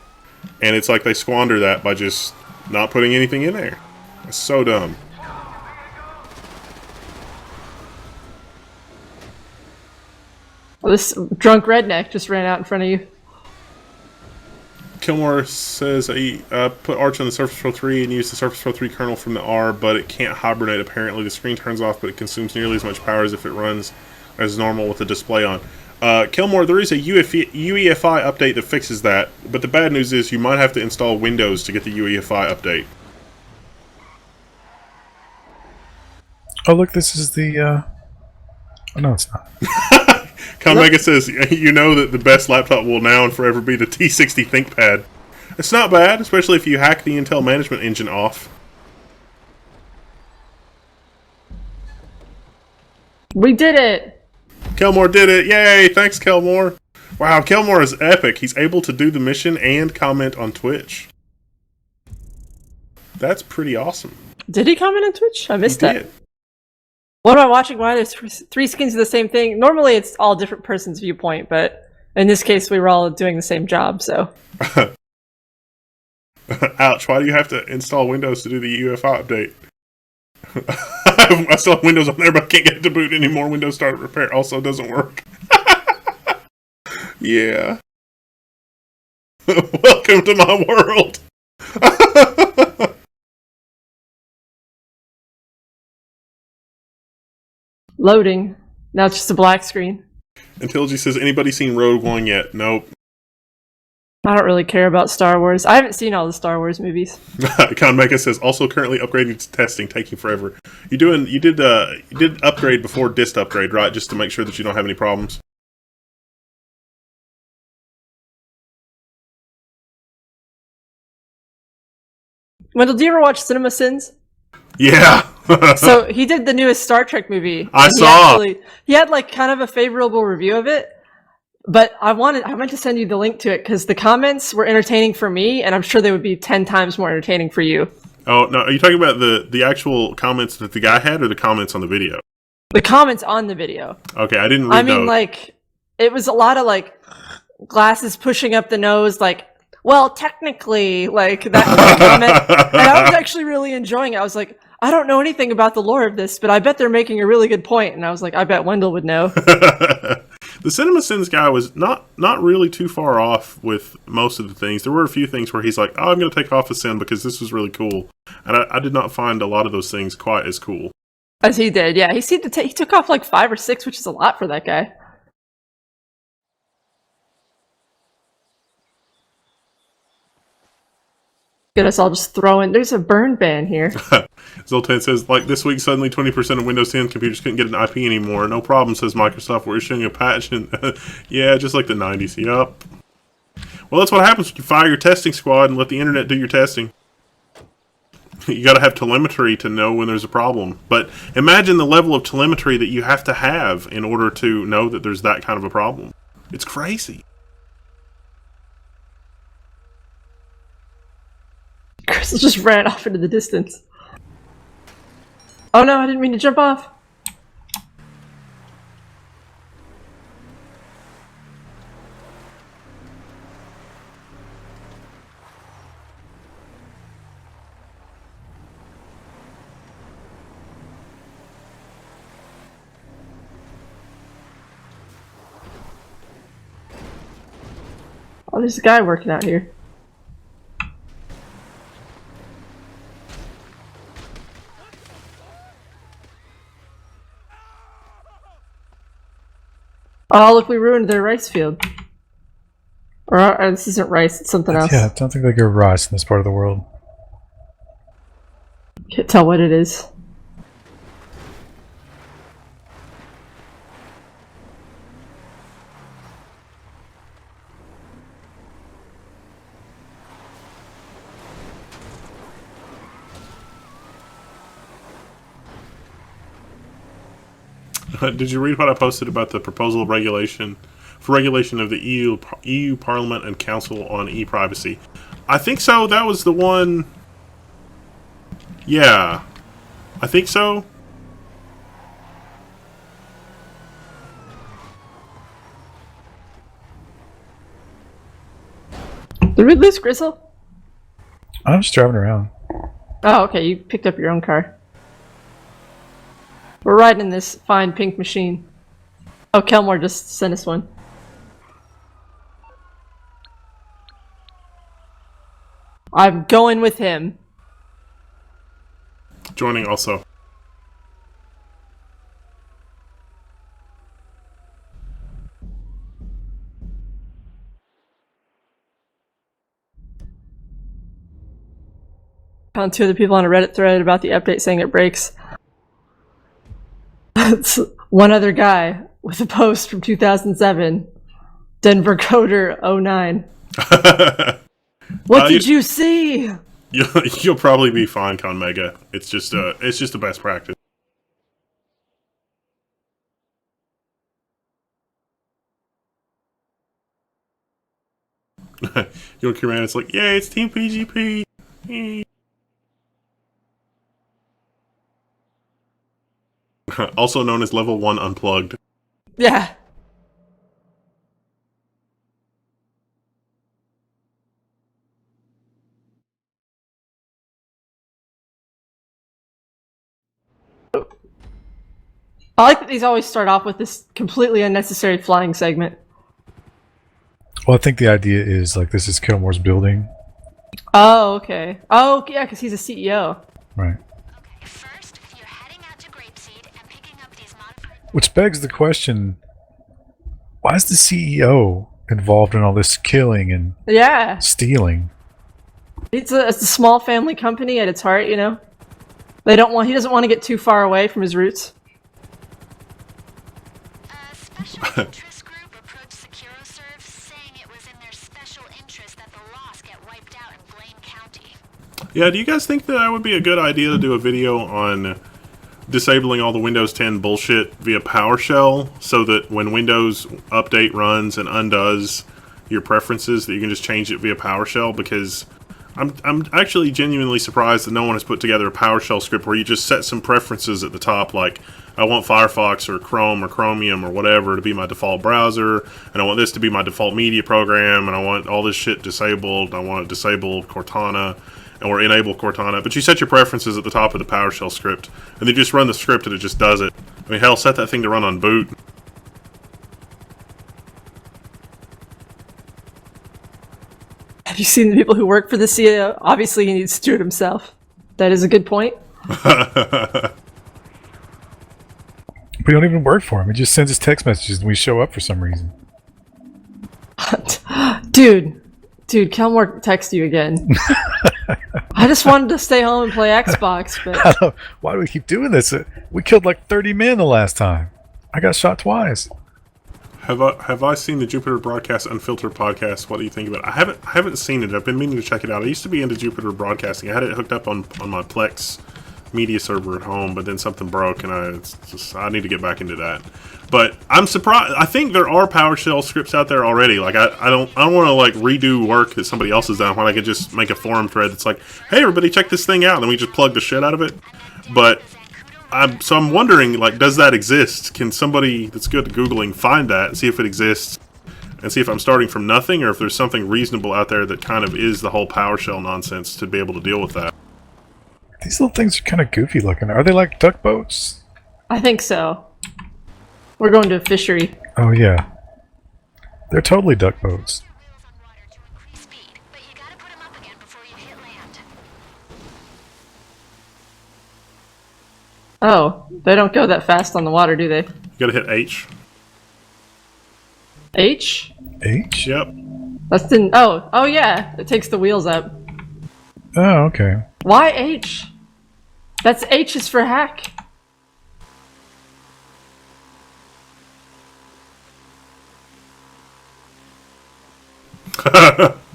And it's like they squander that by just not putting anything in there. It's so dumb. Well, this drunk redneck just ran out in front of you. Kilmore says he put Arch on the Surface Pro 3 and used the Surface Pro 3 kernel from the R, but it can't hibernate apparently. The screen turns off, but it consumes nearly as much power as if it runs as normal with the display on. Kilmore, there is a UEFI update that fixes that, but the bad news is you might have to install Windows to get the UEFI update. Oh, look, this is the, oh, no, it's not. Conmega says, you know that the best laptop will now and forever be the T60 ThinkPad. It's not bad, especially if you hack the Intel management engine off. We did it! Kelmore did it! Yay! Thanks, Kelmore! Wow, Kelmore is epic. He's able to do the mission and comment on Twitch. That's pretty awesome. Did he comment on Twitch? I missed that. Did. What am I watching? Why there's 3 skins of the same thing? Normally it's all different person's viewpoint, but in this case we were all doing the same job, so. Ouch, why do you have to install Windows to do the UEFI update? I still have Windows on there, but I can't get it to boot anymore. Windows Start Repair also doesn't work. Yeah. Welcome to my world. Loading. Now it's just a black screen. Intelligy says, anybody seen Rogue One yet? Nope. I don't really care about Star Wars. I haven't seen all the Star Wars movies. Conmega says, also currently upgrading to testing, taking forever. You did upgrade before dist upgrade, right? Just to make sure that you don't have any problems. Wendell, do you ever watch Cinema Sins? Yeah. So he did the newest Star Trek movie. I saw. He had like kind of a favorable review of it, but I meant to send you the link to it because the comments were entertaining for me, and I'm sure they would be 10 times more entertaining for you. Oh no, are you talking about the actual comments that the guy had, or the comments on the video? The comments on the video. Okay, I didn't read those. Like, it was a lot of like glasses pushing up the nose, like, well, technically, like that comment. And I was actually really enjoying it. I was like, I don't know anything about the lore of this, but I bet they're making a really good point. And I was like, I bet Wendell would know. The CinemaSins guy was not really too far off with most of the things. There were a few things where he's like, oh, I'm going to take off a sin because this was really cool. And I did not find a lot of those things quite as cool. As he did, yeah. He took off like 5 or 6, which is a lot for that guy. Get us all just throwing. There's a burn ban here. Zoltan says, like, this week suddenly 20% of Windows 10 computers couldn't get an IP anymore. No problem, says Microsoft. We're issuing a patch. And yeah, just like the 90s. Yup. Well, that's what happens when you fire your testing squad and let the internet do your testing. You gotta have telemetry to know when there's a problem. But imagine the level of telemetry that you have to have in order to know that there's that kind of a problem. It's crazy. Crystal just ran off into the distance. Oh no, I didn't mean to jump off. Oh, there's a guy working out here. Oh, look, we ruined their rice field. Or this isn't rice, it's something else. Yeah, I don't think they grow rice in this part of the world. Can't tell what it is. Did you read what I posted about the proposal of regulation for regulation of the EU Parliament and Council on e-privacy? I think so. That was the one. Yeah, I think so. Did we lose Grizzle? I'm just driving around. Oh, okay, you picked up your own car. We're riding in this fine pink machine. Oh, Kelmore just sent us one. I'm going with him. Joining also. Found 2 other people on a Reddit thread about the update saying it breaks. It's one other guy with a post from 2007. Denver Coder 09. What did you see? You'll probably be fine, Conmega. It's just the best practice. Yorkie Man, it's like, yay, it's Team PGP. Also known as Level 1 Unplugged. Yeah. I like that these always start off with this completely unnecessary flying segment. Well, I think the idea is like this is Kilmore's building. Oh, okay. Oh, yeah, because he's a CEO. Right. Okay, first, you're heading out to Grapeseed and picking up these modified... Which begs the question, why is the CEO involved in all this killing and Yeah. stealing? It's a small family company at its heart, you know? He doesn't want to get too far away from his roots. A special interest group approached SecuroServe saying it was in their special interest that the lost get wiped out in Blaine County. Yeah, do you guys think that would be a good idea to do a video on disabling all the Windows 10 bullshit via PowerShell so that when Windows Update runs and undoes your preferences that you can just change it via PowerShell? Because I'm actually genuinely surprised that no one has put together a PowerShell script where you just set some preferences at the top, like I want Firefox or Chrome or Chromium or whatever to be my default browser, and I want this to be my default media program, and I want all this shit disabled. I want to disable Cortana, or enable Cortana. But you set your preferences at the top of the PowerShell script, and then you just run the script and it just does it. I mean, hell, set that thing to run on boot. Have you seen the people who work for the CEO? Obviously, he needs to do it himself. That is a good point. We don't even work for him. He just sends us text messages and we show up for some reason. Dude, Kelmore text you again. I just wanted to stay home and play Xbox, but Why do we keep doing this? We killed like 30 men the last time. I got shot twice. Have I seen the Jupiter Broadcast Unfiltered podcast? What do you think about it? I haven't seen it. I've been meaning to check it out. I used to be into Jupiter Broadcasting. I had it hooked up on my Plex media server at home, but then something broke, and I need to get back into that. But I'm surprised. I think there are PowerShell scripts out there already. Like I don't want to like redo work that somebody else has done when I could just make a forum thread that's like, hey everybody, check this thing out, and we just plug the shit out of it. But I'm wondering, like, does that exist? Can somebody that's good at Googling find that, see if it exists, and see if I'm starting from nothing, or if there's something reasonable out there that kind of is the whole PowerShell nonsense to be able to deal with that? These little things are kind of goofy looking. Are they like duck boats? I think so. We're going to a fishery. Oh yeah. They're totally duck boats. Wheels on water to increase speed, but you gotta put them up again before you hit land. Oh, they don't go that fast on the water, do they? You gotta hit H. H? H? Yep. That's the. Oh yeah. It takes the wheels up. Oh, okay. Why H? That's H is for hack.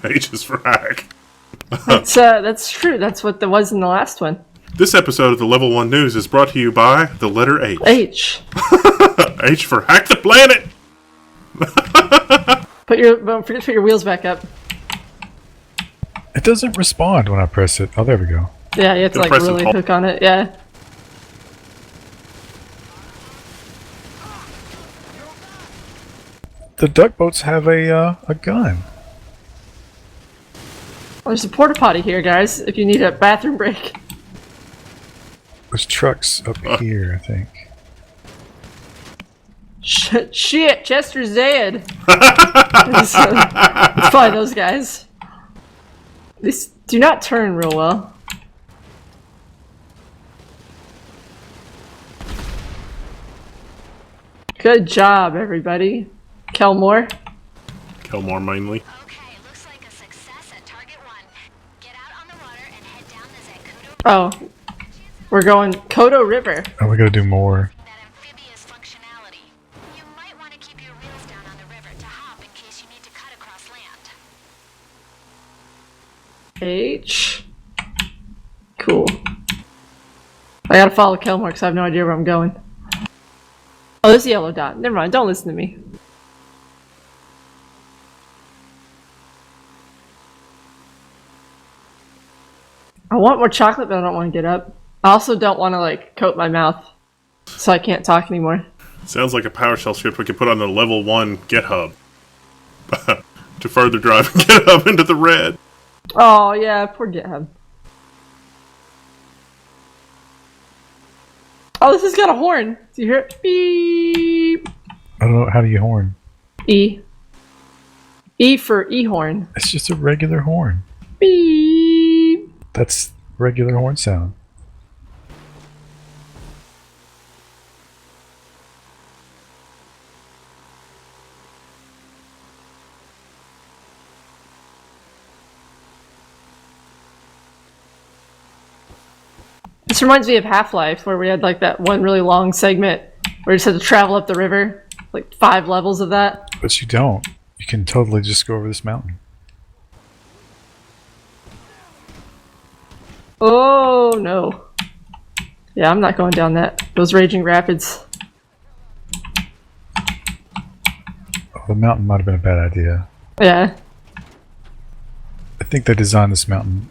H is for hack. That's true. That's what there was in the last one. This episode of the Level 1 News is brought to you by the letter H. H. H for hack the planet! Don't forget to put your wheels back up. It doesn't respond when I press it. Oh, there we go. Yeah, you have to Gotta like press and really hold. hook on it. Yeah. The duck boats have a gun. Well, there's a porta potty here, guys. If you need a bathroom break. There's trucks up here, I think. Shit, Chester's dead. it's probably those guys. These do not turn real well. Good job, everybody. Kelmore. Kelmore mainly. Okay, looks like a success at Target 1. Get out on the water and head down the Zancudo. Oh, we're going Kodo River. Oh, we gotta do more. That amphibious functionality. You might want to keep your wheels down on the river to hop in case you need to cut across land. H. Cool. I gotta follow Kelmore because I have no idea where I'm going. Oh, there's a yellow dot. Never mind, don't listen to me. I want more chocolate, but I don't want to get up. I also don't want to, like, coat my mouth so I can't talk anymore. Sounds like a PowerShell script we could put on the Level 1 GitHub. To further drive GitHub into the red. Oh, yeah, poor GitHub. Oh, this has got a horn. Do you hear it? Beep. I don't know. How do you horn? E. E for E-horn. It's just a regular horn. Beep. That's regular horn sound. This reminds me of Half-Life, where we had like that one really long segment where you just had to travel up the river, like 5 levels of that. But you don't. You can totally just go over this mountain. Oh no. Yeah, I'm not going down those raging rapids. Oh, the mountain might have been a bad idea. Yeah. I think they designed this mountain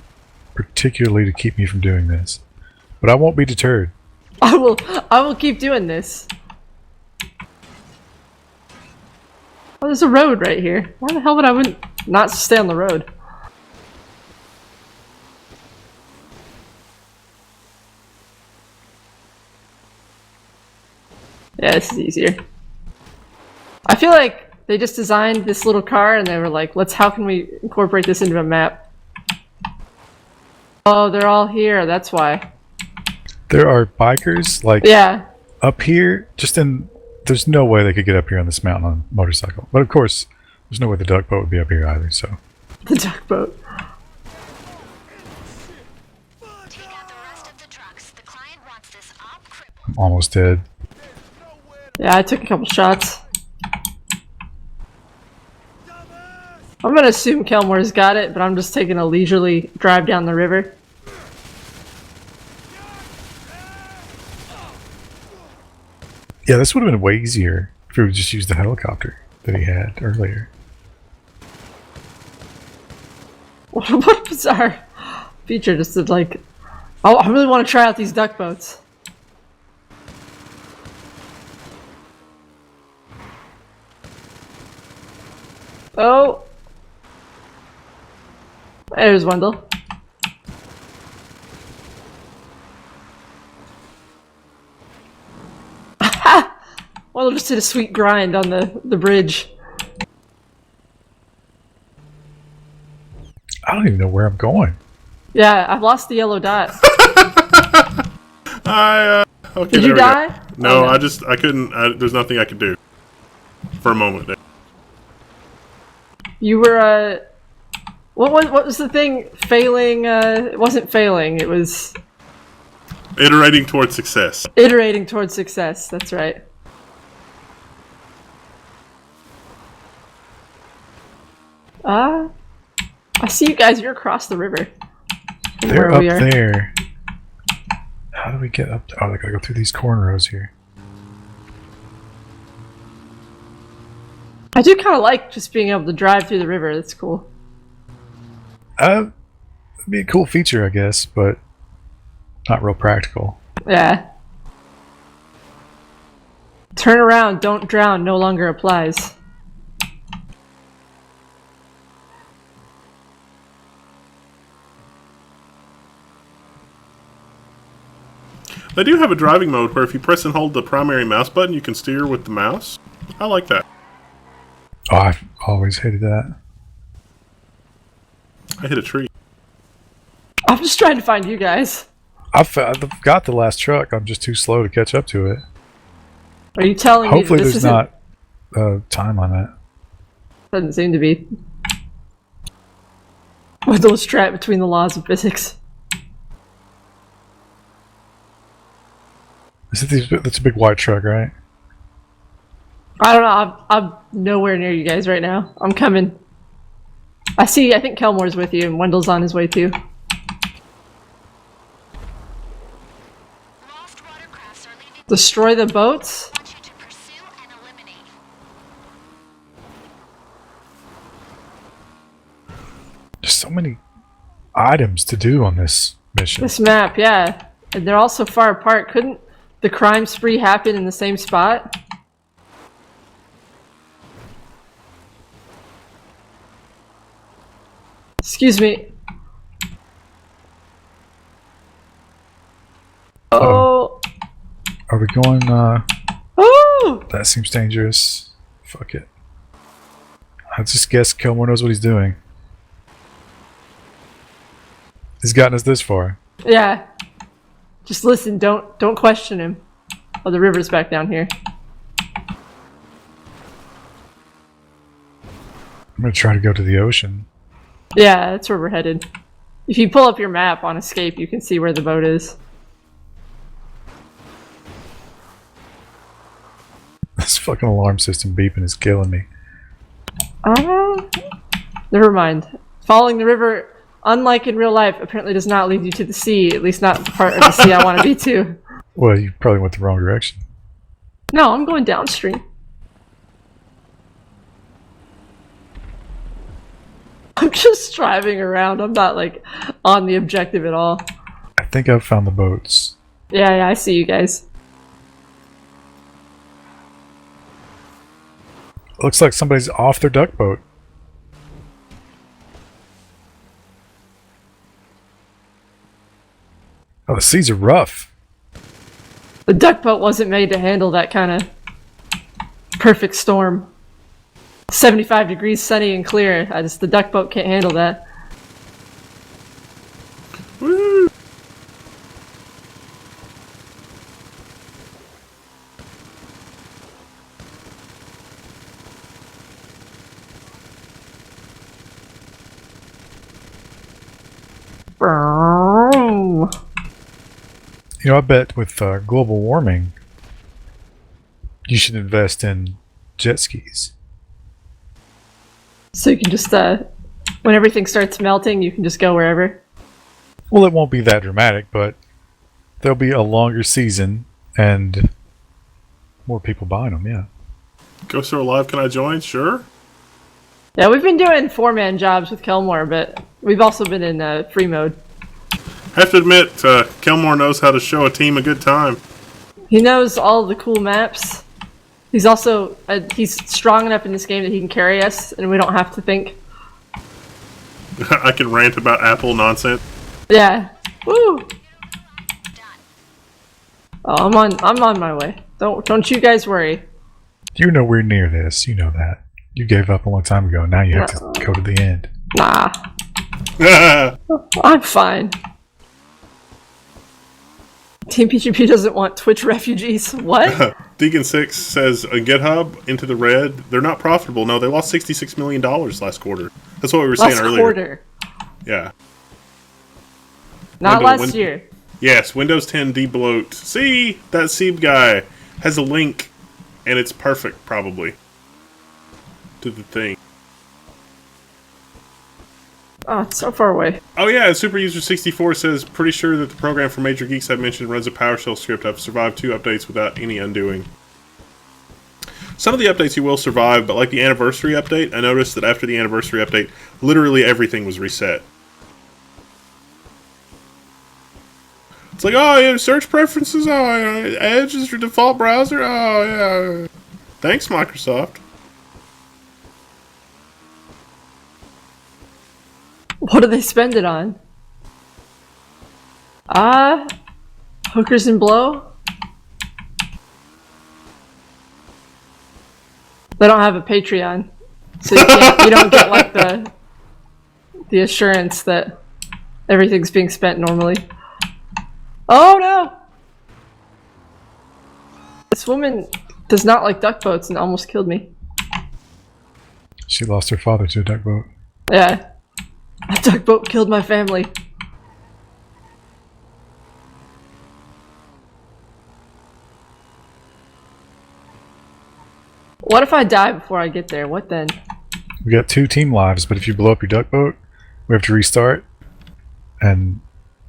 particularly to keep me from doing this. But I won't be deterred. I will keep doing this. Oh, there's a road right here. Why the hell would I not stay on the road? Yeah, this is easier. I feel like they just designed this little car and they were like, how can we incorporate this into a map? Oh, they're all here, that's why. There are bikers, like, Yeah. up here, there's no way they could get up here on this mountain on a motorcycle. But of course, there's no way the duck boat would be up here either, so. The duck boat. Take out the rest of the trucks. The client wants this op crippled. I'm almost dead. Yeah, I took a couple shots. I'm gonna assume Kelmore's got it, but I'm just taking a leisurely drive down the river. Yeah, this would have been way easier if we would just used the helicopter that he had earlier. What a bizarre feature, just to like... Oh, I really want to try out these duck boats. Oh! There's Wendell. Wendell just did a sweet grind on the bridge. I don't even know where I'm going. Yeah, I've lost the yellow dot. Okay, Did you there we go. die? No, Oh, I couldn't. There's nothing I could do for a moment. You were, what was the thing? Failing, it wasn't failing, it was Iterating towards success. iterating towards success, that's right. I see you guys, you're across the river. from They're where we up are. there. How do we get up? Oh, I gotta go through these cornrows here. I do kind of like just being able to drive through the river, that's cool. It'd be a cool feature, I guess, but not real practical. Yeah. Turn around, don't drown, no longer applies. They do have a driving mode where if you press and hold the primary mouse button, you can steer with the mouse. I like that. Oh, I've always hated that. I hit a tree. I'm just trying to find you guys. I've got the last truck. I'm just too slow to catch up to it. Are you telling me Hopefully that this there's isn't... not time on that. Doesn't seem to be. With those trapped between the laws of physics. That's a big white truck, right? I don't know, I'm nowhere near you guys right now. I'm coming. I think Kelmore's with you and Wendell's on his way too. Lost watercrafts are leaving. Destroy the boats? Want you to pursue and eliminate. There's so many items to do on this mission. This map, yeah. And they're all so far apart. Couldn't the crime spree happen in the same spot? Excuse me. Oh. Are we going, Oh! that seems dangerous. Fuck it. I just guess Kilmore knows what he's doing. He's gotten us this far. Yeah. Just listen, don't question him. Oh, the river's back down here. I'm gonna try to go to the ocean. Yeah, that's where we're headed. If you pull up your map on Escape, you can see where the boat is. This fucking alarm system beeping is killing me. Never mind. Following the river, unlike in real life, apparently does not lead you to the sea. At least not the part of the sea I want to be to. Well, you probably went the wrong direction. No, I'm going downstream. I'm just driving around. I'm not like on the objective at all. I think I've found the boats. Yeah, I see you guys. Looks like somebody's off their duck boat. Oh, the seas are rough. The duck boat wasn't made to handle that kind of perfect storm. 75 degrees, sunny and clear. The duck boat can't handle that. Woo! You know, I bet with global warming, you should invest in jet skis. So you can just, when everything starts melting, you can just go wherever. Well, it won't be that dramatic, but there'll be a longer season and more people buying them, yeah. Ghost Story Live, can I join? Sure. Yeah, we've been doing 4-man jobs with Kelmore, but we've also been in free mode. I have to admit, Kelmore knows how to show a team a good time. He knows all the cool maps. He's also he's strong enough in this game that he can carry us, and we don't have to think. I can rant about Apple nonsense. Yeah. Woo. Oh, I'm on my way. Don't you guys worry. You're nowhere near this. You know that. You gave up a long time ago. Now you have to go to the end. Nah. I'm fine. Team PGP doesn't want Twitch refugees. What? Deacon6 says, GitHub into the red. They're not profitable. No, they lost $66 million last quarter. That's what we were saying earlier. Quarter. Yeah. Not last year. Yes, Windows 10 debloat. See? That Seeb guy has a link, and it's perfect, probably, to the thing. Oh, it's so far away. Oh yeah, SuperUser64 says, pretty sure that the program for Major Geeks I mentioned runs a PowerShell script. I've survived 2 updates without any undoing. Some of the updates you will survive, but like the anniversary update, I noticed that after the anniversary update, literally everything was reset. It's like, oh yeah, search preferences, oh yeah, Edge is your default browser, oh yeah. Thanks, Microsoft. What do they spend it on? Hookers and blow? They don't have a Patreon, so you don't get like the assurance that everything's being spent normally. Oh no! This woman does not like duck boats and almost killed me. She lost her father to a duck boat. Yeah. A duck boat killed my family. What if I die before I get there? What then? We got 2 team lives, but if you blow up your duck boat, we have to restart, and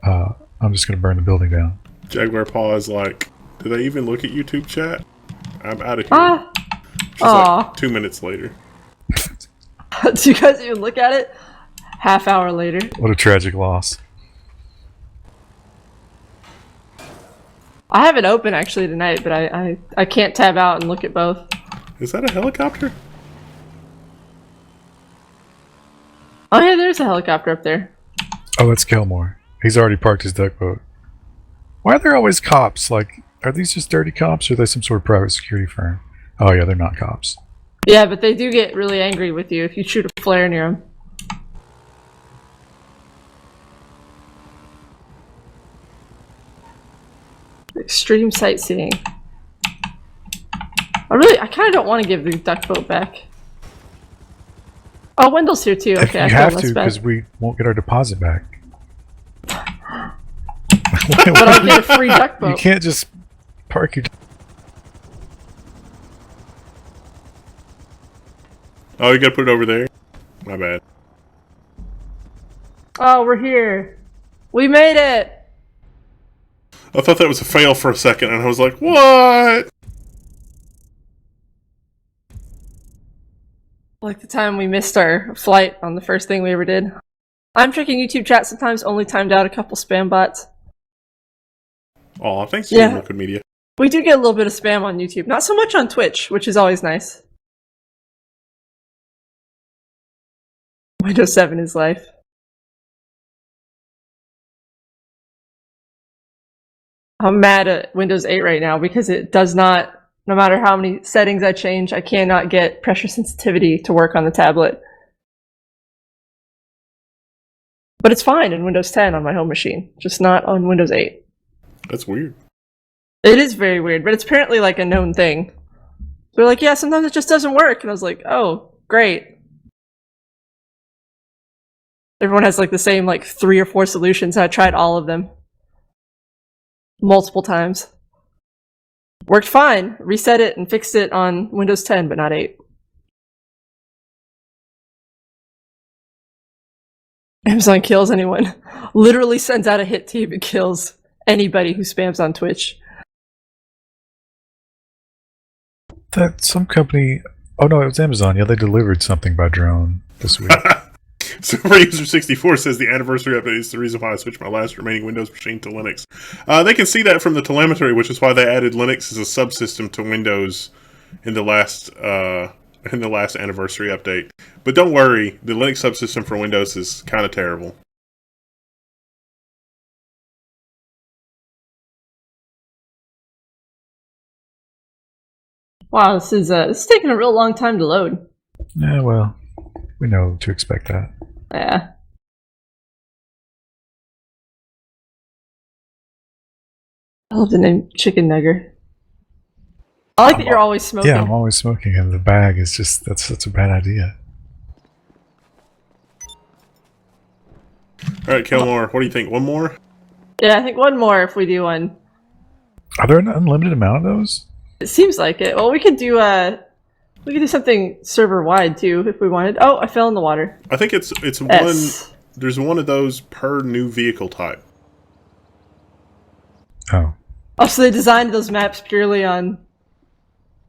I'm just going to burn the building down. Jaguar Paw is like, do they even look at YouTube chat? I'm out of here. Which is like 2 minutes later. Do you guys even look at it? Half hour later. What a tragic loss. I have it open actually tonight, but I can't tab out and look at both. Is that a helicopter? Oh yeah, there's a helicopter up there. Oh, that's Kelmore. He's already parked his duck boat. Why are there always cops? Like, are these just dirty cops, or are they some sort of private security firm? Oh yeah, they're not cops. Yeah, but they do get really angry with you if you shoot a flare near them. Extreme sightseeing. I kind of don't want to give the duck boat back. Oh, Wendell's here too. If Okay, you have to, because we won't get our deposit back. But I'll get a free duck boat. You can't just park your... Oh, you gotta put it over there? My bad. Oh, we're here. We made it! I thought that was a fail for a second, and I was like, what? Like the time we missed our flight on the first thing we ever did. I'm checking YouTube chat sometimes, only timed out a couple spam bots. Aw, thanks to Yeah. Liquid Media. We do get a little bit of spam on YouTube. Not so much on Twitch, which is always nice. Windows 7 is life. I'm mad at Windows 8 right now because it does not, no matter how many settings I change, I cannot get pressure sensitivity to work on the tablet. But it's fine in Windows 10 on my home machine, just not on Windows 8. That's weird. It is very weird, but it's apparently like a known thing. They're like, yeah, sometimes it just doesn't work. And I was like, oh, great. Everyone has like the same like 3 or 4 solutions. I tried all of them. Multiple times. Worked fine. Reset it and fixed it on Windows 10, but not 8. Amazon kills anyone. Literally sends out a hit team and kills anybody who spams on Twitch. That some company. Oh no, it was Amazon. Yeah, they delivered something by drone this week. Super User 64 says the anniversary update is the reason why I switched my last remaining Windows machine to Linux. They can see that from the telemetry, which is why they added Linux as a subsystem to Windows in the last anniversary update. But don't worry, the Linux subsystem for Windows is kind of terrible. Wow, this is taking a real long time to load. Yeah, well, we know to expect that. Yeah. I love the name Chicken Nugger. I like that you're always smoking. Yeah, I'm always smoking, and the bag is just, that's a bad idea. Alright, Kelmore, what do you think? One more? Yeah, I think one more if we do one. Are there an unlimited amount of those? It seems like it. Well, we could do something server wide too if we wanted. Oh, I fell in the water. I think it's S. one. There's one of those per new vehicle type. Oh. Oh, so they designed those maps purely on.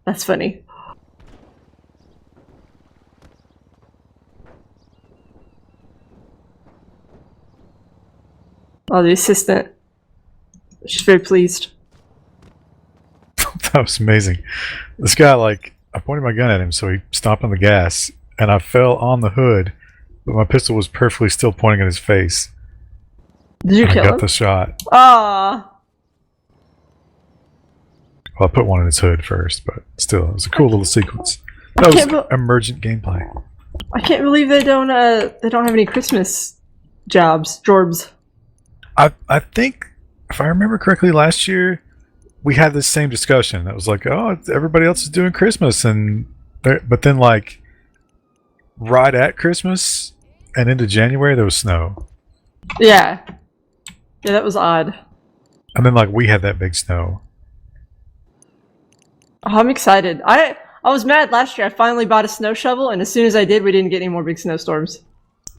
That's funny. Oh, the assistant. She's very pleased. That was amazing. This guy, like, I pointed my gun at him, so he stomped on the gas, and I fell on the hood, but my pistol was perfectly still pointing at his face. Did you And kill I got him? the shot. Ah. Well, I put one in his hood first, but still, it was a cool little sequence. That was emergent gameplay. I can't believe they don't have any Christmas jorbs. I think, if I remember correctly, last year we had this same discussion. It was like, oh, everybody else is doing Christmas, but then like right at Christmas and into January there was snow, Yeah, that was odd. and then like we had that big snow. Oh, I'm excited. I was mad last year. I finally bought a snow shovel, and as soon as I did, we didn't get any more big snowstorms.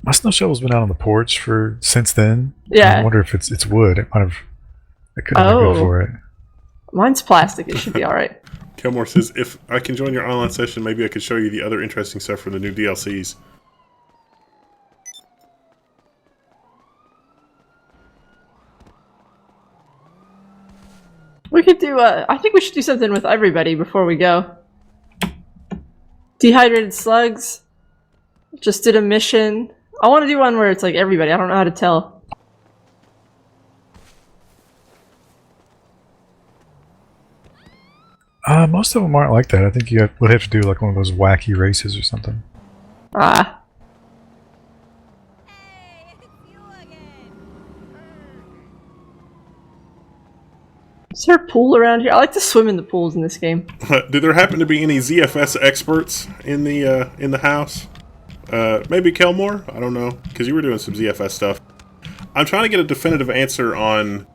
My snow shovel's been out on the porch since then. Yeah. I wonder if it's wood. I couldn't go for it. Mine's plastic. It should be all right. Kelmore says, if I can join your online session, maybe I could show you the other interesting stuff for the new DLCs. We could do. I think we should do something with everybody before we go. Dehydrated slugs. Just did a mission. I want to do one where it's like everybody. I don't know how to tell. Most of them aren't like that. I think you would have to do like one of those wacky races or something. Ah. Is there a pool around here? I like to swim in the pools in this game. Did there happen to be any ZFS experts in the house? Maybe Kelmore? I don't know, because you were doing some ZFS stuff. I'm trying to get a definitive answer on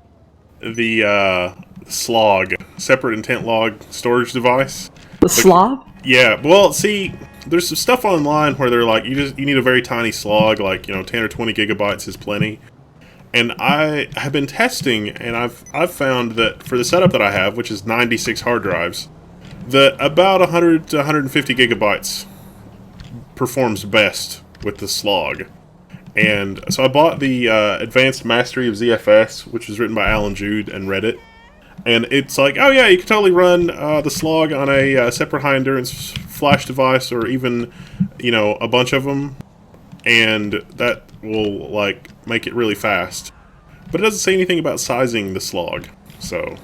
the slog, separate intent log storage device. The slob? Yeah, well, see, there's some stuff online where they're like, you need a very tiny slog, like 10 or 20 gigabytes is plenty. And I have been testing, and I've found that for the setup that I have, which is 96 hard drives, that about 100 to 150 gigabytes performs best with the slog. And so I bought the Advanced Mastery of ZFS, which was written by Alan Jude and Reddit. And it's like, oh yeah, you can totally run the slog on a separate high endurance flash device, or even, a bunch of them, and that will like make it really fast. But it doesn't say anything about sizing the slog. So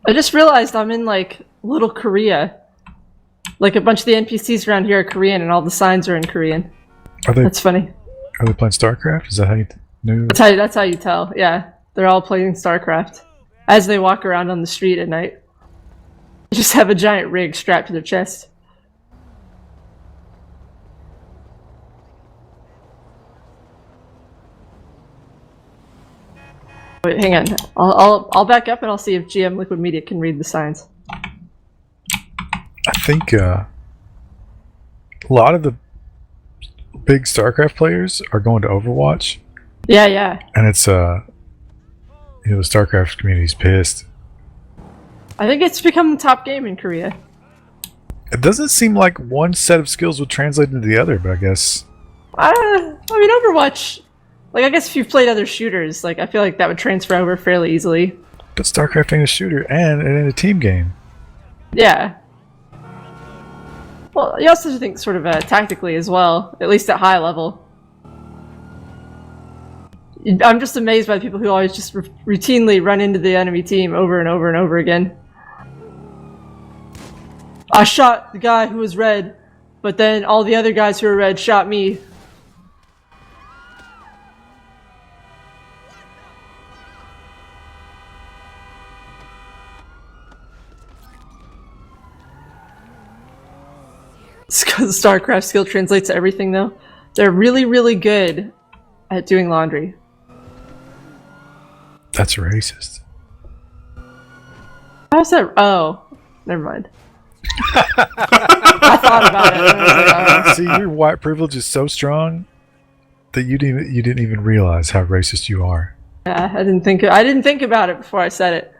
I just realized I'm in like Little Korea. Like a bunch of the NPCs around here are Korean, and all the signs are in Korean. Are they That's funny. playing StarCraft? Is that how you knew? That's how you tell. Yeah, they're all playing StarCraft as they walk around on the street at night. They just have a giant rig strapped to their chest. Wait, hang on. I'll back up and I'll see if GM Liquid Media can read the signs. I think a lot of the big StarCraft players are going to Overwatch, Yeah. and it's the StarCraft community's pissed. I think it's become the top game in Korea. It doesn't seem like one set of skills would translate into the other, but I guess I mean, Overwatch. Like, I guess if you've played other shooters, like I feel like that would transfer over fairly easily. but StarCraft ain't a shooter, and it ain't a team game. Yeah. Well, you also think sort of tactically as well, at least at high level. I'm just amazed by the people who always just routinely run into the enemy team over and over and over again. I shot the guy who was red, but then all the other guys who were red shot me. StarCraft skill translates to everything, though. They're really, really good at doing laundry. That's racist. How's that? Oh, never mind. I thought about it. And I was like, See, your white privilege is so strong that you didn't even realize how racist you are. yeah, I didn't think about it before I said it.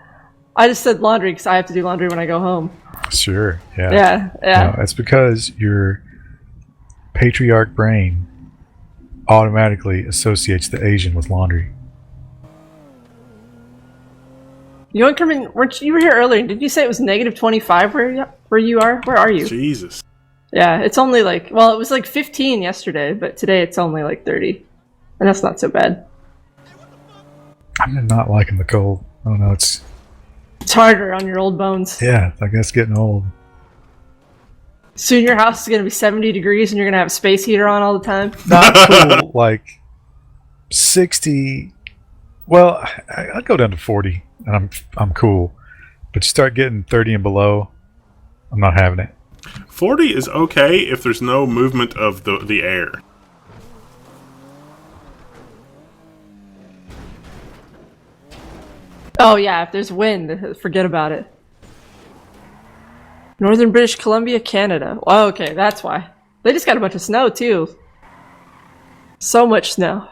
I just said laundry because I have to do laundry when I go home. Sure, yeah. Yeah. No, it's because your patriarch brain automatically associates the Asian with laundry. You were here earlier. Did you say it was negative 25 where you are? Where are you? Jesus. Yeah, it's only like, well, it was like 15 yesterday, but today it's only like 30. And that's not so bad. I'm not liking the cold. I don't know, it's harder on your old bones. yeah, I guess getting old. Soon your house is going to be 70 degrees and you're going to have a space heater on all the time. Not cool, like 60. Well, I'll go down to 40 and I'm cool. But you start getting 30 and below, I'm not having it. 40 is okay if there's no movement of the air. Oh yeah, if there's wind, forget about it. Northern British Columbia, Canada. Oh, okay, that's why. They just got a bunch of snow too. So much snow.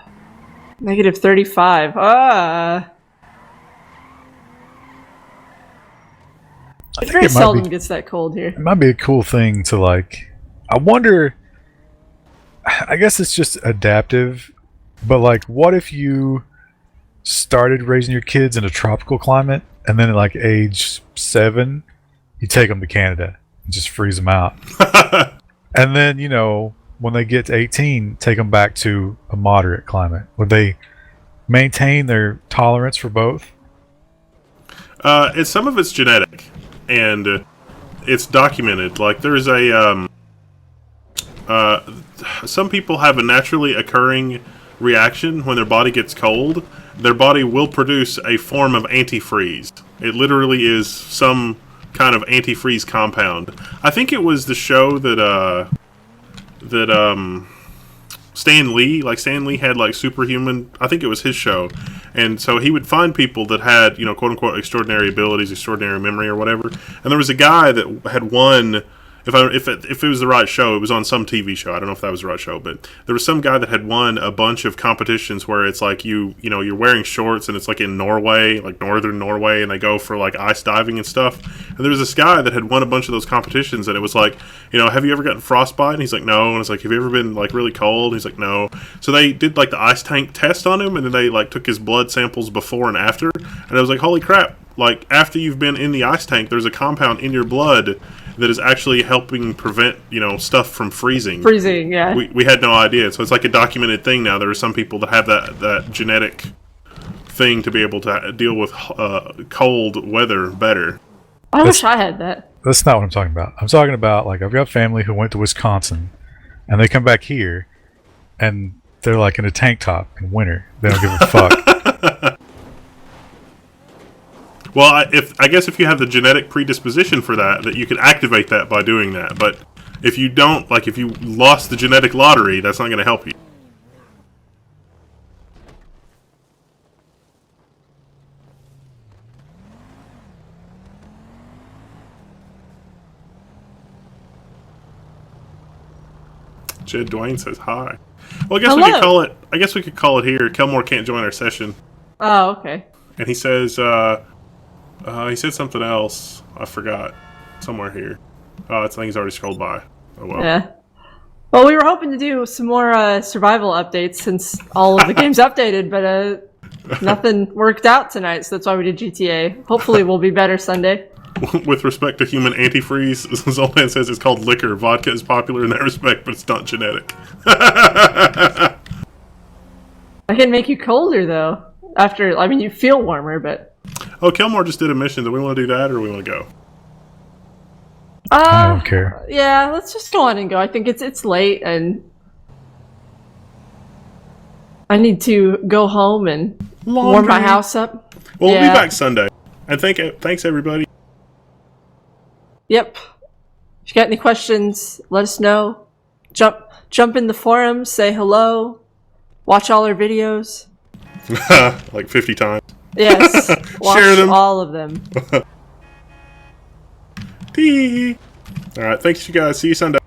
Negative 35. It very seldom gets that cold here. It might be a cool thing to like. I wonder. I guess it's just adaptive, but like, what if you started raising your kids in a tropical climate, and then at like age 7, you take them to Canada and just freeze them out, and then when they get to 18, take them back to a moderate climate. Would they maintain their tolerance for both? Some of it's genetic, and it's documented. Like there's a some people have a naturally occurring reaction when their body gets cold. Their body will produce a form of antifreeze. It literally is some kind of antifreeze compound. I think it was the show that Stan Lee had like superhuman. I think it was his show, and so he would find people that had quote unquote extraordinary abilities, extraordinary memory, or whatever. And there was a guy that had won. If it was the right show, it was on some TV show. I don't know if that was the right show, but there was some guy that had won a bunch of competitions where it's like you're wearing shorts and it's like in Norway, like northern Norway, and they go for like ice diving and stuff. And there was this guy that had won a bunch of those competitions, and it was like, have you ever gotten frostbite? And he's like, no. And it's like, have you ever been like really cold? And he's like, no. So they did like the ice tank test on him, and then they like took his blood samples before and after, and I was like, holy crap! Like after you've been in the ice tank, there's a compound in your blood that is actually helping prevent, stuff from freezing. Freezing, yeah. We had no idea. So it's like a documented thing now. There are some people that have that genetic thing to be able to deal with cold weather better. I wish I had that. That's not what I'm talking about. I'm talking about, like, I've got family who went to Wisconsin, and they come back here, and they're like in a tank top in winter. They don't give a fuck. Well, I guess if you have the genetic predisposition for that you could activate that by doing that. But if you don't, like if you lost the genetic lottery, that's not going to help you. Jed Dwayne says hi. Well, I guess we could call it. I guess we could call it here. Kelmore can't join our session. Oh, okay. And he says, he said something else. I forgot. Somewhere here. Oh, I think he's already scrolled by. Oh well. Yeah. Well, we were hoping to do some more survival updates since all of the games updated, but nothing worked out tonight, so that's why we did GTA. Hopefully we'll be better Sunday. With respect to human antifreeze, Zoltan says it's called liquor. Vodka is popular in that respect, but it's not genetic. I can make you colder, though. You feel warmer, but... Oh, Kelmore just did a mission. Do we want to do that, or do we want to go? I don't care. Yeah, let's just go on and go. I think it's late, and... I need to go home and warm my house up. Well, we'll be back Sunday. And thanks, everybody. Yep. If you got any questions, let us know. Jump in the forums, say hello, watch all our videos. Like 50 times. Yes. Watch Share them. all of them. All right, thanks you guys. See you Sunday.